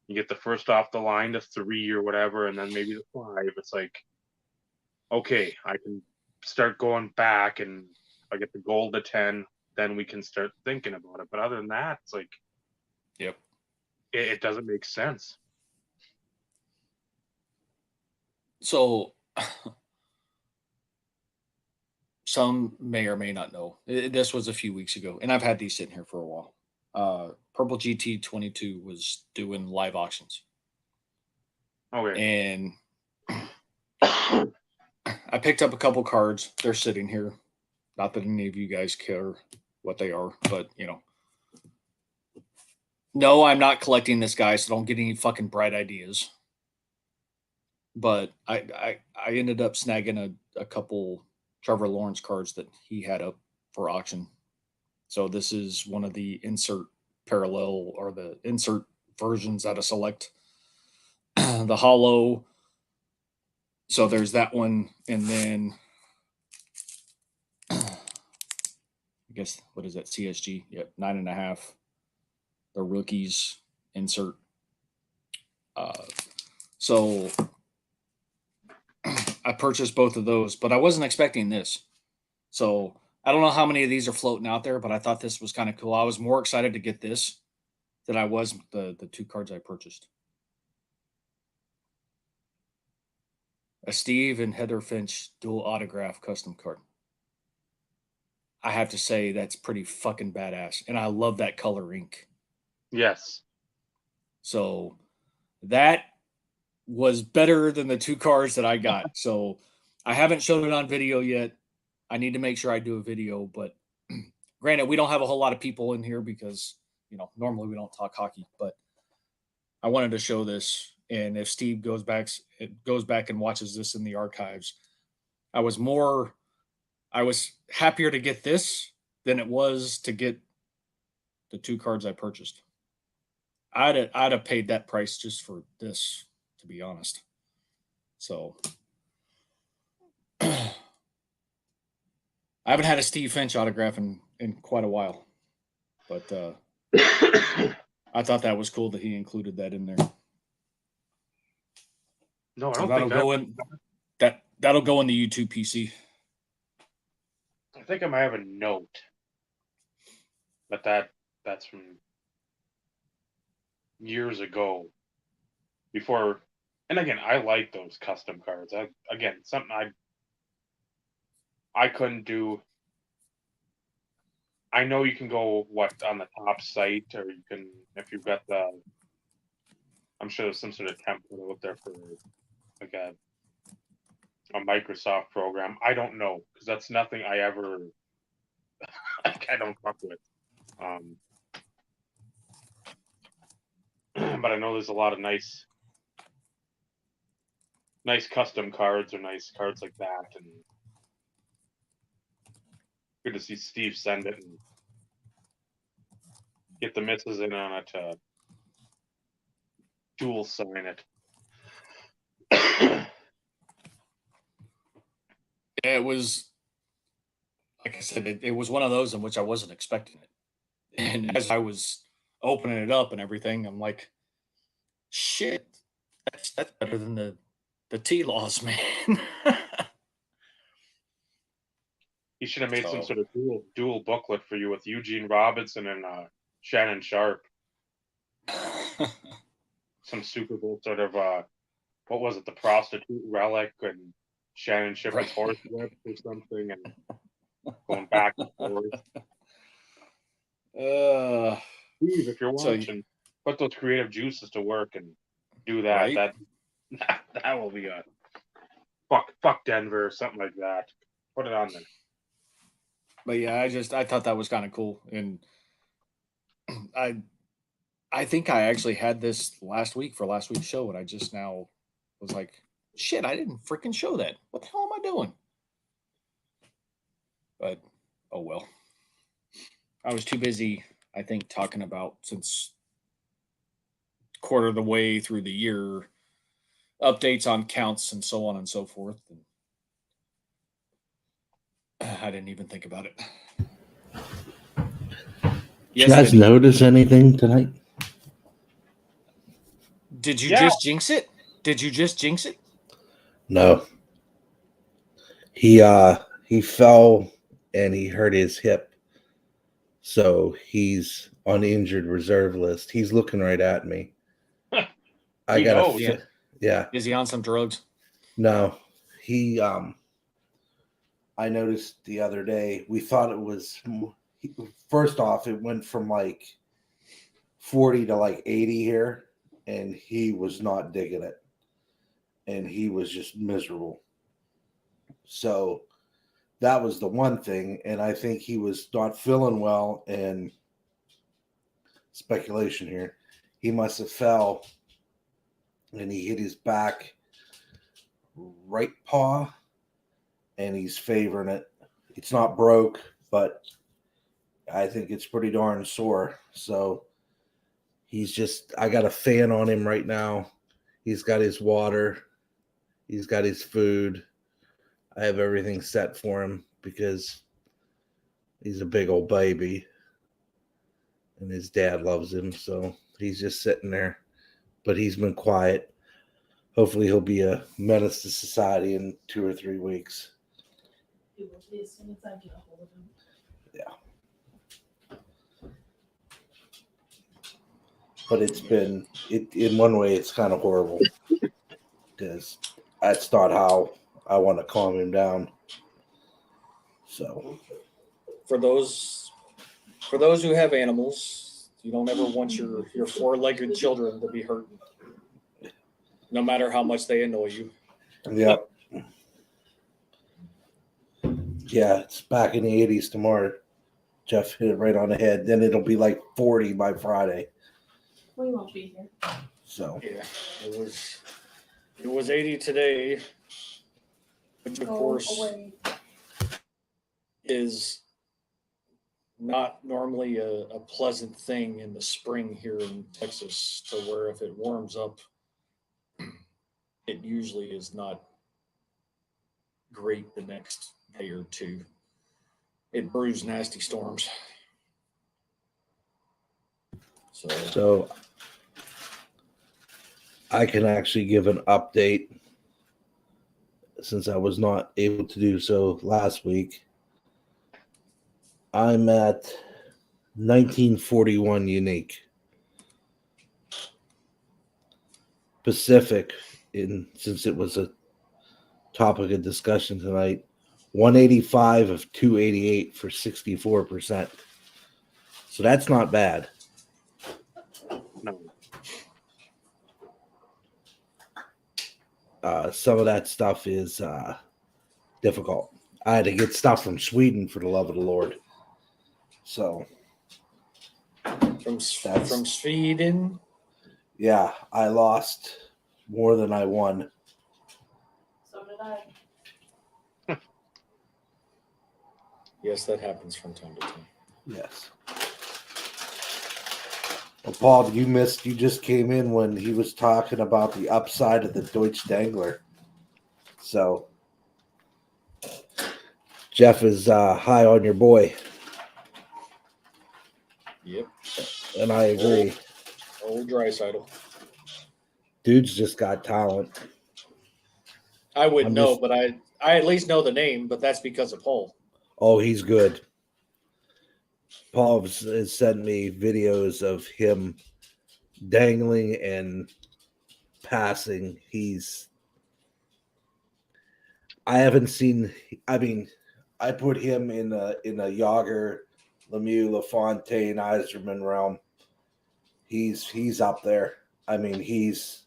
you get the first off the line, the 3 or whatever, and then maybe the 5. It's like, okay, I can start going back, and if I get the gold to 10, then we can start thinking about it. But other than that, it's like, Yep. It doesn't make sense. So some may or may not know. This was a few weeks ago, and I've had these sitting here for a while. Purple GT 22 was doing live auctions. Okay. And I picked up a couple cards. They're sitting here. Not that any of you guys care what they are, but you know. No, I'm not collecting this guy, so don't get any fucking bright ideas. But I ended up snagging a couple Trevor Lawrence cards that he had up for auction. So this is one of the insert parallel or the insert versions out of Select. The hollow. So there's that one, and then I guess what is that? CSG? Yep, 9.5. The rookies insert. So I purchased both of those, but I wasn't expecting this. So I don't know how many of these are floating out there, but I thought this was kind of cool. I was more excited to get this than I was the 2 cards I purchased. A Steve and Heather Finch dual autograph custom card. I have to say that's pretty fucking badass, and I love that color ink. Yes. So that was better than the 2 cards that I got. So I haven't shown it on video yet. I need to make sure I do a video, but granted, we don't have a whole lot of people in here because, you know, normally we don't talk hockey, but I wanted to show this. And if Steve goes back and watches this in the archives, I was happier to get this than it was to get the 2 cards I purchased. I'd have paid that price just for this, to be honest. So I haven't had a Steve Finch autograph in quite a while, but I thought that was cool that he included that in there. No, I So don't think that'll go in the YouTube PC. I think I might have a note, but that's from years ago. Before, and again, I like those custom cards. Something I couldn't do. I know you can go on the top site, or you can if you've got the. I'm sure there's some sort of template out there for like a Microsoft program. I don't know because that's nothing I ever. I don't fuck with. But I know there's a lot of nice custom cards or nice cards like that, and good to see Steve send it and get the misses in on it to dual sign it. It was, like I said, it was one of those in which I wasn't expecting it. And as I was opening it up and everything, I'm like, shit, that's better than the T-Laws, man. He should have made some sort of dual booklet for you with Eugene Robinson and Shannon Sharp. Some Super Bowl sort of what was it, the prostitute relic and Shannon Shipper's horse whip or something, and going back and forth. Steve, if you're watching, put those creative juices to work and do that. Right? That will be a fuck Denver or something like that. Put it on there. But yeah, I thought that was kind of cool, and I think I actually had this last week for last week's show, and I just now was like, shit, I didn't freaking show that. What the hell am I doing? But oh well. I was too busy, I think, talking about since quarter of the way through the year updates on counts and so on and so forth. And I didn't even think about it. Did you guys notice anything tonight? Did you just jinx it? Did you just jinx it? No. He fell and he hurt his hip. So he's on the injured reserve list. He's looking right at me. I got yeah. Is he on some drugs? No. I noticed the other day, we thought it was, first off, it went from like 40 to like 80 here, and he was not digging it. and he was just miserable. So that was the one thing, and I think he was not feeling well. And speculation here, he must have fell, and he hit his back right paw, and he's favoring it. It's not broke, but I think it's pretty darn sore. So I got a fan on him right now. He's got his water. He's got his food. I have everything set for him because he's a big old baby and his dad loves him. So he's just sitting there, but he's been quiet. Hopefully he'll be a menace to society in 2 or 3 weeks. It will be as soon as I get a hold of him. But it's been, in one way, it's kind of horrible because that's not how I want to calm him down. So For those who have animals, you don't ever want your four-legged children to be hurt, no matter how much they annoy you. yeah. Yeah, it's back in the 80s tomorrow. Jeff hit it right on the head. Then it'll be like 40 by Friday. We won't be here. So Yeah, it was 80 today, which of Go course away. is not normally a pleasant thing in the spring here in Texas, to where if it warms up, it usually is not great the next day or two. It brews nasty storms. So I can actually give an update since I was not able to do so last week. I'm at 1941 unique. Pacific, since it was a topic of discussion tonight, 185 of 288 for 64%. So that's not bad. No. Some of that stuff is difficult. I had to get stuff from Sweden for the love of the Lord. So from Sweden. Yeah, I lost more than I won. So did I. Yes, that happens from time to time. Yes. Well, Paul, you just came in when he was talking about the upside of the Deutsch Dangler. So Jeff is high on your boy. Yep. And I agree. Old Dreisaitl. Dude's just got talent. I wouldn't know, but I at least know the name, but that's because of Paul. Oh, he's good. Paul has sent me videos of him dangling and passing. I haven't seen. I mean, I put him in a Yager, Lemieux, LaFontaine, Eiserman realm. He's up there. I mean, And he's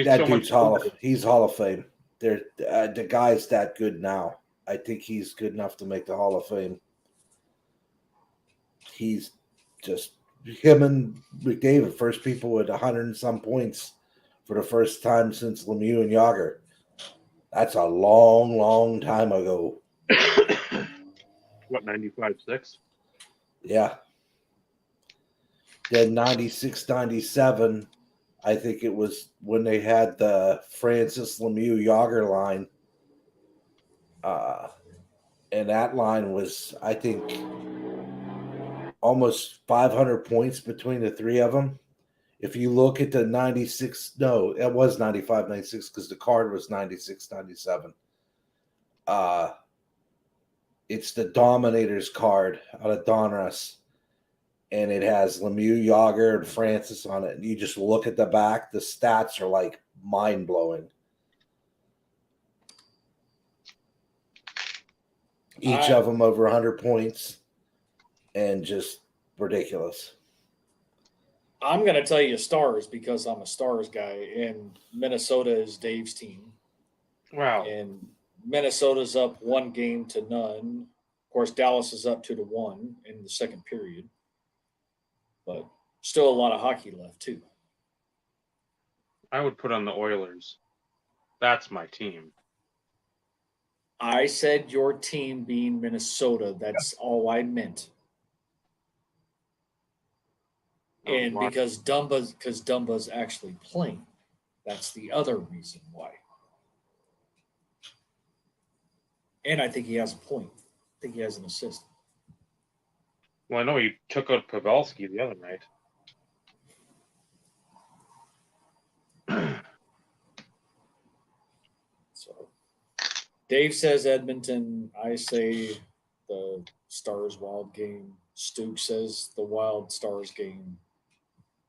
that so dude's much he's Hall of Fame. The guy's that good now. I think he's good enough to make the Hall of Fame. He's just him and McDavid, first people with 100 and some points for the first time since Lemieux and Yager. That's a long, long time ago. What, 95-6? Yeah. Then 96, 97, I think it was when they had the Francis Lemieux Yager line. And that line was, I think, almost 500 points between the three of them. If you look at the 96, no, it was 95, 96 because the card was 96, 97. It's the Dominators card out of Donruss. And it has Lemieux, Yager, and Francis on it. And you just look at the back, the stats are like mind-blowing. Each of them over 100 points and just ridiculous. I'm going to tell you Stars because I'm a Stars guy, and Minnesota is Dave's team. Wow. And Minnesota's up 1-0 Of course, Dallas is up 2-1 in the second period, but still a lot of hockey left too. I would put on the Oilers. That's my team. I said your team being Minnesota. That's all I meant. And Why? because Dumba's actually playing. That's the other reason why. And I think he has a point. I think he has an assist. Well, I know he took out Pavelski the other night. So Dave says Edmonton. I say the Stars Wild game. Stuke says the Wild Stars game.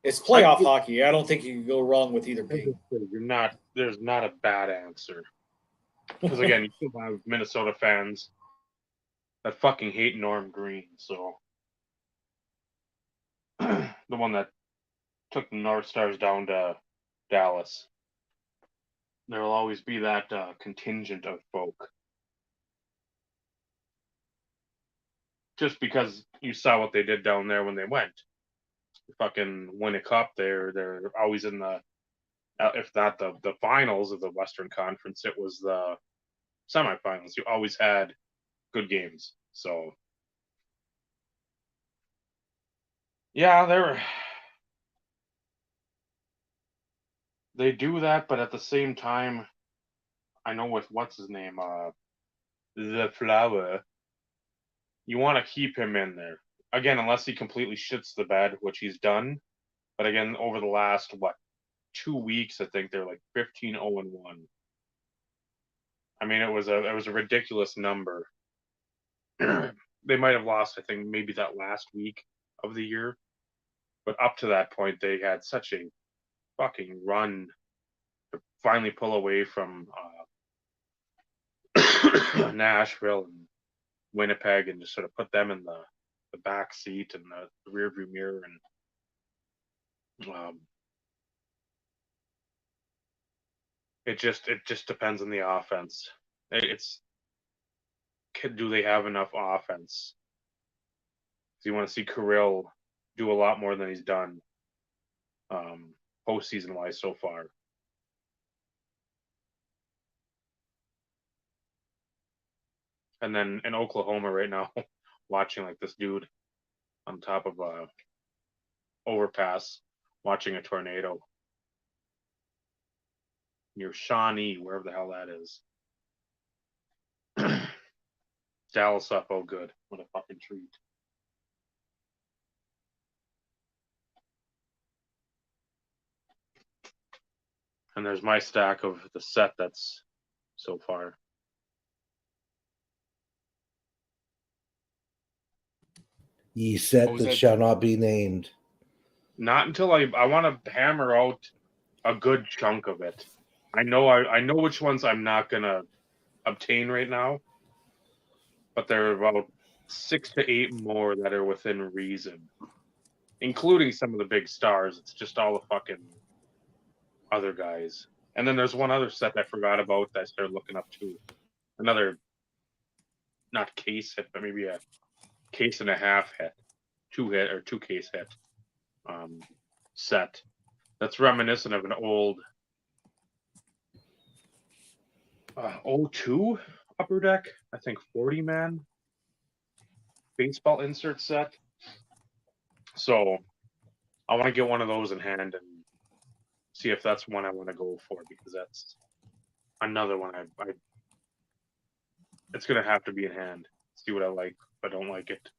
It's playoff hockey. I don't think you can go wrong with either game. There's not a bad answer. Because again, you still have Minnesota fans that fucking hate Norm Green. So the one that took the North Stars down to Dallas. There will always be that contingent of folk. Just because you saw what they did down there when they went. Fucking win a cup. They're always in the, if not the finals of the Western Conference, it was the semifinals. You always had good games. So yeah, they do that, but at the same time, I know with what's his name, the Flower, you want to keep him in there again, unless he completely shits the bed, which he's done. But again, over the last 2 weeks, I think they're like 15-0-1. I mean, it was a ridiculous number. They might have lost, I think, maybe that last week of the year, but up to that point, they had such a fucking run to finally pull away from Nashville and Winnipeg and just sort of put them in the back seat and the rear view mirror, and it just depends on the offense. Do they have enough offense? Do you want to see Kirill do a lot more than he's done postseason wise so far? And then in Oklahoma right now, watching like this dude on top of a overpass, watching a tornado near Shawnee, wherever the hell that is. Dallas up, oh good. What a fucking treat. And there's my stack of the set that's so far. Ye set was that that? shall not be named. Not until I want to hammer out a good chunk of it. I know which ones I'm not gonna obtain right now, but there are about 6 to 8 more that are within reason, including some of the big stars. It's just all the fucking other guys. And then there's one other set I forgot about that I started looking up too. Another, not case hit, but maybe a case and a half hit, 2 case hit set. That's reminiscent of an old 02 Upper Deck, I think 40 man baseball insert set. So I want to get one of those in hand and see if that's one I want to go for, because that's another one I it's gonna have to be in hand. See what I like. If I don't like it,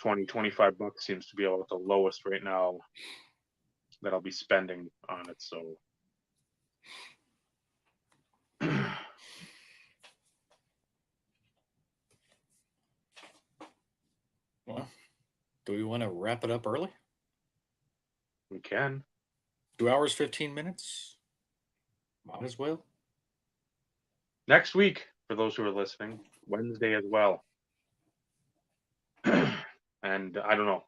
20-25 bucks seems to be about the lowest right now that I'll be spending on it. So Well, do we want to wrap it up early? we can. 2 hours, 15 minutes? Might as well. Next week, for those who are listening, Wednesday as well. And I don't know,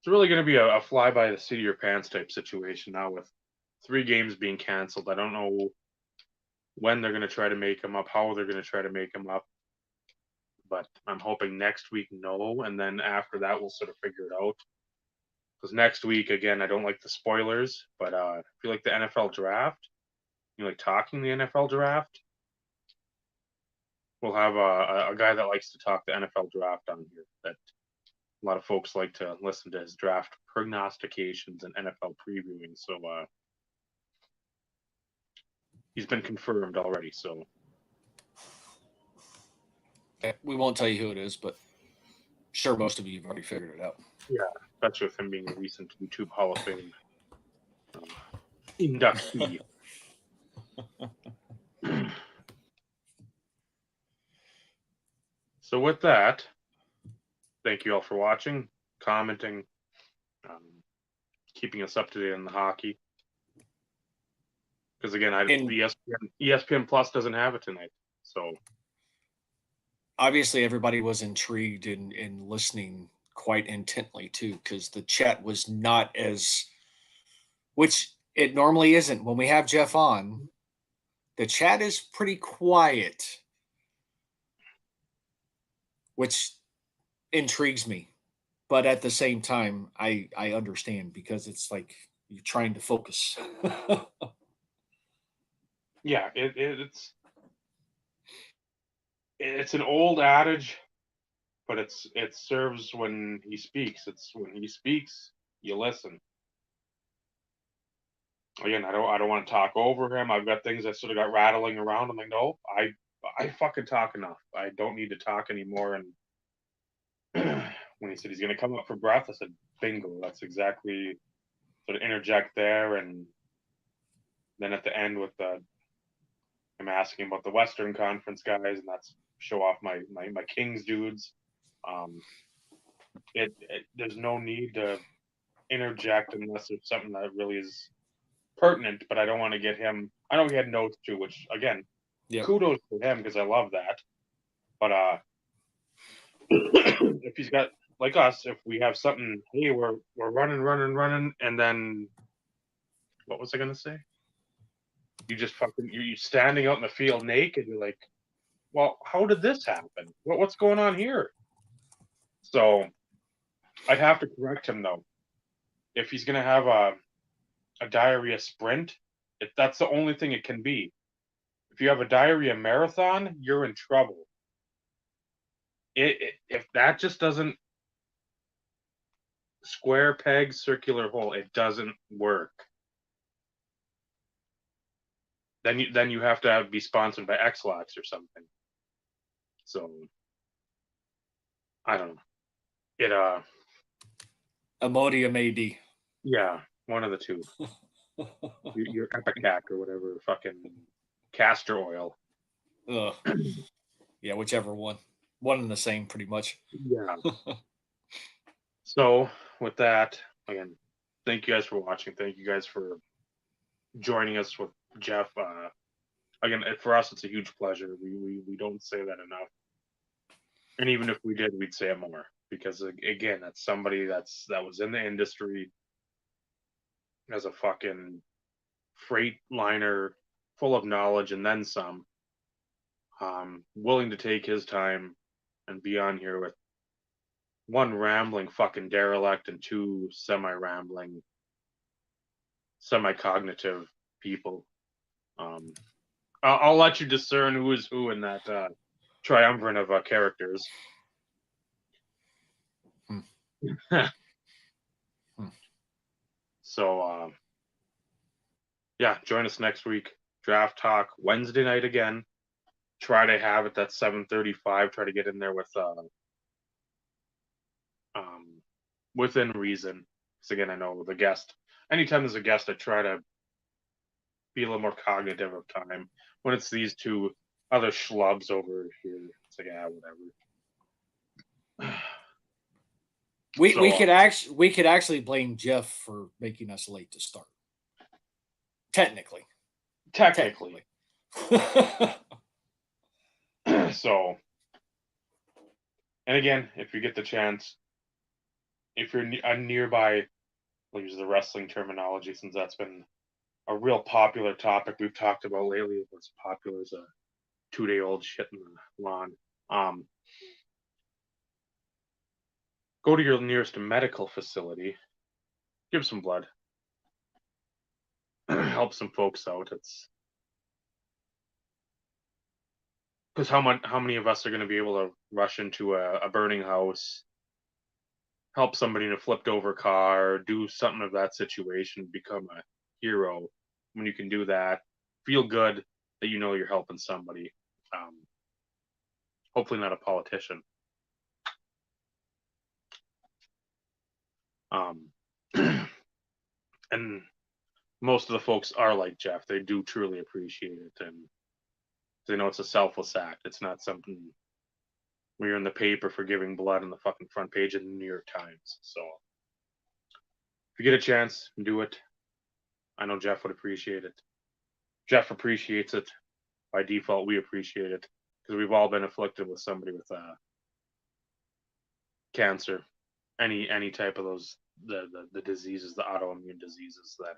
it's really going to be a fly by the seat of your pants type situation now with 3 games being canceled. I don't know when they're going to try to make them up, how they're going to try to make them up. But I'm hoping next week, no. And then after that, we'll sort of figure it out. Because next week, again, I don't like the spoilers, but if you like the NFL draft, you like talking the NFL draft, we'll have a guy that likes to talk the NFL draft on here. That a lot of folks like to listen to his draft prognostications and NFL previewing. So he's been confirmed already. So We won't tell you who it is, but sure, most of you have already figured it out. yeah, especially with him being a recent YouTube Hall of Fame inductee. So with that, thank you all for watching, commenting, keeping us up to date on the hockey. Because again, ESPN Plus doesn't have it tonight. So Obviously, everybody was intrigued in listening quite intently too, because the chat was not as, which it normally isn't when we have Jeff on. The chat is pretty quiet, which intrigues me. But at the same time, I understand, because it's like you're trying to focus. yeah, it's an old adage, but it serves when he speaks. It's when he speaks, you listen. Again, I don't want to talk over him. I've got things that sort of got rattling around. I'm like, no, I fucking talk enough. I don't need to talk anymore. And when he said he's going to come up for breath, I said, bingo. That's exactly sort of interject there. And then at the end with I'm asking about the Western Conference guys, and that's show off my Kings dudes. There's no need to interject unless there's something that really is pertinent, but I don't want to get him. I know he had notes too, which again, kudos to him because I love that. But if he's got, like us, if we have something, hey, we're running, and then what was I gonna say? You just fucking you standing out in the field naked. You're like, well, how did this happen? What's going on here? So I'd have to correct him though. If he's gonna have a diarrhea sprint, that's the only thing it can be. If you have a diarrhea marathon, you're in trouble. If that just doesn't square peg circular hole, it doesn't work. Then you have to be sponsored by X-Lax or something. So I don't know. Imodium AD. Yeah, one of the two. your Epicac or whatever, fucking castor oil. Ugh. Yeah, whichever one. One and the same, pretty much. Yeah. So with that, again, thank you guys for watching. Thank you guys for joining us with Jeff. Again, for us, it's a huge pleasure. We don't say that enough. And even if we did, we'd say it more, because again, that's somebody that was in the industry as a fucking freight liner, full of knowledge and then some, willing to take his time and be on here with one rambling fucking derelict and two semi-rambling, semi-cognitive people. I'll let you discern who is who in that triumvirate of characters. So, yeah, join us next week. Draft Talk Wednesday night again. Try to have it that 7:35. Try to get in there with within reason. Because again, I know the guest. Anytime there's a guest, I try to be a little more cognitive of time. When it's these two other schlubs over here, it's like, yeah, whatever. We could actually blame Jeff for making us late to start. Technically. So, and again, if you get the chance, if you're a nearby, we'll use the wrestling terminology since that's been a real popular topic we've talked about lately. What's popular is a 2-day-old shit in the lawn. Go to your nearest medical facility, give some blood, help some folks out. It's because how many of us are going to be able to rush into a burning house, help somebody in a flipped over car, do something of that situation, become a hero when you can do that, feel good that you know you're helping somebody. Hopefully not a politician. And most of the folks are like Jeff. They do truly appreciate it, and they know it's a selfless act. It's not something where you're in the paper for giving blood on the fucking front page of the New York Times. So if you get a chance, do it. I know Jeff would appreciate it. Jeff appreciates it. By default, we appreciate it because we've all been afflicted with somebody with cancer, any type of those the diseases, the autoimmune diseases that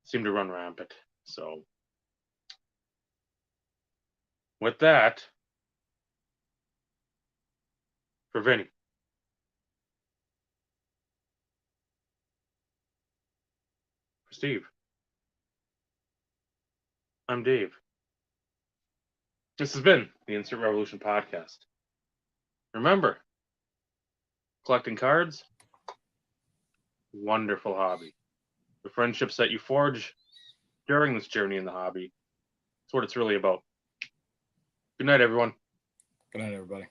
seem to run rampant. So with that, for Vinny, for Steve, I'm Dave. This has been the Instant Revolution podcast. Remember, collecting cards, wonderful hobby. The friendships that you forge during this journey in the hobby, that's what it's really about. Good night, everyone. Good night, everybody.